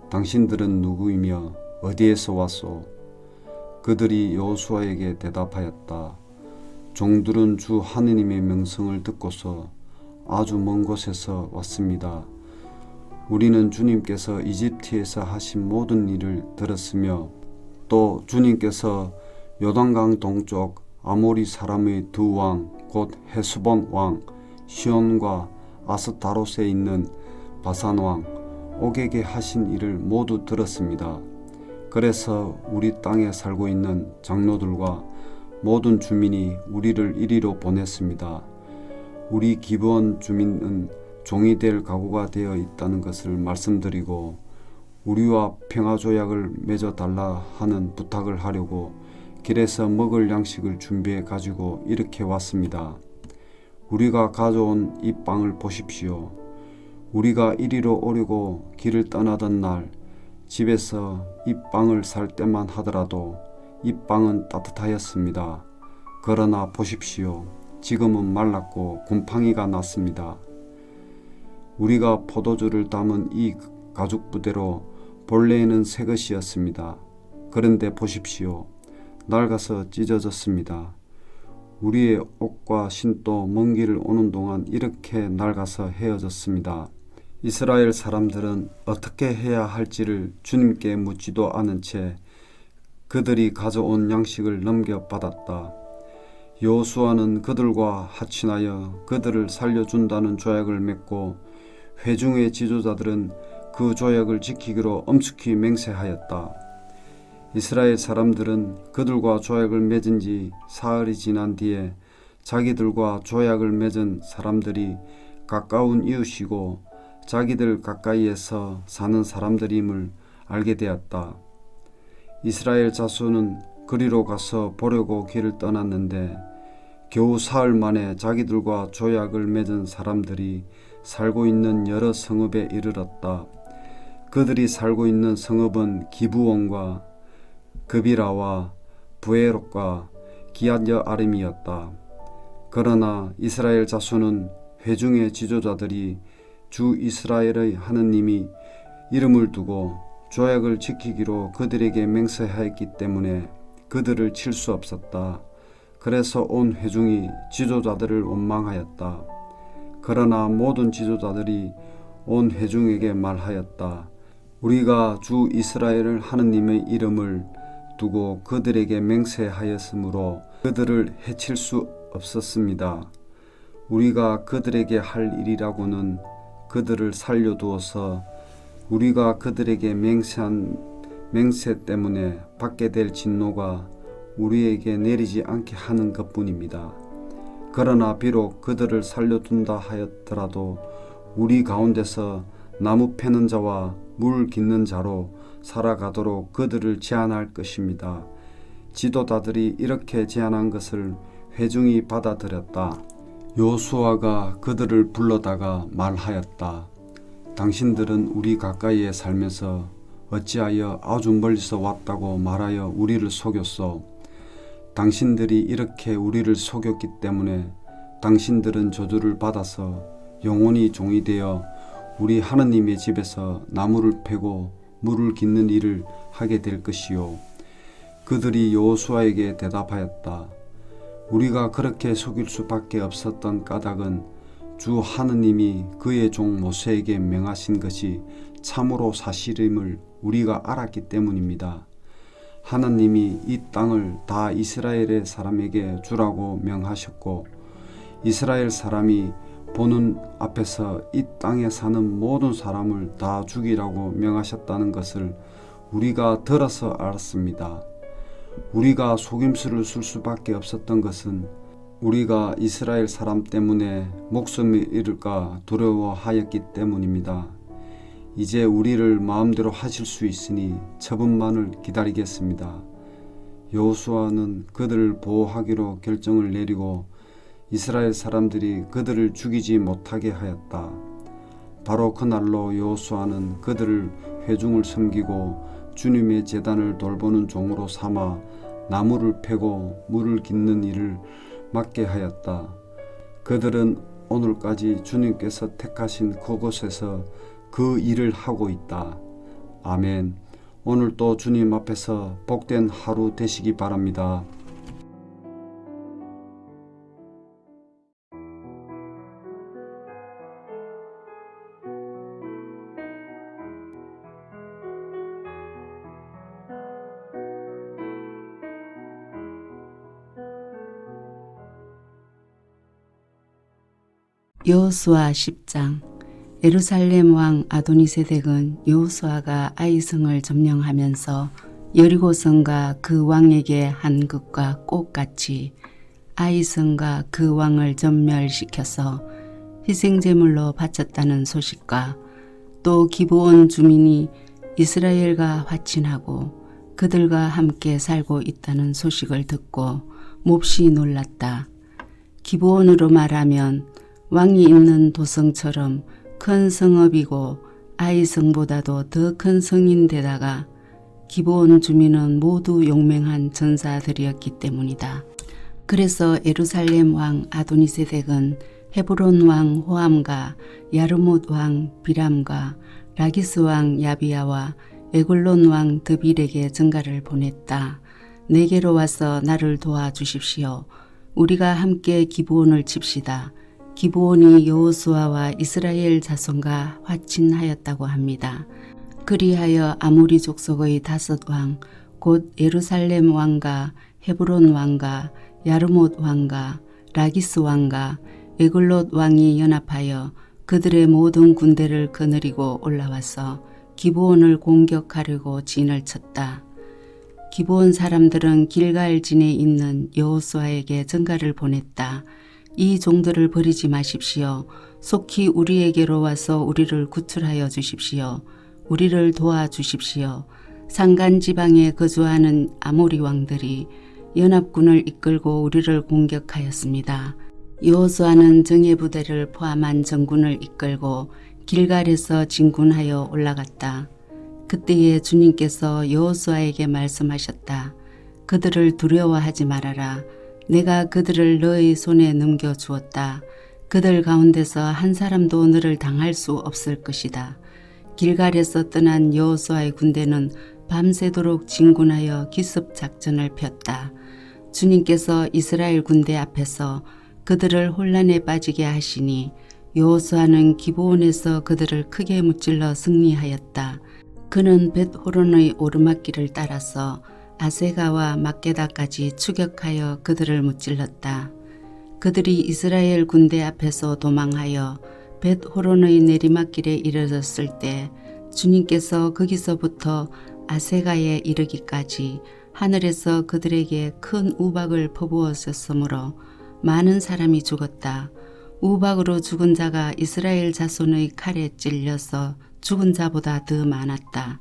당신들은 누구이며 어디에서 왔소? 그들이 여호수아에게 대답하였다. 종들은 주 하느님의 명성을 듣고서 아주 먼 곳에서 왔습니다. 우리는 주님께서 이집트에서 하신 모든 일을 들었으며 또 주님께서 요단강 동쪽 아모리 사람의 두 왕 곧 헤스본 왕 시온과 아스타롯에 있는 바산 왕 옥에게 하신 일을 모두 들었습니다. 그래서 우리 땅에 살고 있는 장로들과 모든 주민이 우리를 이리로 보냈습니다. 우리 기브온 주민은 종이 될 각오가 되어 있다는 것을 말씀드리고 우리와 평화조약을 맺어달라 하는 부탁을 하려고 길에서 먹을 양식을 준비해 가지고 이렇게 왔습니다. 우리가 가져온 이 빵을 보십시오. 우리가 이리로 오려고 길을 떠나던 날 집에서 이 빵을 살 때만 하더라도 이 빵은 따뜻하였습니다. 그러나 보십시오. 지금은 말랐고 곰팡이가 났습니다. 우리가 포도주를 담은 이 가죽 부대로 본래에는 새 것이었습니다. 그런데 보십시오. 낡아서 찢어졌습니다. 우리의 옷과 신도 먼 길을 오는 동안 이렇게 낡아서 헤어졌습니다. 이스라엘 사람들은 어떻게 해야 할지를 주님께 묻지도 않은 채 그들이 가져온 양식을 넘겨받았다. 여호수아는 그들과 합친하여 그들을 살려준다는 조약을 맺고 회중의 지도자들은 그 조약을 지키기로 엄숙히 맹세하였다. 이스라엘 사람들은 그들과 조약을 맺은 지 사흘이 지난 뒤에 자기들과 조약을 맺은 사람들이 가까운 이웃이고 자기들 가까이에서 사는 사람들임을 알게 되었다. 이스라엘 자손은 그리로 가서 보려고 길을 떠났는데 겨우 사흘 만에 자기들과 조약을 맺은 사람들이 살고 있는 여러 성읍에 이르렀다. 그들이 살고 있는 성읍은 기브온과 그비라와 부에롯과 기앗여 아림이었다. 그러나 이스라엘 자손은 회중의 지도자들이 주 이스라엘의 하느님이 이름을 두고 조약을 지키기로 그들에게 맹세하였기 때문에 그들을 칠 수 없었다. 그래서 온 회중이 지도자들을 원망하였다. 그러나 모든 지도자들이 온 회중에게 말하였다. 우리가 주 이스라엘 하느님의 이름을 두고 그들에게 맹세하였으므로 그들을 해칠 수 없었습니다. 우리가 그들에게 할 일이라고는 그들을 살려두어서 우리가 그들에게 맹세한 맹세 때문에 받게 될 진노가 우리에게 내리지 않게 하는 것뿐입니다. 그러나 비록 그들을 살려둔다 하였더라도 우리 가운데서 나무 패는 자와 물 깃는 자로 살아가도록 그들을 제한할 것입니다. 지도자들이 이렇게 제안한 것을 회중이 받아들였다. 여호수아가 그들을 불러다가 말하였다. 당신들은 우리 가까이에 살면서 어찌하여 아주 멀리서 왔다고 말하여 우리를 속였소? 당신들이 이렇게 우리를 속였기 때문에 당신들은 저주를 받아서 영원히 종이 되어 우리 하느님의 집에서 나무를 패고 물을 깃는 일을 하게 될 것이요. 그들이 여호수아에게 대답하였다. 우리가 그렇게 속일 수밖에 없었던 까닭은 주 하느님이 그의 종 모세에게 명하신 것이 참으로 사실임을 우리가 알았기 때문입니다. 하느님이 이 땅을 다 이스라엘의 사람에게 주라고 명하셨고 이스라엘 사람이 보는 앞에서 이 땅에 사는 모든 사람을 다 죽이라고 명하셨다는 것을 우리가 들어서 알았습니다. 우리가 속임수를 쓸 수밖에 없었던 것은 우리가 이스라엘 사람 때문에 목숨을 잃을까 두려워하였기 때문입니다. 이제 우리를 마음대로 하실 수 있으니 처분만을 기다리겠습니다. 여호수아는 그들을 보호하기로 결정을 내리고 이스라엘 사람들이 그들을 죽이지 못하게 하였다. 바로 그날로 여호수아는 그들을 회중을 섬기고 주님의 제단을 돌보는 종으로 삼아 나무를 패고 물을 깃는 일을 맡게 하였다. 그들은 오늘까지 주님께서 택하신 그곳에서 그 일을 하고 있다. 아멘. 오늘도 주님 앞에서 복된 하루 되시기 바랍니다. 여호수아 10장. 예루살렘 왕 아도니세덱은 여호수아가 아이성을 점령하면서 여리고성과 그 왕에게 한 것과 똑같이 아이성과 그 왕을 전멸시켜서 희생제물로 바쳤다는 소식과 또 기브온 주민이 이스라엘과 화친하고 그들과 함께 살고 있다는 소식을 듣고 몹시 놀랐다. 기브온으로 말하면 왕이 있는 도성처럼 큰 성읍이고 아이성보다도 더 큰 성인데다가 기브온 주민은 모두 용맹한 전사들이었기 때문이다. 그래서 예루살렘 왕 아도니세덱은 헤브론 왕 호암과 야르못 왕 비람과 라기스 왕 야비야와 에글론 왕 드빌에게 전가를 보냈다. 내게로 와서 나를 도와주십시오. 우리가 함께 기브온을 칩시다. 기브온이 여호수아와 이스라엘 자손과 화친하였다고 합니다. 그리하여 아모리 족속의 5왕 곧 예루살렘 왕과 헤브론 왕과 야르못 왕과 라기스 왕과 에글롯 왕이 연합하여 그들의 모든 군대를 거느리고 올라와서 기브온을 공격하려고 진을 쳤다. 기브온 사람들은 길갈진에 있는 여호수아에게 전가를 보냈다. 이 종들을 버리지 마십시오. 속히 우리에게로 와서 우리를 구출하여 주십시오. 우리를 도와주십시오. 산간 지방에 거주하는 아모리 왕들이 연합군을 이끌고 우리를 공격하였습니다. 여호수아는 정예부대를 포함한 전군을 이끌고 길갈에서 진군하여 올라갔다. 그때에 주님께서 여호수아에게 말씀하셨다. 그들을 두려워하지 말아라. 내가 그들을 너의 손에 넘겨주었다. 그들 가운데서 한 사람도 너를 당할 수 없을 것이다. 길갈에서 떠난 여호수아의 군대는 밤새도록 진군하여 기습 작전을 폈다. 주님께서 이스라엘 군대 앞에서 그들을 혼란에 빠지게 하시니 여호수아는 기브온에서 그들을 크게 무찔러 승리하였다. 그는 벳호론의 오르막길을 따라서 아세가와 막게다까지 추격하여 그들을 무찔렀다. 그들이 이스라엘 군대 앞에서 도망하여 벳호론의 내리막길에 이르렀을 때 주님께서 거기서부터 아세가에 이르기까지 하늘에서 그들에게 큰 우박을 퍼부었었으므로 많은 사람이 죽었다. 우박으로 죽은 자가 이스라엘 자손의 칼에 찔려서 죽은 자보다 더 많았다.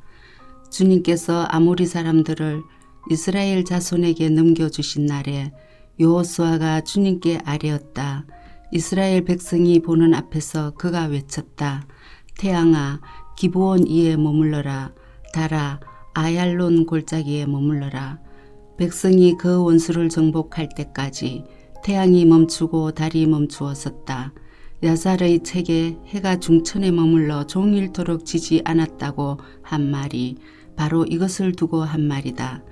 주님께서 아모리 사람들을 이스라엘 자손에게 넘겨주신 날에 여호수아가 주님께 아뢰었다. 이스라엘 백성이 보는 앞에서 그가 외쳤다. 태양아, 기브온 이에 머물러라. 달아, 아얄론 골짜기에 머물러라. 백성이 그 원수를 정복할 때까지 태양이 멈추고 달이 멈추었었다. 야살의 책에 해가 중천에 머물러 종일토록 지지 않았다고 한 말이 바로 이것을 두고 한 말이다.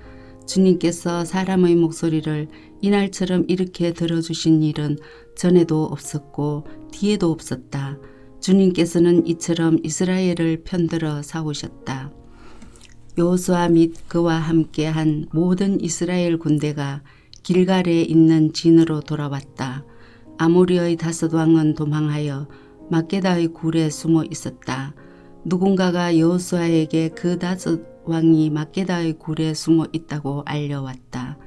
주님께서 사람의 목소리를 이날처럼 이렇게 들어주신 일은 전에도 없었고 뒤에도 없었다. 주님께서는 이처럼 이스라엘을 편들어 싸우셨다. 여호수아 및 그와 함께한 모든 이스라엘 군대가 길갈에 있는 진으로 돌아왔다. 아모리의 다섯 왕은 도망하여 막게다의 굴에 숨어 있었다. 누군가가 여호수아에게 그 다섯 왕이 막게다의 굴에 숨어 있다고 알려왔다.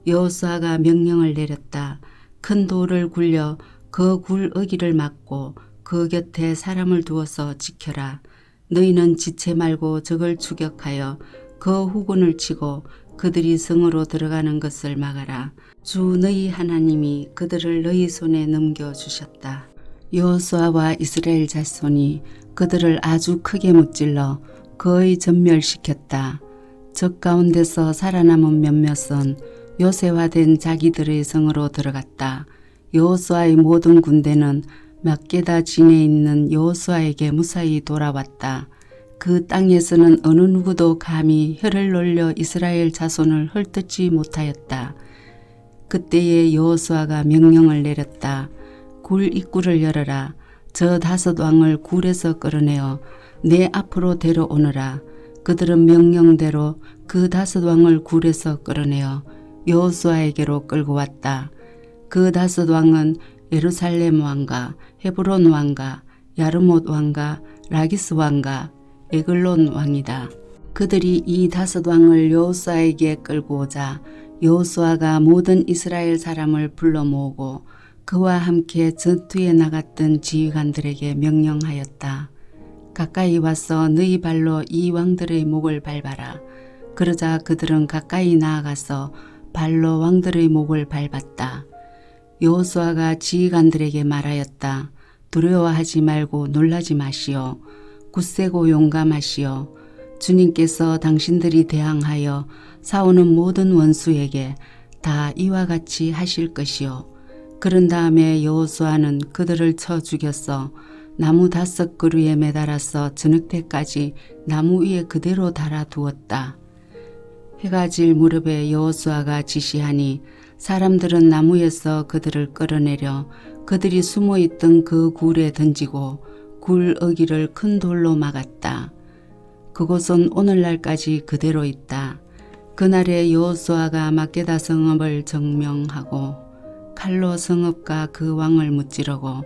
여호수아가 명령을 내렸다. 큰 돌을 굴려 그 굴 어기를 막고 그 곁에 사람을 두어서 지켜라. 너희는 지체 말고 적을 추격하여 그 후군을 치고 그들이 성으로 들어가는 것을 막아라. 주 너희 하나님이 그들을 너희 손에 넘겨주셨다. 여호수아와 이스라엘 자손이 그들을 아주 크게 무찔러 거의 전멸시켰다. 적 가운데서 살아남은 몇몇은 요새화된 자기들의 성으로 들어갔다. 여호수아의 모든 군대는 막게다 진에 있는 여호수아에게 무사히 돌아왔다. 그 땅에서는 어느 누구도 감히 혀를 놀려 이스라엘 자손을 헐뜯지 못하였다. 그때에 여호수아가 명령을 내렸다. 굴 입구를 열어라. 저 다섯 왕을 굴에서 끌어내어 내 앞으로 데려오너라. 그들은 명령대로 그 다섯 왕을 굴에서 끌어내어 여호수아에게로 끌고 왔다. 그 다섯 왕은 예루살렘 왕과 헤브론 왕과 야르못 왕과 라기스 왕과 에글론 왕이다. 그들이 이 다섯 왕을 여호수아에게 끌고 오자 여호수아가 모든 이스라엘 사람을 불러 모으고 그와 함께 전투에 나갔던 지휘관들에게 명령하였다. 가까이 와서 너희 발로 이 왕들의 목을 밟아라. 그러자 그들은 가까이 나아가서 발로 왕들의 목을 밟았다. 여호수아가 지휘관들에게 말하였다. 두려워하지 말고 놀라지 마시오. 굳세고 용감하시오. 주님께서 당신들이 대항하여 싸우는 모든 원수에게 다 이와 같이 하실 것이오. 그런 다음에 여호수아는 그들을 쳐 죽였어. 나무 5그루에 매달아서 저녁 때까지 나무 위에 그대로 달아두었다. 해가 질 무렵에 여호수아가 지시하니 사람들은 나무에서 그들을 끌어내려 그들이 숨어있던 그 굴에 던지고 굴 어기를 큰 돌로 막았다. 그곳은 오늘날까지 그대로 있다. 그날에 여호수아가 막게다 성읍을 정명하고 칼로 성읍과 그 왕을 무찌르고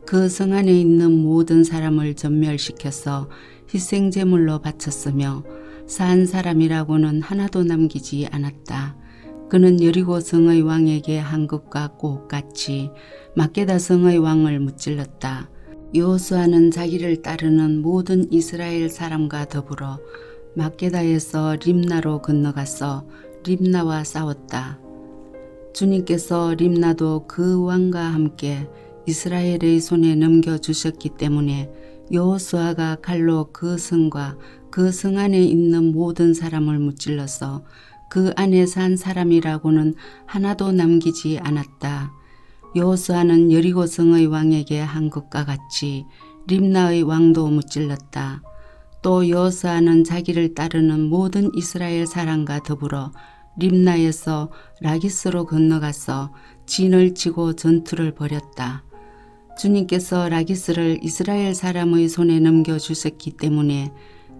그 성 안에 있는 모든 사람을 전멸시켜서 희생제물로 바쳤으며 산 사람이라고는 하나도 남기지 않았다. 그는 여리고 성의 왕에게 한 것과 똑같이 막게다 성의 왕을 무찔렀다. 여호수아는 자기를 따르는 모든 이스라엘 사람과 더불어 막게다에서 림나로 건너가서 림나와 싸웠다. 주님께서 림나도 그 왕과 함께 이스라엘의 손에 넘겨주셨기 때문에 여호수아가 칼로 그 성과 그 성 안에 있는 모든 사람을 무찔러서 그 안에 산 사람이라고는 하나도 남기지 않았다. 여호수아는 여리고 성의 왕에게 한 것과 같이 림나의 왕도 무찔렀다. 또 여호수아는 자기를 따르는 모든 이스라엘 사람과 더불어 림나에서 라기스로 건너가서 진을 치고 전투를 벌였다. 주님께서 라기스를 이스라엘 사람의 손에 넘겨주셨기 때문에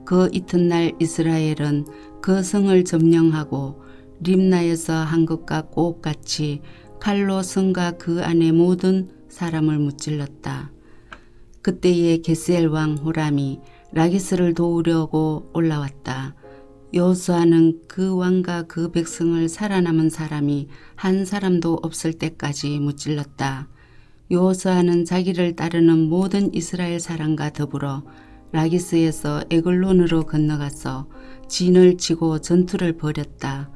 그 이튿날 이스라엘은 그 성을 점령하고 림나에서 한 것과 똑같이 칼로 성과 그 안에 모든 사람을 무찔렀다. 그때에 게셀 왕 호람이 라기스를 도우려고 올라왔다. 여호수아는 그 왕과 그 백성을 살아남은 사람이 한 사람도 없을 때까지 무찔렀다. 여호수아는 자기를 따르는 모든 이스라엘 사람과 더불어 라기스에서 에글론으로 건너가서 진을 치고 전투를 벌였다.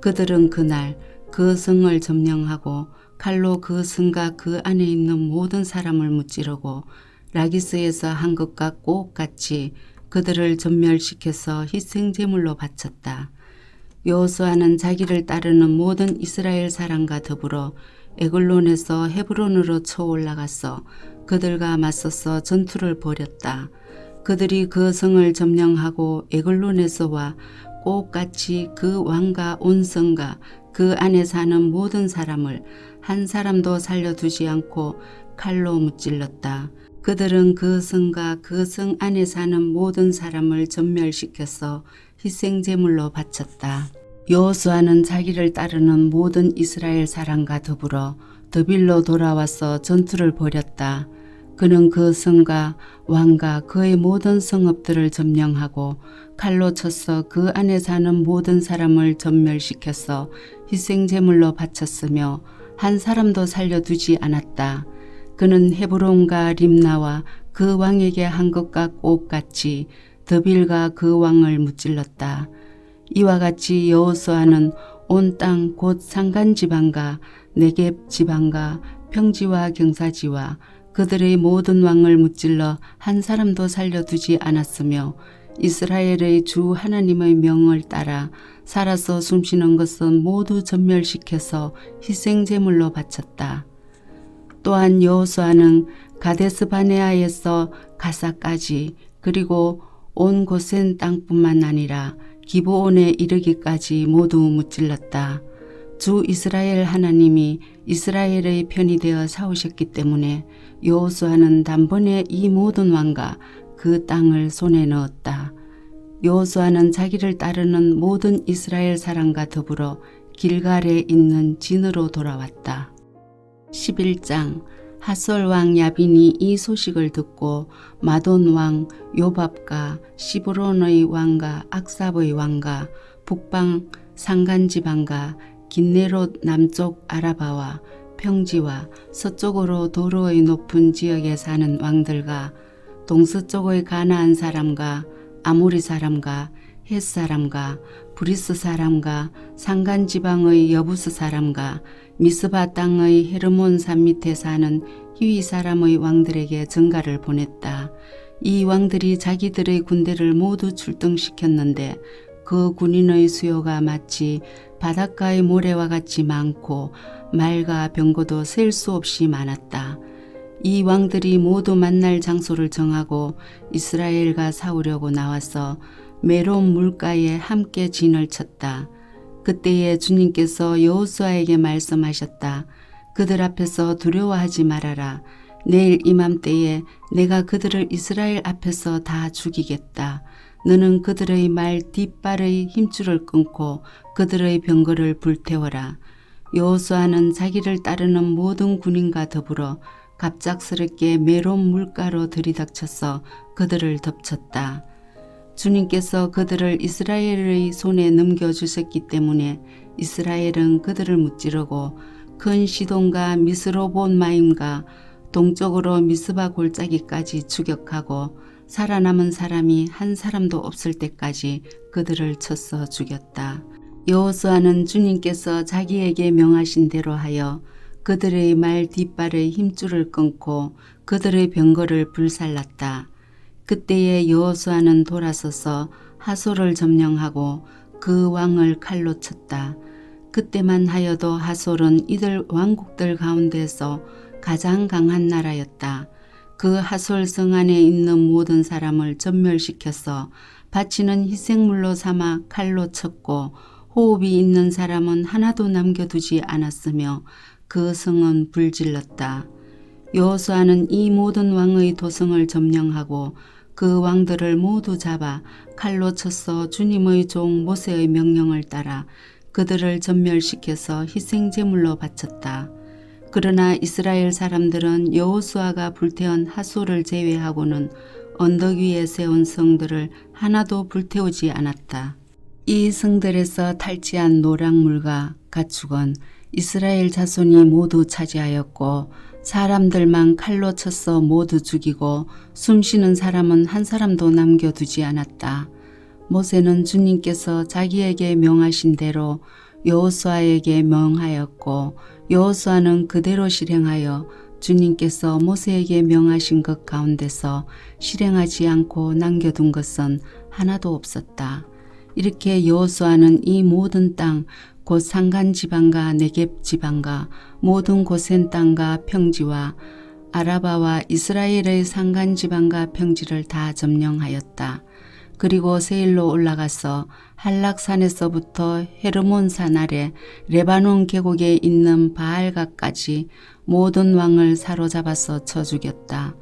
그들은 그날 그 성을 점령하고 칼로 그 성과 그 안에 있는 모든 사람을 무찌르고 라기스에서 한 것과 똑같이 그들을 전멸시켜서 희생제물로 바쳤다. 여호수아는 자기를 따르는 모든 이스라엘 사람과 더불어 에글론에서 헤브론으로 쳐 올라가서 그들과 맞서서 전투를 벌였다. 그들이 그 성을 점령하고 에글론에서와 똑같이 그 왕과 온 성과 그 안에 사는 모든 사람을 한 사람도 살려두지 않고 칼로 무찔렀다. 그들은 그 성과 그 성 안에 사는 모든 사람을 전멸시켜서 희생제물로 바쳤다. 여호수아는 자기를 따르는 모든 이스라엘 사람과 더불어 드빌로 돌아와서 전투를 벌였다. 그는 그 성과 왕과 그의 모든 성읍들을 점령하고 칼로 쳐서 그 안에 사는 모든 사람을 전멸시켜서 희생제물로 바쳤으며 한 사람도 살려두지 않았다. 그는 헤브론과 림나와 그 왕에게 한 것과 똑같이 드빌과 그 왕을 무찔렀다. 이와 같이 여호수아는 온 땅 곧 산간지방과 네겝 지방과 평지와 경사지와 그들의 모든 왕을 무찔러 한 사람도 살려두지 않았으며 이스라엘의 주 하나님의 명을 따라 살아서 숨쉬는 것은 모두 전멸시켜서 희생제물로 바쳤다. 또한 여호수아는 가데스 바네아에서 가사까지 그리고 온 고센 땅뿐만 아니라 기브온에 이르기까지 모두 무찔렀다. 주 이스라엘 하나님이 이스라엘의 편이 되어 싸우셨기 때문에 여호수아는 단번에 이 모든 왕과 그 땅을 손에 넣었다. 여호수아는 자기를 따르는 모든 이스라엘 사람과 더불어 길갈에 있는 진으로 돌아왔다. 11장 하솔 왕 야빈이 이 소식을 듣고 마돈 왕 요밥과 시브론의 왕과 악삽의 왕과 북방 산간지방과 긴네롯 남쪽 아라바와 평지와 서쪽으로 도로의 높은 지역에 사는 왕들과 동서쪽의 가나안 사람과 아모리 사람과 헷 사람과 브리스 사람과 산간지방의 여부스 사람과 미스바 땅의 헤르몬 산 밑에 사는 히위 사람의 왕들에게 전가를 보냈다. 이 왕들이 자기들의 군대를 모두 출동시켰는데 그 군인의 수요가 마치 바닷가의 모래와 같이 많고 말과 병거도 셀 수 없이 많았다. 이 왕들이 모두 만날 장소를 정하고 이스라엘과 싸우려고 나와서 메론 물가에 함께 진을 쳤다. 그때에 주님께서 여호수아에게 말씀하셨다. 그들 앞에서 두려워하지 말아라. 내일 이맘때에 내가 그들을 이스라엘 앞에서 다 죽이겠다. 너는 그들의 말 뒷발의 힘줄을 끊고 그들의 병거를 불태워라. 여호수아는 자기를 따르는 모든 군인과 더불어 갑작스럽게 메론 물가로 들이닥쳐서 그들을 덮쳤다. 주님께서 그들을 이스라엘의 손에 넘겨주셨기 때문에 이스라엘은 그들을 무찌르고 큰 시돈과 미스로본마임과 동쪽으로 미스바 골짜기까지 추격하고 살아남은 사람이 한 사람도 없을 때까지 그들을 쳐서 죽였다. 여호수아는 주님께서 자기에게 명하신 대로 하여 그들의 말 뒷발의 힘줄을 끊고 그들의 병거를 불살랐다. 그때에 여호수아는 돌아서서 하솔을 점령하고 그 왕을 칼로 쳤다. 그때만 하여도 하솔은 이들 왕국들 가운데서 가장 강한 나라였다. 그 하솔 성 안에 있는 모든 사람을 전멸시켜서 바치는 희생물로 삼아 칼로 쳤고 호흡이 있는 사람은 하나도 남겨두지 않았으며 그 성은 불질렀다. 여호수아는 이 모든 왕의 도성을 점령하고 그 왕들을 모두 잡아 칼로 쳐서 주님의 종 모세의 명령을 따라 그들을 전멸시켜서 희생제물로 바쳤다. 그러나 이스라엘 사람들은 여호수아가 불태운 하솔을 제외하고는 언덕 위에 세운 성들을 하나도 불태우지 않았다. 이 성들에서 탈취한 노랑물과 가축은 이스라엘 자손이 모두 차지하였고 사람들만 칼로 쳐서 모두 죽이고 숨쉬는 사람은 한 사람도 남겨두지 않았다. 모세는 주님께서 자기에게 명하신 대로 여호수아에게 명하였고 여호수아는 그대로 실행하여 주님께서 모세에게 명하신 것 가운데서 실행하지 않고 남겨둔 것은 하나도 없었다. 이렇게 여호수아는 이 모든 땅 곧 산간 지방과 네겝 지방과 모든 고센 땅과 평지와 아라바와 이스라엘의 산간 지방과 평지를 다 점령하였다. 그리고 세일로 올라가서 한락산에서부터 헤르몬산 아래 레바논 계곡에 있는 바알각까지 모든 왕을 사로잡아서 쳐 죽였다.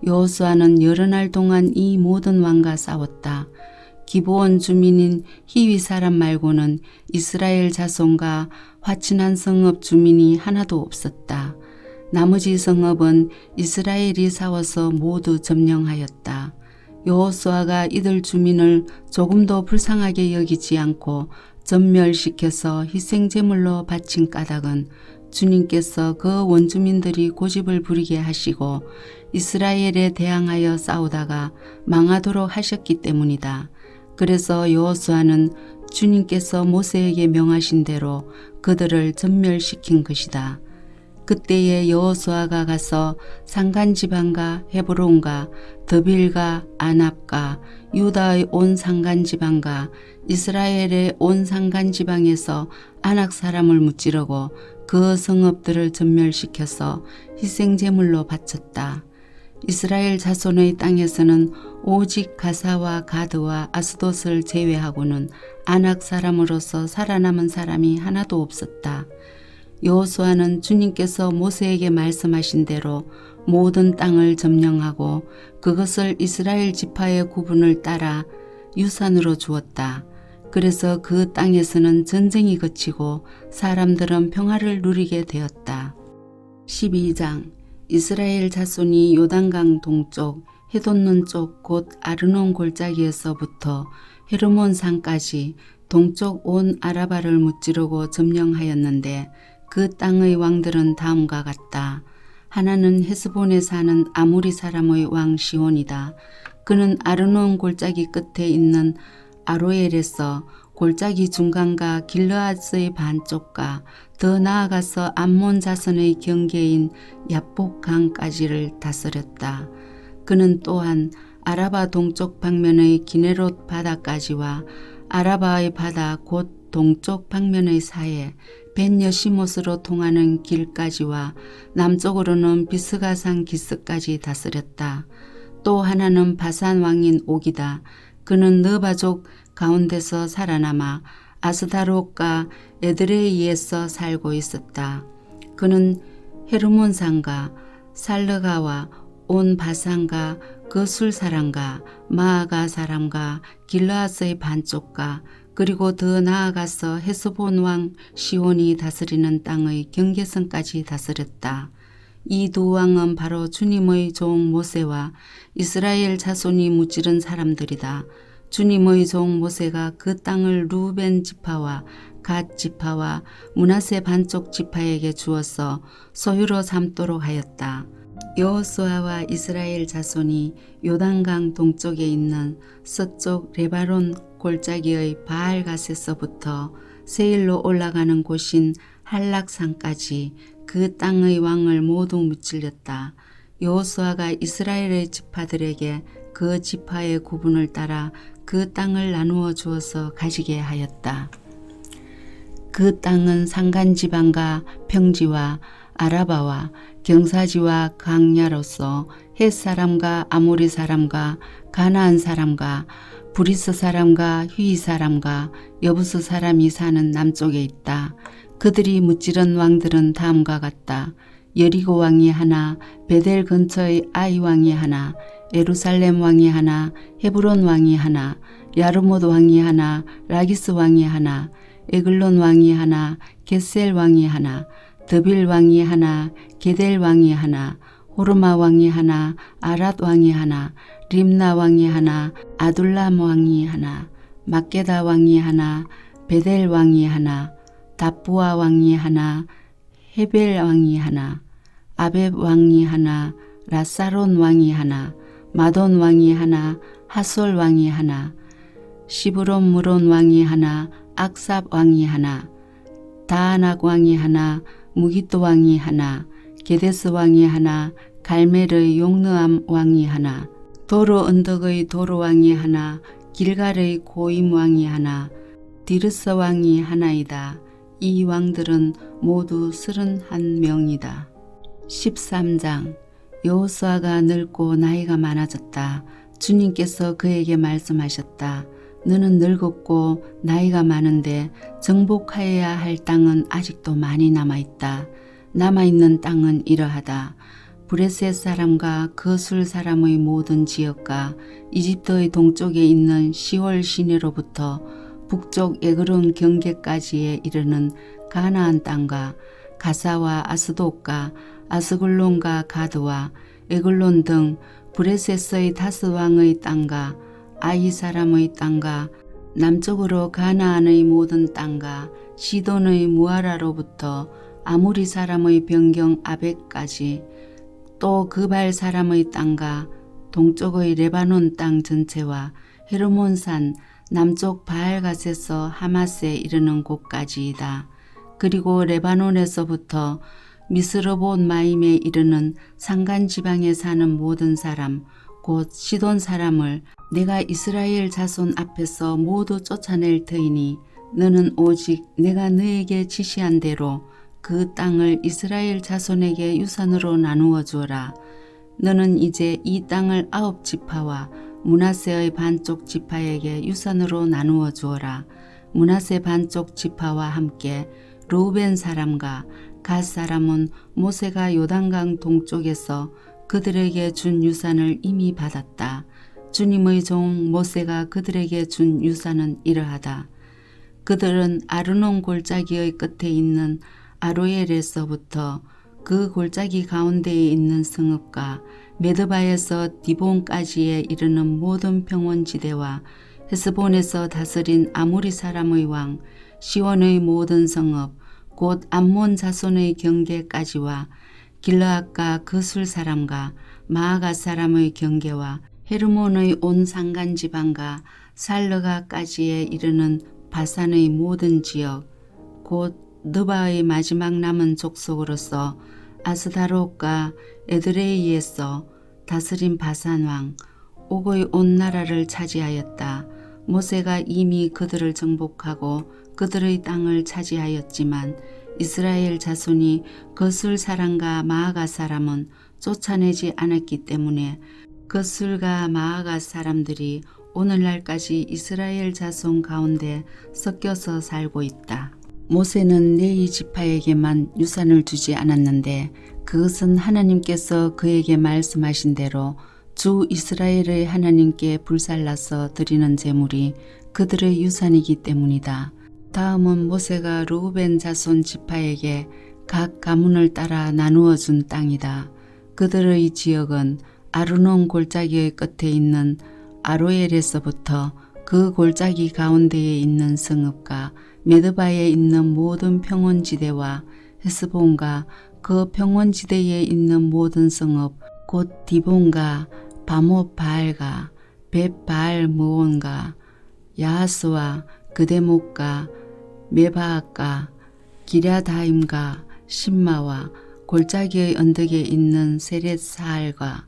여호수아는 여러 날 동안 이 모든 왕과 싸웠다. 기브온 주민인 히위 사람 말고는 이스라엘 자손과 화친한 성읍 주민이 하나도 없었다. 나머지 성읍은 이스라엘이 싸워서 모두 점령하였다. 여호수아가 이들 주민을 조금도 불쌍하게 여기지 않고 전멸시켜서 희생제물로 바친 까닭은 주님께서 그 원주민들이 고집을 부리게 하시고 이스라엘에 대항하여 싸우다가 망하도록 하셨기 때문이다. 그래서 여호수아는 주님께서 모세에게 명하신 대로 그들을 전멸시킨 것이다. 그때에 여호수아가 가서 산간지방과 헤브론과 드빌과 아납과 유다의 온 산간지방과 이스라엘의 온 산간지방에서 아낙 사람을 무찌르고 그 성읍들을 전멸시켜서 희생제물로 바쳤다. 이스라엘 자손의 땅에서는 오직 가사와 가드와 아스돗을 제외하고는 아낙 사람으로서 살아남은 사람이 하나도 없었다. 여호수아는 주님께서 모세에게 말씀하신 대로 모든 땅을 점령하고 그것을 이스라엘 지파의 구분을 따라 유산으로 주었다. 그래서 그 땅에서는 전쟁이 그치고 사람들은 평화를 누리게 되었다. 12장 이스라엘 자손이 요단강 동쪽 헤돈눈 쪽 곧 아르논 골짜기에서부터 헤르몬 산까지 동쪽 온 아라바를 무찌르고 점령하였는데 그 땅의 왕들은 다음과 같다. 하나는 헤스본에 사는 아무리 사람의 왕 시온이다. 그는 아르논 골짜기 끝에 있는 아로엘에서 골짜기 중간과 길르앗의 반쪽과 더 나아가서 암몬 자손의 경계인 야복강까지를 다스렸다. 그는 또한 아라바 동쪽 방면의 기네롯 바다까지와 아라바의 바다 곧 동쪽 방면의 사해 벤여시못으로 통하는 길까지와 남쪽으로는 비스가산 기스까지 다스렸다. 또 하나는 바산 왕인 옥이다. 그는 느바족 가운데서 살아남아 아스다롯과 에드레이에서 살고 있었다. 그는 헤르몬산과 살르가와 온 바산과 그 술사람과 마아가 사람과 길르앗의 반쪽과 그리고 더 나아가서 헤스본 왕 시온이 다스리는 땅의 경계선까지 다스렸다. 이 두 왕은 바로 주님의 종 모세와 이스라엘 자손이 무찌른 사람들이다. 주님의 종 모세가 그 땅을 루벤 지파와 갓 지파와 므낫세 반쪽 지파에게 주어서 소유로 삼도록 하였다. 여호수아와 이스라엘 자손이 요단강 동쪽에 있는 서쪽 레바논 골짜기의 바알갓에서부터 세일로 올라가는 곳인 한락산까지 그 땅의 왕을 모두 무찔렀다. 여호수아가 이스라엘의 지파들에게 그 지파의 구분을 따라 그 땅을 나누어 주어서 가지게 하였다. 그 땅은 산간지방과 평지와 아라바와 경사지와 강야로서 헷 사람과 아모리 사람과 가나안 사람과 브리스 사람과 휘 사람과 여부스 사람이 사는 남쪽에 있다. 그들이 무찌른 왕들은 다음과 같다. 여리고 왕이 하나, 베델 근처의 아이 왕이 하나, 예루살렘 왕이 하나, 헤브론 왕이 하나, 야르못 왕이 하나, 라기스 왕이 하나, 에글론 왕이 하나, 게셀 왕이 하나, 드빌 왕이 하나, 게델 왕이 하나, 호르마 왕이 하나, 아랏 왕이 하나, 림나 왕이 하나, 아둘람 왕이 하나, 막게다 왕이 하나, 베델 왕이 하나, 다부아 왕이 하나, 헤벨 왕이 하나, 아벳 왕이 하나, 라사론 왕이 하나, 마돈 왕이 하나, 하솔 왕이 하나, 시브론 무론 왕이 하나, 악삽 왕이 하나, 다아낙 왕이 하나, 무기또 왕이 하나, 게데스 왕이 하나, 갈멜의 용느암 왕이 하나, 도로 언덕의 도로 왕이 하나, 길갈의 고임 왕이 하나, 디르스 왕이 하나이다. 이 왕들은 모두 31명이다. 13장. 여호수아가 늙고 나이가 많아졌다. 주님께서 그에게 말씀하셨다. 너는 늙었고 나이가 많은데 정복하여야 할 땅은 아직도 많이 남아있다. 남아있는 땅은 이러하다. 브레셋 사람과 거술 사람의 모든 지역과 이집트의 동쪽에 있는 시월 시내로부터 북쪽 에그론 경계까지에 이르는 가나안 땅과 가사와 아스돗과 아스글론과 가드와 에글론 등 브레셋의 다스 왕의 땅과 아이 사람의 땅과 남쪽으로 가나안의 모든 땅과 시돈의 무아라로부터 아무리 사람의 변경 아벡까지 또 그발 사람의 땅과 동쪽의 레바논 땅 전체와 헤르몬산 남쪽 바알갓에서 하마스에 이르는 곳까지이다. 그리고 레바논에서부터 미스르봇 마임에 이르는 산간 지방에 사는 모든 사람 곧 시돈 사람을 내가 이스라엘 자손 앞에서 모두 쫓아낼 터이니 너는 오직 내가 너에게 지시한 대로 그 땅을 이스라엘 자손에게 유산으로 나누어 주어라. 너는 이제 이 땅을 9지파와 므낫세의 반쪽 지파에게 유산으로 나누어 주어라. 므낫세 반쪽 지파와 함께 르우벤 사람과 갓 사람은 모세가 요단강 동쪽에서 그들에게 준 유산을 이미 받았다. 주님의 종 모세가 그들에게 준 유산은 이러하다. 그들은 아르논 골짜기의 끝에 있는 아로엘에서부터 그 골짜기 가운데에 있는 성읍과 메드바에서 디본까지에 이르는 모든 평원지대와 헤스본에서 다스린 아모리 사람의 왕 시원의 모든 성읍 곧 암몬 자손의 경계까지와 길르앗과 그술 사람과 마아가 사람의 경계와 헤르몬의 온 산간 지방과 살르가까지에 이르는 바산의 모든 지역 곧 느바의 마지막 남은 족속으로서 아스다롯과 에드레이에서 다스린 바산왕 옥의 온 나라를 차지하였다. 모세가 이미 그들을 정복하고 그들의 땅을 차지하였지만 이스라엘 자손이 거술 사람과 마아가 사람은 쫓아내지 않았기 때문에 거술과 마아가 사람들이 오늘날까지 이스라엘 자손 가운데 섞여서 살고 있다. 모세는 레위 지파에게만 유산을 주지 않았는데 그것은 하나님께서 그에게 말씀하신 대로 주 이스라엘의 하나님께 불살라서 드리는 제물이 그들의 유산이기 때문이다. 다음은 모세가 르우벤 자손 지파에게 각 가문을 따라 나누어 준 땅이다. 그들의 지역은 아르논 골짜기의 끝에 있는 아로엘에서부터 그 골짜기 가운데에 있는 성읍과 메드바에 있는 모든 평원지대와 헤스본과 그 평원지대에 있는 모든 성읍 곧 디본과 바못 바알과 벳 바알 무온과 야하스와 그데목과 메바악과 기랴다임과 심마와 골짜기의 언덕에 있는 세렛 사알과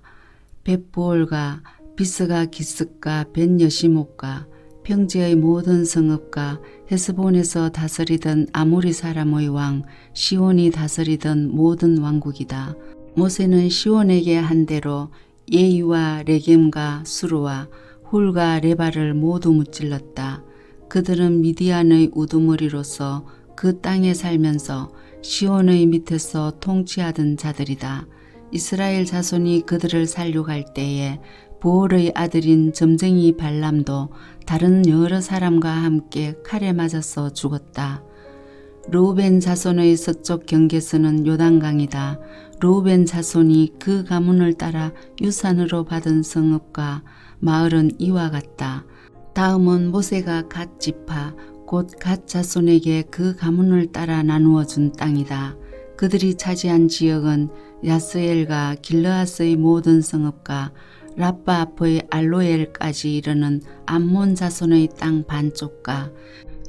벳부올과 비스가 기스과 벳여시목과 평지의 모든 성읍과 헤스본에서 다스리던 아모리 사람의 왕 시온이 다스리던 모든 왕국이다. 모세는 시온에게 한 대로 예이와 레겜과 수르와 훌과 레바를 모두 무찔렀다. 그들은 미디안의 우두머리로서 그 땅에 살면서 시온의 밑에서 통치하던 자들이다. 이스라엘 자손이 그들을 살육할 때에 보올의 아들인 점쟁이 발람도 다른 여러 사람과 함께 칼에 맞아서 죽었다. 르우벤 자손의 서쪽 경계선은 요단강이다. 르우벤 자손이 그 가문을 따라 유산으로 받은 성읍과 마을은 이와 같다. 다음은 모세가 갓 지파 곧 갓 자손에게 그 가문을 따라 나누어 준 땅이다. 그들이 차지한 지역은 야스엘과 길르앗의 모든 성읍과 라빠 앞의 알로엘까지 이르는 암몬 자손의 땅 반쪽과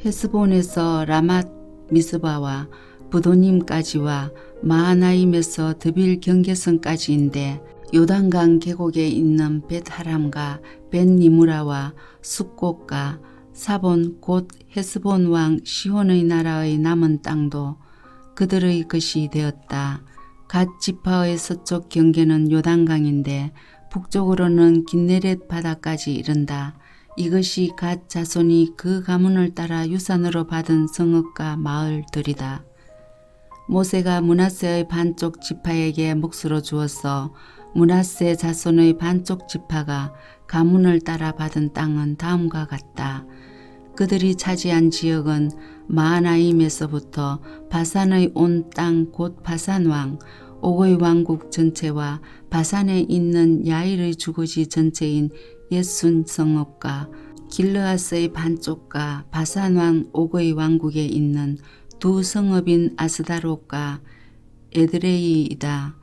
헤스본에서 라맛 미스바와 부도님까지와 마하나임에서 드빌 경계선까지인데 요단강 계곡에 있는 벳하람과 벳니무라와 숫곳과 사본 곧 헤스본 왕 시혼의 나라의 남은 땅도 그들의 것이 되었다. 갓 지파의 서쪽 경계는 요단강인데 북쪽으로는 긴네렛 바다까지 이른다. 이것이 갓 자손이 그 가문을 따라 유산으로 받은 성읍과 마을들이다. 모세가 므낫세의 반쪽 지파에게 몫으로 주었어. 므낫세 자손의 반쪽 지파가 가문을 따라 받은 땅은 다음과 같다. 그들이 차지한 지역은 마하나임에서부터 바산의 온 땅 곧 바산왕 옥의 왕국 전체와 바산에 있는 야일의 주거지 전체인 예순 성읍과 길르앗의 반쪽과 바산왕 옥의 왕국에 있는 두 성읍인 아스다롯과 에드레이이다.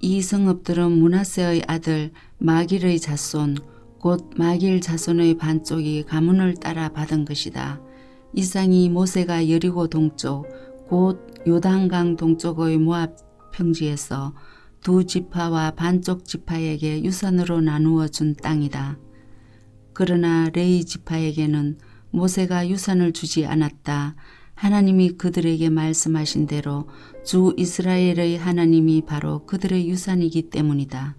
이 성읍들은 므낫세의 아들 마길의 자손 곧 마길 자손의 반쪽이 가문을 따라 받은 것이다. 이상이 모세가 여리고 동쪽 곧 요단강 동쪽의 모압 평지에서 두 지파와 반쪽 지파에게 유산으로 나누어 준 땅이다. 그러나 레위 지파에게는 모세가 유산을 주지 않았다. 하나님이 그들에게 말씀하신 대로 주 이스라엘의 하나님이 바로 그들의 유산이기 때문이다.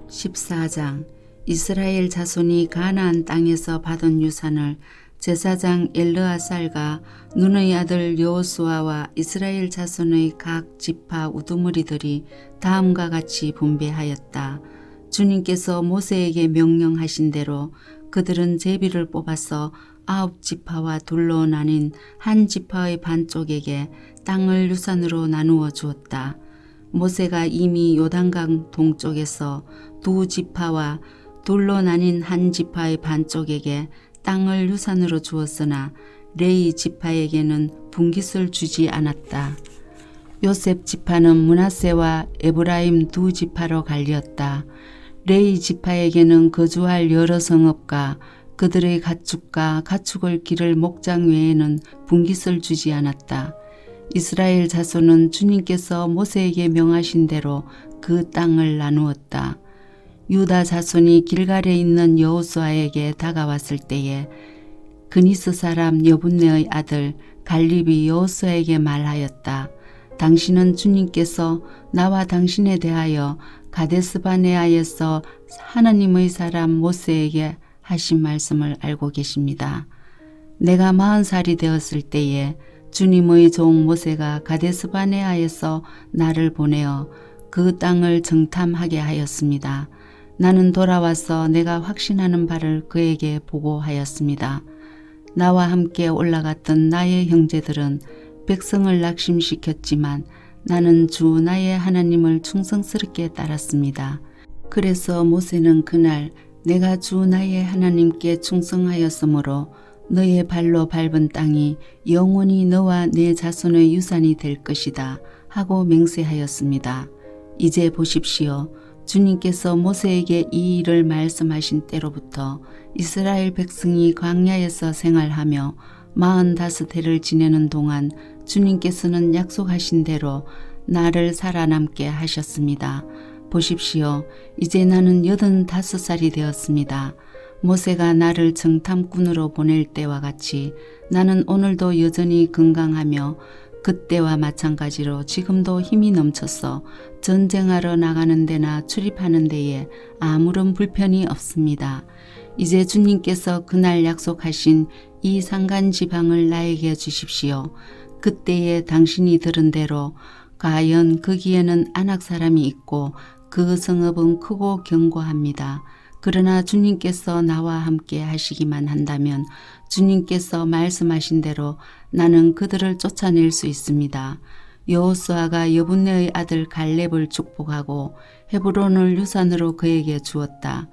14장 이스라엘 자손이 가나안 땅에서 받은 유산을 제사장 엘르아살과 눈의 아들 여호수아와 이스라엘 자손의 각 지파 우두머리들이 다음과 같이 분배하였다. 주님께서 모세에게 명령하신 대로 그들은 제비를 뽑아서 9지파와 둘로 나뉜 한 지파의 반쪽에게 땅을 유산으로 나누어 주었다. 모세가 이미 요단강 동쪽에서 두 지파와 둘로 나뉜 한 지파의 반쪽에게 땅을 유산으로 주었으나 레위 지파에게는 분깃을 주지 않았다. 요셉 지파는 므낫세와 에브라임 두 지파로 갈렸다. 레위 지파에게는 거주할 여러 성읍과 그들의 가축과 가축을 기를 목장 외에는 분깃을 주지 않았다. 이스라엘 자손은 주님께서 모세에게 명하신 대로 그 땅을 나누었다. 유다 자손이 길갈에 있는 여호수아에게 다가왔을 때에 그니스 사람 여분네의 아들 갈렙이 여호수아에게 말하였다. 당신은 주님께서 나와 당신에 대하여 가데스바네아에서 하나님의 사람 모세에게 하신 말씀을 알고 계십니다. 내가 40살이 되었을 때에 주님의 종 모세가 가데스바네아에서 나를 보내어 그 땅을 정탐하게 하였습니다. 나는 돌아와서 내가 확신하는 바를 그에게 보고하였습니다. 나와 함께 올라갔던 나의 형제들은 백성을 낙심시켰지만 나는 주 나의 하나님을 충성스럽게 따랐습니다. 그래서 모세는 그날 내가 주 나의 하나님께 충성하였으므로 너의 발로 밟은 땅이 영원히 너와 내 자손의 유산이 될 것이다 하고 맹세하였습니다. 이제 보십시오. 주님께서 모세에게 이 일을 말씀하신 때로부터 이스라엘 백성이 광야에서 생활하며 45해를 지내는 동안 주님께서는 약속하신 대로 나를 살아남게 하셨습니다. 보십시오. 이제 나는 85살이 되었습니다. 모세가 나를 정탐꾼으로 보낼 때와 같이 나는 오늘도 여전히 건강하며 그때와 마찬가지로 지금도 힘이 넘쳐서 전쟁하러 나가는 데나 출입하는 데에 아무런 불편이 없습니다. 이제 주님께서 그날 약속하신 이 산간 지방을 나에게 주십시오. 그때에 당신이 들은 대로 과연 거기에는 아낙 사람이 있고 그 성읍은 크고 견고합니다. 그러나 주님께서 나와 함께 하시기만 한다면 주님께서 말씀하신 대로 나는 그들을 쫓아낼 수 있습니다. 여호수아가 여분네의 아들 갈렙을 축복하고 헤브론을 유산으로 그에게 주었다.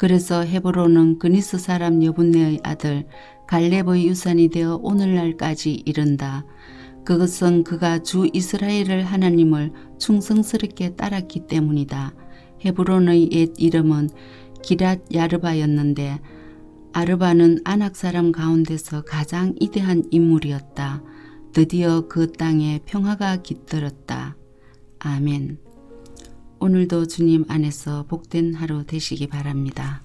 그래서 헤브론은 그니스 사람 여분네의 아들 갈렙의 유산이 되어 오늘날까지 이른다. 그것은 그가 주 이스라엘을 하나님을 충성스럽게 따랐기 때문이다. 헤브론의 옛 이름은 기랏 야르바였는데 아르바는 아낙 사람 가운데서 가장 위대한 인물이었다. 드디어 그 땅에 평화가 깃들었다. 아멘. 오늘도 주님 안에서 복된 하루 되시기 바랍니다.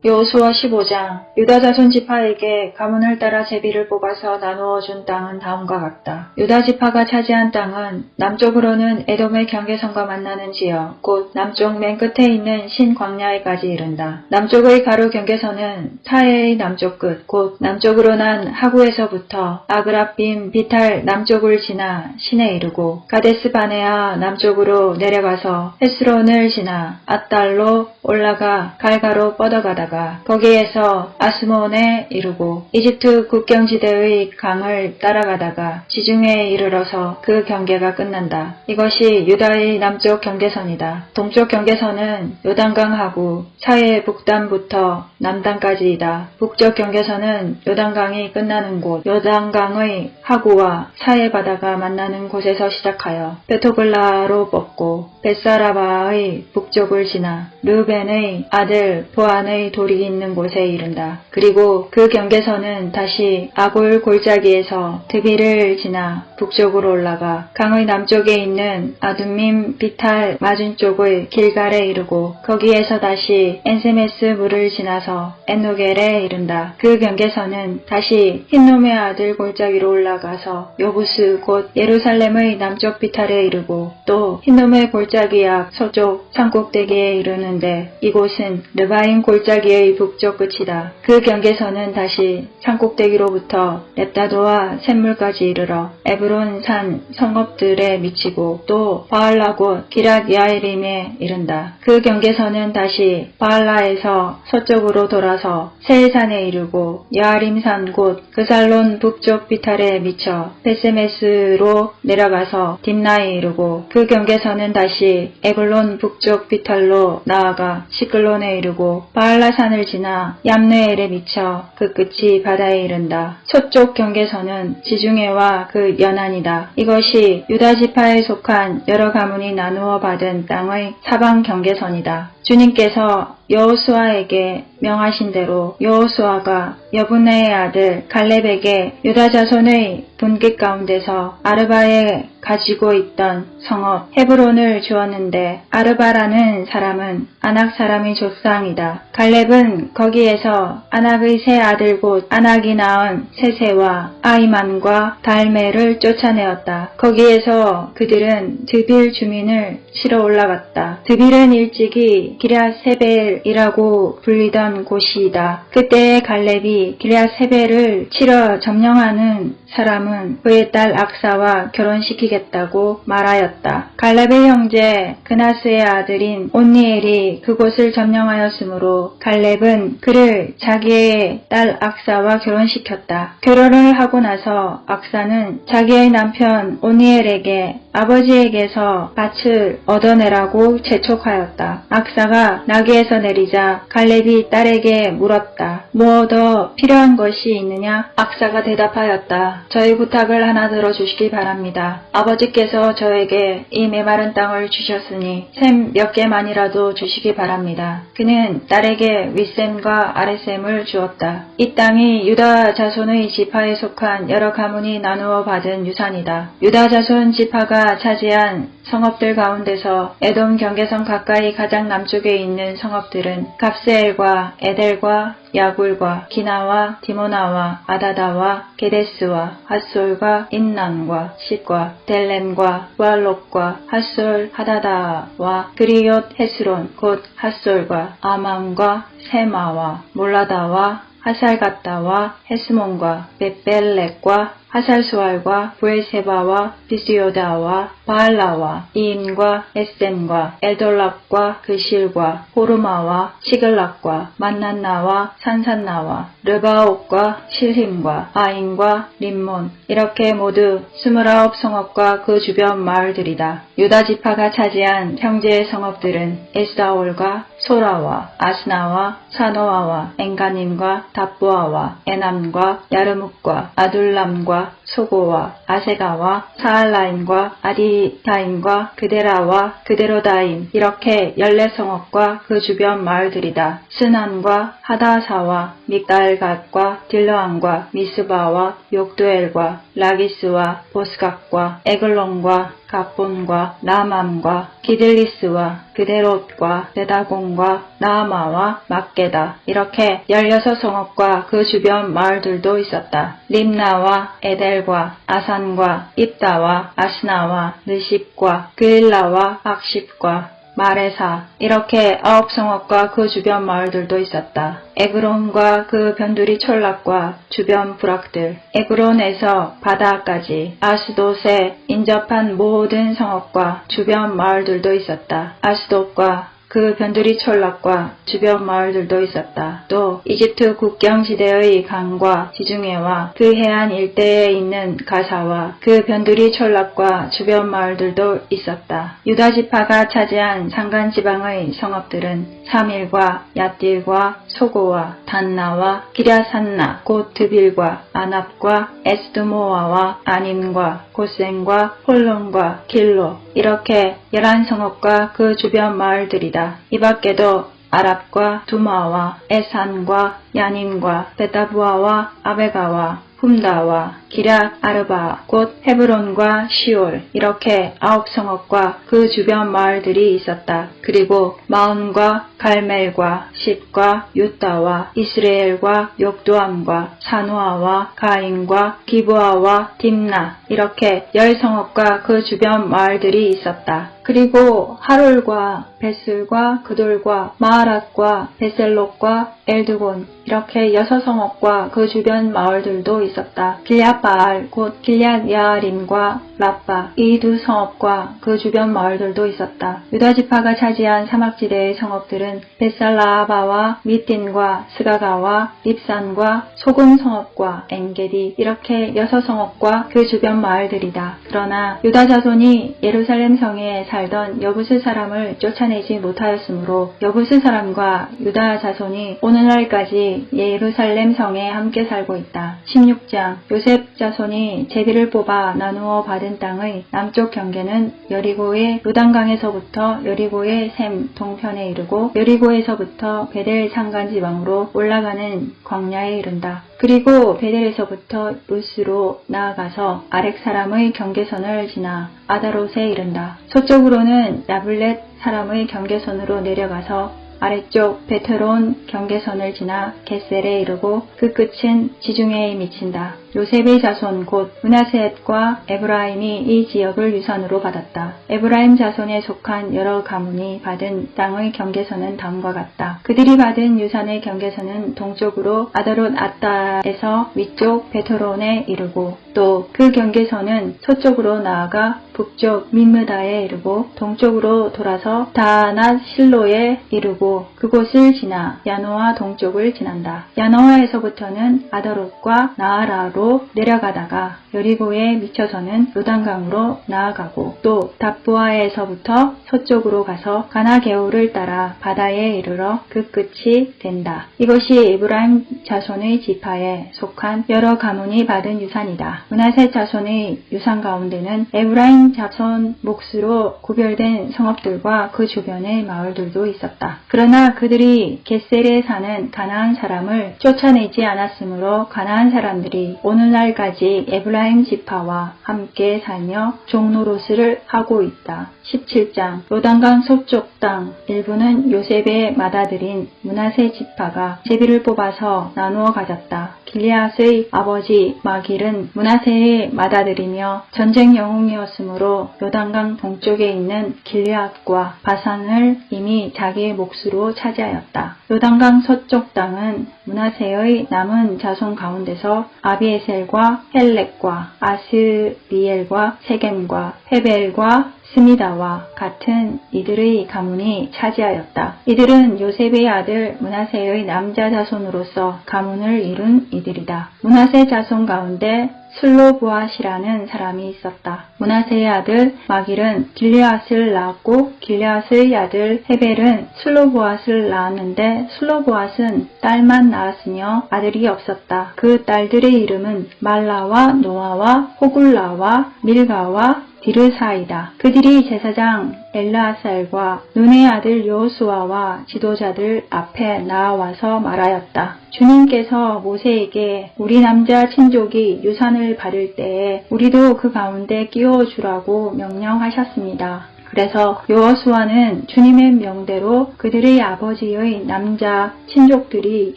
여호수아 15장 유다 자손 지파에게 가문을 따라 제비를 뽑아서 나누어 준 땅은 다음과 같다. 유다 지파가 차지한 땅은 남쪽으로는 에돔의 경계선과 만나는 지역, 곧 남쪽 맨 끝에 있는 신광야에까지 이른다. 남쪽의 가로 경계선은 타해의 남쪽 끝, 곧 남쪽으로 난 하구에서부터 아그라빔 비탈 남쪽을 지나 신에 이르고 가데스 바네아 남쪽으로 내려가서 헤스론을 지나 앗달로 올라가 갈가로 뻗어가다가 거기에서 아스몬에 이르고 이집트 국경지대의 강을 따라가다가 지중해에 이르러서 그 경계가 끝난다. 이것이 유다의 남쪽 경계선이다. 동쪽 경계선은 요단강하고 사해 북단부터 남단까지이다. 북쪽 경계선은 요단강이 끝나는 곳, 요단강의 하구와 사해 바다가 만나는 곳에서 시작하여 베토글라로 뻗고 벳사라바의 북쪽을 지나 르벤의 아들 보안의 돌이 있는 곳에 이른다. 그리고 그 경계선은 다시 아골 골짜기에서 드비를 지나 북쪽으로 올라가 강의 남쪽에 있는 아둠밈 비탈 맞은쪽의 길갈에 이르고 거기에서 다시 엔세메스 물을 지나서 엔노겔에 이른다. 그 경계선은 다시 흰놈의 아들 골짜기로 올라가서 요부스 곧 예루살렘의 남쪽 비탈에 이르고 또 흰놈의 골짜기 앞 서쪽 산꼭대기에 이르는데 이곳은 르바임 골짜기의 북쪽 끝이다. 그 경계선은 다시 산꼭대기로부터 렙다도와 샘물까지 이르러 에브론 산 성읍들에 미치고 또 바알라 곧 기랏 야에림에 이른다. 그 경계선은 다시 바알라에서 서쪽으로 돌아서 세일산에 이르고 야아림산 곧 그살론 북쪽 비탈에 미쳐 베세메스로 내려가서 딥나에 이르고 그 경계선은 다시 에블론 북쪽 비탈로 나아가 시클론에 이르고 바알라산을 지나 얌느엘에 미쳐 그 끝이 바다에 이른다. 서쪽 경계선은 지중해와 그 연안이다. 이것이 유다 지파에 속한 여러 가문이 나누어 받은 땅의 사방 경계선이다. 주님께서 여호수아에게 명하신 대로 여호수아가 여분네의 아들 갈렙에게 유다 자손의 분깃 가운데서 아르바에 가지고 있던 성읍 헤브론을 주었는데 아르바라는 사람은 아낙 사람의 조상이다. 갈렙은 거기에서 아낙의 세 아들 곧 아낙이 낳은 세세와 아이만과 달메를 쫓아내었다. 거기에서 그들은 드빌 주민을 치러 올라갔다. 드빌은 일찍이 기랴세벨이라고 불리던 곳이다. 그때 갈렙이 기랴세벨을 치러 점령하는 사람은 그의 딸 악사와 결혼시키겠다고 말하였다. 갈렙의 형제 그나스의 아들인 온니엘이 그곳을 점령하였으므로 갈렙은 그를 자기의 딸 악사와 결혼시켰다. 결혼을 하고 나서 악사는 자기의 남편 온니엘에게 아버지에게서 밭을 얻어내라고 재촉하였다. 악사가 나귀에서 내리자 갈렙이 딸에게 물었다. 뭐 더 필요한 것이 있느냐? 악사가 대답하였다. 저희 부탁을 하나 들어주시기 바랍니다. 아버지께서 저에게 이 메마른 땅을 주셨으니 샘 몇 개만이라도 주시기 바랍니다. 그는 딸에게 윗샘과 아랫샘을 주었다. 이 땅이 유다 자손의 지파에 속한 여러 가문이 나누어 받은 유산이다. 유다 자손 지파가 차지한 성읍들 가운데서 에돔 경계선 가까이 가장 남쪽에 있는 성읍들은 갑세엘과 에델과 야굴과 기나와 디모나와 아다다와 게데스와 핫솔과 인난과 시과 델렘과 부알롯과 핫솔 하다다와 그리옷 헤스론 곧 핫솔과 아맘과 세마와 몰라다와 하살갓다와 헤스몬과 벳벨렉과 하살수알과 브엘세바와 비스요다와 바알라와 이임과 에셈과 엘돌랍과 그실과 호르마와 시글락과 만난나와 산산나와 르바옥과 실힘과 아인과 림몬 이렇게 모두 29성읍과 그 주변 마을들이다. 유다 지파가 차지한 형제의 성읍들은 에스다올과 소라와 아스나와 사노아와 엔가님과 답부아와 에남과 야르묵과 아둘람과 소고와 아세가와 사알라임과 아디타임과 그데라와 그데로다임 이렇게 14성읍과 그 주변 마을들이다. 스난과 하다사와 믹달갓과 딜러안과 미스바와 욕두엘과 라기스와 보스각과 에글론과 갑본과 나맘과 기들리스와 그데롯과 베다곤과 나아마와 막게다 이렇게 16성읍과 그 주변 마을들도 있었다. 림나와 에델과 아산과 입다와 아스나와 느십과 그일라와 악십과 마레사 이렇게 9성읍과 그 주변 마을들도 있었다. 에그론과 그 변두리 촌락과 주변 부락들 에그론에서 바다까지 아스돗에 인접한 모든 성읍과 주변 마을들도 있었다. 아스돗과 그 변두리 촌락과 주변 마을들도 있었다. 또 이집트 국경지대의 강과 지중해와 그 해안 일대에 있는 가사와 그 변두리 촌락과 주변 마을들도 있었다. 유다 지파가 차지한 산간지방의 성읍들은 사밀과 얏딜과 소고와 단나와 기랴산나 곧 드빌과 아납과 에스드모아와 아님과 고센과 홀론과 길로 이렇게 11성읍과 그 주변 마을들이다. 이 밖에도 아랍과 두마와 에산과 야님과 베다부아와 아베가와 훔다와 기럇 아르바 곧 헤브론과 시올 이렇게 9성읍과 그 주변 마을들이 있었다. 그리고 마온과 갈멜과 십과 유다와 이스라엘과 욕두암과 사노아와 가인과 기브아와 딥나 이렇게 10성읍과 그 주변 마을들이 있었다. 그리고 하롤과 베슬과 그돌과 마하랏과 베셀롯과 엘드곤 이렇게 6성읍과 그 주변 마을들도 있었다. 길앗바알 곧 길앗야아림과 라빠 이 두 성읍과 그 주변 마을들도 있었다. 유다 지파가 차지한 사막지대의 성읍들은 베살라아바와 미틴과 스가가와 립산과 소금 성읍과 엔게디 이렇게 6성읍과 그 주변 마을들이다. 그러나 유다 자손이 예루살렘 성에 살던 여부스 사람을 쫓아내지 못하였으므로 여부스 사람과 유다 자손이 오늘날까지 예루살렘 성에 함께 살고 있다. 16장 요셉 자손이 제비를 뽑아 나누어 받은 땅의 남쪽 경계는 여리고의 요단강에서부터 여리고의 샘 동편에 이르고 여리고에서부터 베델 산간 지방으로 올라가는 광야에 이른다. 그리고 베델에서부터 루스로 나아가서 아렉 사람의 경계선을 지나 아다롯에 이른다. 서쪽으로는 야블렛 사람의 경계선으로 내려가서 아래쪽 베트론 경계선을 지나 겟셀에 이르고 그 끝은 지중해에 미친다. 요셉의 자손 곧 므낫셋과 에브라임이 이 지역을 유산으로 받았다. 에브라임 자손에 속한 여러 가문이 받은 땅의 경계선은 다음과 같다. 그들이 받은 유산의 경계선은 동쪽으로 아다롯 아따에서 위쪽 베트론에 이르고 또 그 경계선은 서쪽으로 나아가 북쪽 민므다에 이르고 동쪽으로 돌아서 다낫 실로에 이르고 그곳을 지나 야노아 동쪽을 지난다. 야노아에서부터는 아다롯과 나아라로 내려가다가 여리고에 미쳐서는 요단강으로 나아가고 또 답부아에서부터 서쪽으로 가서 가나게울을 따라 바다에 이르러 그 끝이 된다. 이것이 에브라임 자손의 지파에 속한 여러 가문이 받은 유산이다. 므낫셋 자손의 유산 가운데는 에브라임 자손 몫으로 구별된 성읍들과 그 주변의 마을들도 있었다. 그러나 그들이 겟셀에 사는 가나안 사람을 쫓아내지 않았으므로 가나안 사람들이 오늘날까지 에브라임 지파와 함께 살며 종노릇을 하고 있다. 17장 요단강 서쪽 땅 일부는 요셉의 맏아들인 므낫세 지파가 제비를 뽑아서 나누어 가졌다. 길리앗의 아버지 마길은 므낫세의 맏아들이며 전쟁 영웅이었으므로 요단강 동쪽에 있는 길리앗과 바산을 이미 자기의 몫으로 차지하였다. 요단강 서쪽 땅은 므낫세의 남은 자손 가운데서 아비에셀과 헬렉과 아스리엘과 세겜과 헤벨과 스미다와 같은 이들의 가문이 차지하였다. 이들은 요셉의 아들 므낫세의 남자 자손으로서 가문을 이룬 이들이다. 므낫세 자손 가운데 슬로보앗이라는 사람이 있었다. 므낫세의 아들 마길은 길리앗을 낳았고 길리앗의 아들 헤벨은 슬로보앗을 낳았는데 슬로보앗은 딸만 낳았으며 아들이 없었다. 그 딸들의 이름은 말라와 노아와 호굴라와 밀가와 디르사이다. 그들이 제사장 엘르아살과 눈의 아들 여호수아와 지도자들 앞에 나와서 말하였다. 주님께서 모세에게 우리 남자 친족이 유산을 받을 때에 우리도 그 가운데 끼워주라고 명령하셨습니다. 그래서 여호수아는 주님의 명대로 그들의 아버지의 남자 친족들이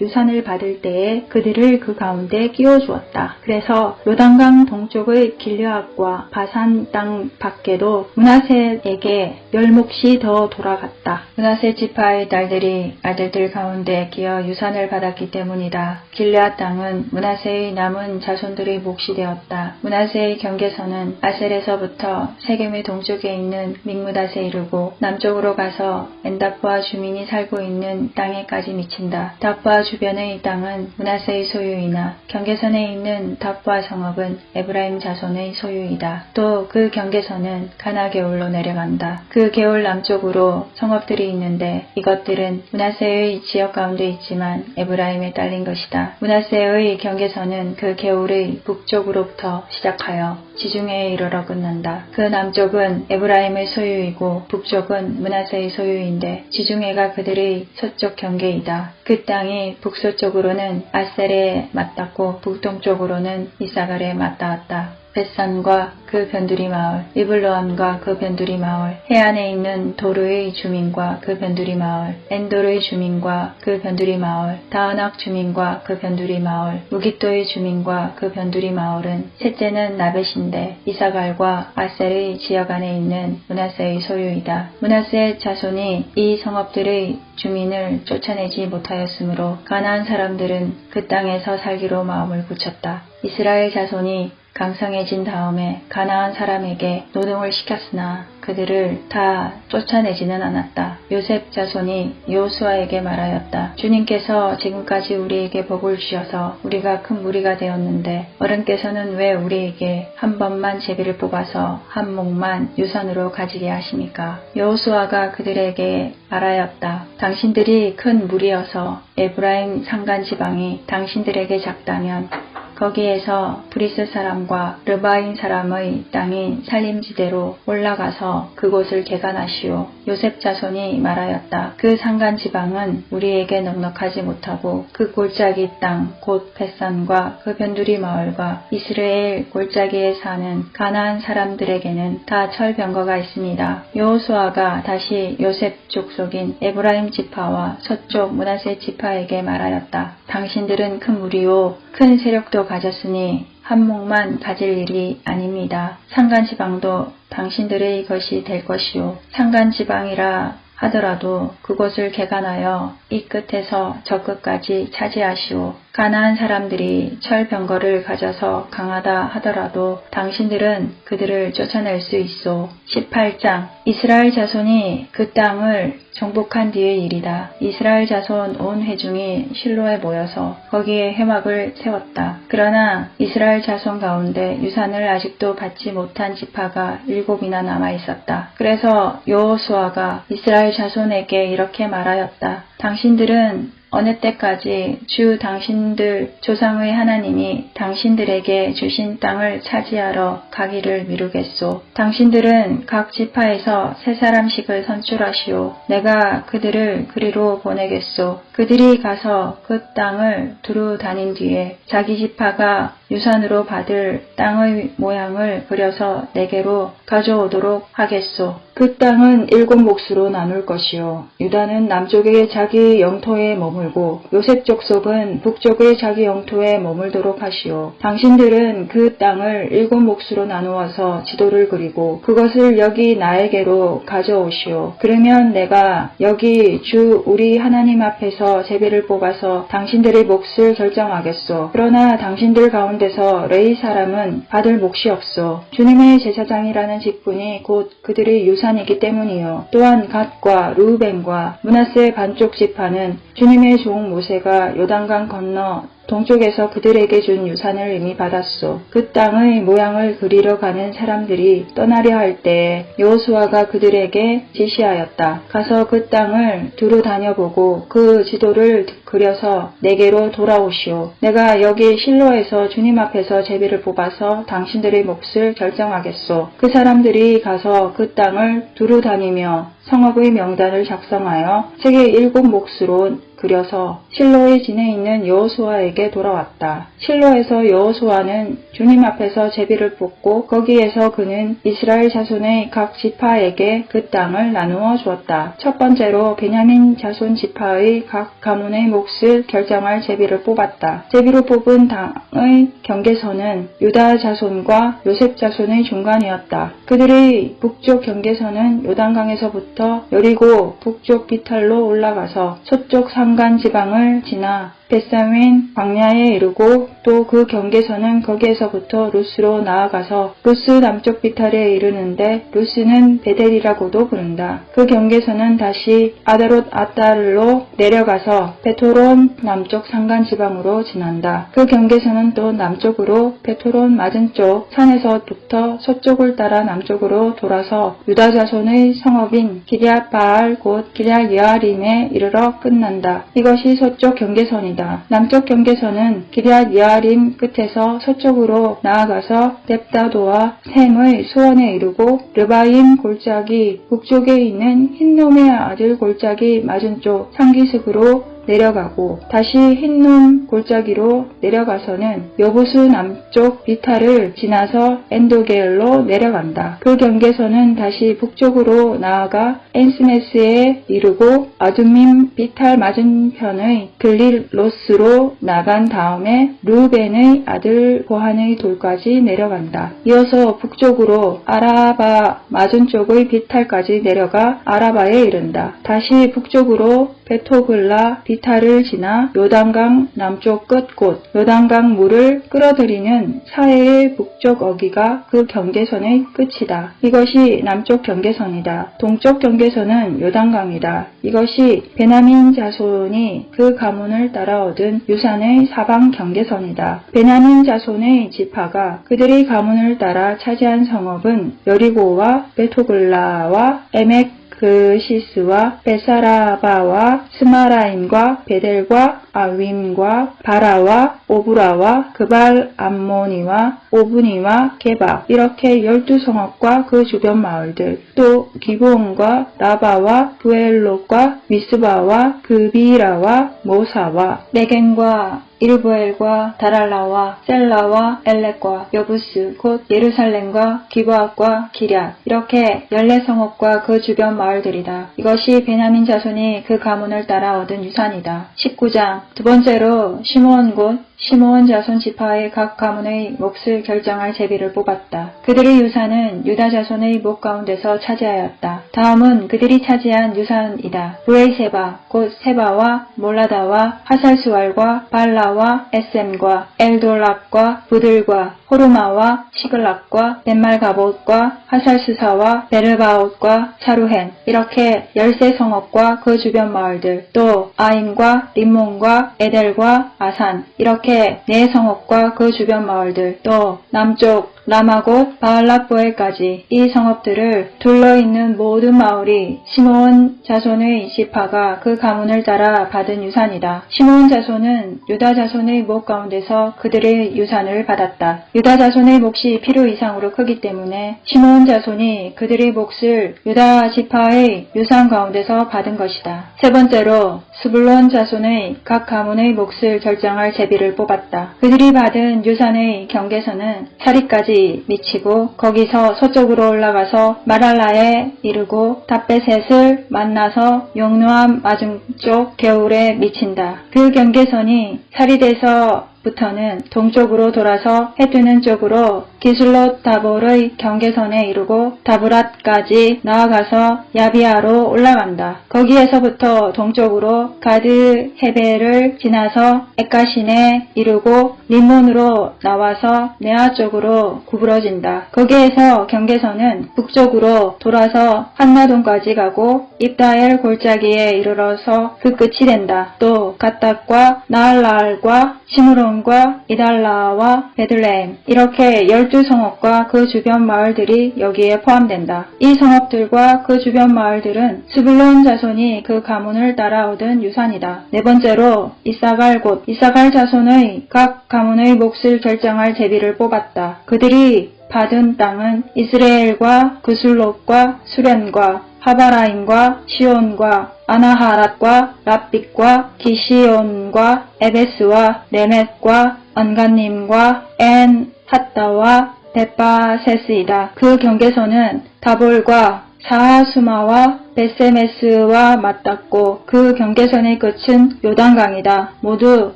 유산을 받을 때에 그들을 그 가운데 끼워주었다. 그래서 요단강 동쪽의 길르앗과 바산 땅 밖에도 므낫세에게 10몫이 더 돌아갔다. 므낫세 지파의 딸들이 아들들 가운데 끼어 유산을 받았기 때문이다. 길르앗 땅은 므낫세의 남은 자손들의 몫이 되었다. 므낫세의 경계선은 아셀에서부터 세겜의 동쪽에 있는 믹므닷에 이르고 남쪽으로 가서 엔다프아 주민이 살고 있는 땅에까지 미친다. 다프아 주변의 땅은 므낫세의 소유이나 경계선에 있는 다프아 성읍은 에브라임 자손의 소유이다. 또 그 경계선은 가나 게울로 내려간다. 그 게울 남쪽으로 성읍들이 있는데 이것들은 므낫세의 지역 가운데 있지만 에브라임에 딸린 것이다. 므낫세의 경계선은 그 게울의 북쪽으로부터 시작하여 지중해에 이르러 끝난다. 그 남쪽은 에브라임의 소유이고 북쪽은 므낫세의 소유인데 지중해가 그들의 서쪽 경계이다. 그 땅이 북서쪽으로는 아셀에 맞닿고 북동쪽으로는 이사갈에 맞닿았다. 벳산과 그 변두리 마을, 이블로암과 그 변두리 마을, 해안에 있는 도르의 주민과 그 변두리 마을, 엔돌의 주민과 그 변두리 마을, 다은악 주민과 그 변두리 마을, 무기토의 주민과 그 변두리 마을은 셋째는 나벳인데 이사갈과 아셀의 지역 안에 있는 므낫세의 소유이다. 므낫세 자손이 이 성읍들의 주민을 쫓아내지 못하였으므로 가나안 사람들은 그 땅에서 살기로 마음을 굳혔다. 이스라엘 자손이 강성해진 다음에 가나안 사람에게 노동을 시켰으나 그들을 다 쫓아내지는 않았다. 요셉 자손이 여호수아에게 말하였다. 주님께서 지금까지 우리에게 복을 주셔서 우리가 큰 무리가 되었는데 어른께서는 왜 우리에게 한 번만 제비를 뽑아서 한 몫만 유산으로 가지게 하십니까? 여호수아가 그들에게 말하였다. 당신들이 큰 무리여서 에브라임 산간 지방이 당신들에게 작다면 거기에서 브리스 사람과 르바인 사람의 땅인 살림지대로 올라가서 그곳을 개간하시오. 요셉 자손이 말하였다. 그 산간 지방은 우리에게 넉넉하지 못하고 그 골짜기 땅 곧 벳산과 그 변두리 마을과 이스라엘 골짜기에 사는 가나안 사람들에게는 다 철병거가 있습니다. 여호수아가 다시 요셉 족속인 에브라임 지파와 서쪽 므낫세 지파에게 말하였다. 당신들은 큰 무리요 큰 세력도 가졌으니 한 몫만 가질 일이 아닙니다. 산간지방도 당신들의 것이 될 것이요. 산간지방이라 하더라도 그곳을 개간하여 이 끝에서 저 끝까지 차지하시오. 가나안 사람들이 철병거를 가져서 강하다 하더라도 당신들은 그들을 쫓아낼 수 있소. 18장 이스라엘 자손이 그 땅을 정복한 뒤의 일이다. 이스라엘 자손 온 회중이 실로에 모여서 거기에 회막을 세웠다. 그러나 이스라엘 자손 가운데 유산을 아직도 받지 못한 지파가 7이나 남아 있었다. 그래서 여호수아가 이스라엘 자손에게 이렇게 말하였다. 당신들은 어느 때까지 주 당신들 조상의 하나님이 당신들에게 주신 땅을 차지하러 가기를 미루겠소. 당신들은 각 지파에서 세 사람씩을 선출하시오. 내가 그들을 그리로 보내겠소. 그들이 가서 그 땅을 두루 다닌 뒤에 자기 지파가 유산으로 받을 땅의 모양을 그려서 내게로 가져오도록 하겠소. 그 땅은 7 몫으로 나눌 것이요. 유다는 남쪽의 자기 영토에 머물고 요셉 족속은 북쪽의 자기 영토에 머물도록 하시오. 당신들은 그 땅을 7 몫으로 나누어서 지도를 그리고 그것을 여기 나에게로 가져오시오. 그러면 내가 여기 주 우리 하나님 앞에서 제비를 뽑아서 당신들의 몫을 결정하겠소. 그러나 당신들 가운데서 레위 사람은 받을 몫이 없소. 주님의 제사장이라는 직분이 곧 그들의 유산이기 때문이요. 또한 갓과 루벤과 므낫세 반쪽 지파는 주님의 종 모세가 요단강 건너 동쪽에서 그들에게 준 유산을 이미 받았소. 그 땅의 모양을 그리러 가는 사람들이 떠나려 할 때에 여호수아가 그들에게 지시하였다. 가서 그 땅을 두루 다녀보고 그 지도를 그려서 내게로 돌아오시오. 내가 여기 실로에서 주님 앞에서 제비를 뽑아서 당신들의 몫을 결정하겠소. 그 사람들이 가서 그 땅을 두루 다니며 성읍의 명단을 작성하여 책의 7 몫으로 그려서 실로의 진에 있는 여호수아에게 돌아왔다. 실로에서 여호수아는 주님 앞에서 제비를 뽑고 거기에서 그는 이스라엘 자손의 각 지파에게 그 땅을 나누어 주었다. 첫 번째로 베냐민 자손 지파의 각 가문의 몫을 결정할 제비를 뽑았다. 제비로 뽑은 땅의 경계선은 유다 자손과 요셉 자손의 중간이었다. 그들의 북쪽 경계선은 요단강에서부터 여리고 북쪽 비탈로 올라가서 서쪽 산간 지방을 지나 벳사웬 광야에 이르고 또 그 경계선은 거기에서부터 루스로 나아가서 루스 남쪽 비탈에 이르는데 루스는 베델이라고도 부른다. 그 경계선은 다시 아다롯 아달로 내려가서 베토론 남쪽 산간 지방으로 지난다. 그 경계선은 또 남쪽으로 베토론 맞은쪽 산에서부터 서쪽을 따라 남쪽으로 돌아서 유다 자손의 성읍인 기럇 바알 곧 기럇 여아림에 이르러 끝난다. 이것이 서쪽 경계선이다. 남쪽 경계선은 기럇 여아림 끝에서 서쪽으로 나아가서 넵다도와 셈의 수원에 이르고 르바임 골짜기 북쪽에 있는 흰놈의 아들 골짜기 맞은쪽 상기슭으로 내려가고 다시 흰놈 골짜기로 내려가서는 여부수 남쪽 비탈을 지나서 엔도게엘로 내려간다. 그 경계선은 다시 북쪽으로 나아가 엔스네스에 이르고 아둠밈 비탈 맞은편의 글릴로스로 나간 다음에 루벤의 아들 보한의 돌까지 내려간다. 이어서 북쪽으로 아라바 맞은쪽의 비탈까지 내려가 아라바에 이른다. 다시 북쪽으로 베토글라 비탈을 지나 요단강 남쪽 끝곳 요단강 물을 끌어들이는 사해의 북쪽 어기가 그 경계선의 끝이다. 이것이 남쪽 경계선이다. 동쪽 경계선은 요단강이다. 이것이 베냐민 자손이 그 가문을 따라 얻은 유산의 사방 경계선이다. 베냐민 자손의 지파가 그들의 가문을 따라 차지한 성읍은 여리고와 베토글라와 에멕 그시스와 베사라바와 스마라임과 베델과 아윈과 바라와 오브라와 그발 암모니와 오브니와 게바 이렇게 12성읍과 그 주변 마을들 또 기브온과 라바와 부엘롯과 미스바와 그비라와 모사와 네겐과 이르브엘과 다랄라와 셀라와 엘렉과 여부스 곧 예루살렘과 기브앗과 기럇 이렇게 14성읍과 그 주변 마을들이다. 이것이 베냐민 자손이 그 가문을 따라 얻은 유산이다. 19장 두 번째로 시므온 곧 시므온 자손 지파의 각 가문의 몫을 결정할 제비를 뽑았다. 그들의 유산은 유다 자손의 목 가운데서 차지하였다. 다음은 그들이 차지한 유산이다. 브레이세바 곧 세바와 몰라다와 하살수알과 발라와 에셈과 엘돌랍과 부들과 호르마와 시글락과 넷말가봇과 하살수사와 베르바옷과 사루헨 이렇게 13성읍과 그 주변 마을들 또 아임과 림몬과 에델과 아산 이렇게 4성읍과 그 주변 마을들 또 남쪽 라마 곧 바알랏보엘까지 이 성읍들을 둘러있는 모든 마을이 시므온 자손의 지파가 그 가문을 따라 받은 유산이다. 시므온 자손은 유다 자손의 목 가운데서 그들의 유산을 받았다. 유다 자손의 몫이 필요 이상으로 크기 때문에 시므온 자손이 그들의 몫을 유다 지파의 유산 가운데서 받은 것이다. 세 번째로 스불론 자손의 각 가문의 몫을 결정할 제비를 뽑았다. 그들이 받은 유산의 경계선은 사리까지 미치고 거기서 서쪽으로 올라가서 마랄라에 이르고 답베셋을 만나서 용노암 맞은쪽 개울에 미친다. 그 경계선이 사리에서 부터는 동쪽으로 돌아서 해뜨는 쪽으로 기슬롯 다볼의 경계선에 이르고 다브랏까지 나아가서 야비아로 올라간다. 거기에서부터 동쪽으로 가드 헤벨을 지나서 에까신에 이르고 림몬으로 나와서 네아 쪽으로 구부러진다. 거기에서 경계선은 북쪽으로 돌아서 한나동까지 가고 입다엘 골짜기에 이르러서 그 끝이 된다. 또 갓닥과 나알라알과 시므론과 이달라와 베들레헴 이렇게 12성읍과 그 주변 마을들이 여기에 포함된다. 이 성읍들과 그 주변 마을들은 스불론 자손이 그 가문을 따라 얻은 유산이다. 네 번째로 이사갈 곧 이사갈 자손의 각 가문의 몫을 결정할 제비를 뽑았다. 그들이 받은 땅은 이스라엘과 그술롯과 수렌과 하바라임과 시온과 아나하랏과 랍빗과 기시온과 에베스와 레멧과 언간님과 엔 핫다와 베바세스이다. 그 경계선은 다볼과 사하수마와 베세메스와 맞닿고 그 경계선의 끝은 요단강이다. 모두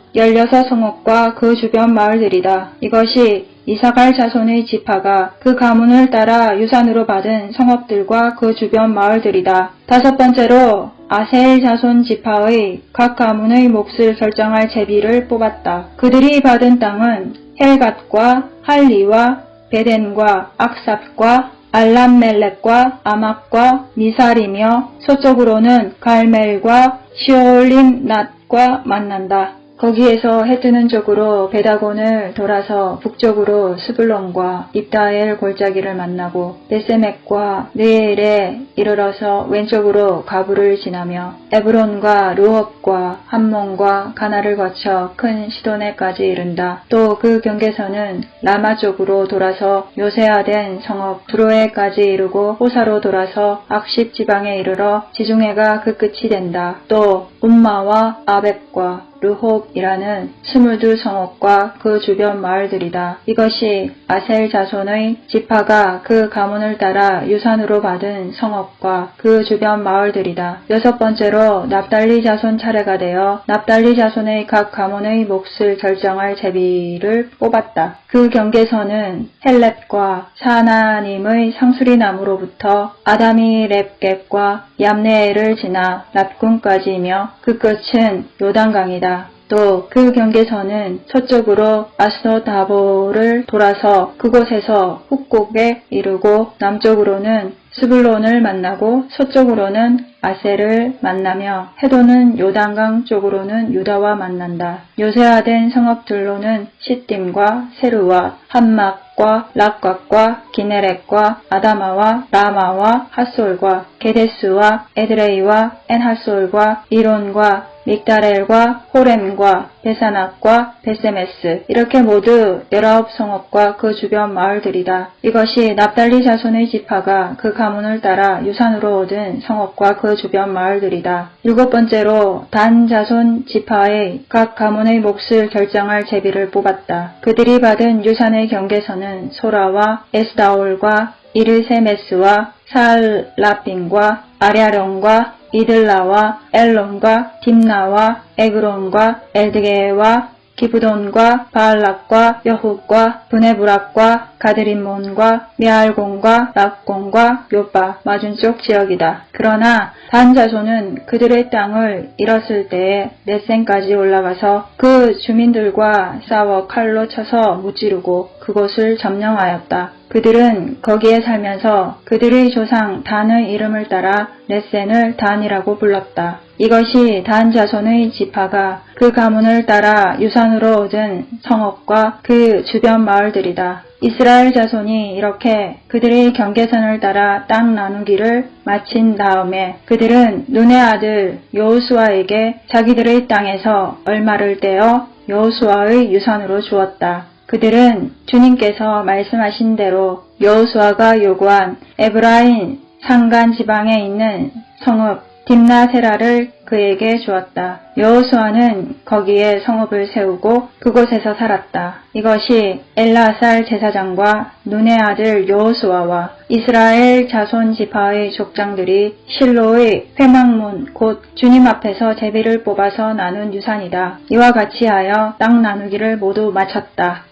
16성읍과 그 주변 마을들이다. 이것이 이사갈 자손의 지파가 그 가문을 따라 유산으로 받은 성읍들과 그 주변 마을들이다. 다섯 번째로 아셀 자손 지파의 각 가문의 몫을 결정할 제비를 뽑았다. 그들이 받은 땅은 헬갓과 할리와 베덴과 악삽과 알람멜렉과 아막과 미살이며 서쪽으로는 갈멜과 시올림낫과 만난다. 거기에서 해뜨는 쪽으로 베다곤을 돌아서 북쪽으로 스불론과 입다엘 골짜기를 만나고 베세멕과 느엘에 이르러서 왼쪽으로 가부를 지나며 에브론과 루헙과 함몬과 가나를 거쳐 큰 시도네까지 이른다. 또 그 경계선은 라마 쪽으로 돌아서 요새화된 성읍 두로에까지 이르고 호사로 돌아서 악십 지방에 이르러 지중해가 그 끝이 된다. 또 움마와 아벡과 르홉이라는 22성읍과 그 주변 마을들이다. 이것이 아셀 자손의 지파가 그 가문을 따라 유산으로 받은 성읍과 그 주변 마을들이다. 여섯 번째로 납달리 자손 차례가 되어 납달리 자손의 각 가문의 몫을 결정할 제비를 뽑았다. 그 경계선은 헬렙과 사나님의 상수리나무로부터 아다미렙겝과 얌네엘을 지나 랍군까지이며 그 끝은 요단강이다. 또 그 경계선은 서쪽으로 아스도다보를 돌아서 그곳에서 훅곡에 이르고 남쪽으로는 스불론을 만나고 서쪽으로는 아셀을 만나며 해도는 요단강 쪽으로는 유다와 만난다. 요새화된 성읍들로는 시딤과 세루와 함막과 락각과 기네렉과 아다마와 라마와 핫솔과 게데스와 에드레이와 엔핫솔과 이론과 믹다렐과 호렘과 베사낙과 베세메스 이렇게 모두 19성읍과 그 주변 마을들이다. 이것이 납달리 자손의 지파가 그 가문을 따라 유산으로 얻은 성읍과 그 주변 마을들이다. 일곱 번째로 단 자손 지파의 각 가문의 몫을 결정할 제비를 뽑았다. 그들이 받은 유산의 경계선은 소라와 에스다올과 이르세메스와 살라핀과 아랴론과 이들라와 엘론과 딥나와 에그론과 엘드게와 기브돈과 바알락과 여훗과 브네브락과 가드림몬과 미알곤과 락곤과 요바 맞은쪽 지역이다. 그러나 단 자손은 그들의 땅을 잃었을 때에 넷센까지 올라가서 그 주민들과 싸워 칼로 쳐서 무찌르고 그곳을 점령하였다. 그들은 거기에 살면서 그들의 조상 단의 이름을 따라 넷센을 단이라고 불렀다. 이것이 단 자손의 지파가 그 가문을 따라 유산으로 얻은 성읍과 그 주변 마을들이다. 이스라엘 자손이 이렇게 그들의 경계선을 따라 땅 나누기를 마친 다음에 그들은 눈의 아들 여호수아에게 자기들의 땅에서 얼마를 떼어 여호수아의 유산으로 주었다. 그들은 주님께서 말씀하신 대로 여호수아가 요구한 에브라임 산간 지방에 있는 성읍 딥나세라를 그에게 주었다. 여호수아는 거기에 성읍을 세우고 그곳에서 살았다. 이것이 엘라살 제사장과 눈의 아들 여호수아와 이스라엘 자손 지파의 족장들이 실로의 회막문 곧 주님 앞에서 제비를 뽑아서 나눈 유산이다. 이와 같이 하여 땅 나누기를 모두 마쳤다.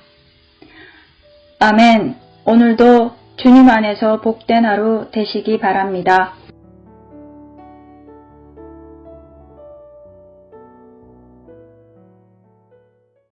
아멘. 오늘도 주님 안에서 복된 하루 되시기 바랍니다.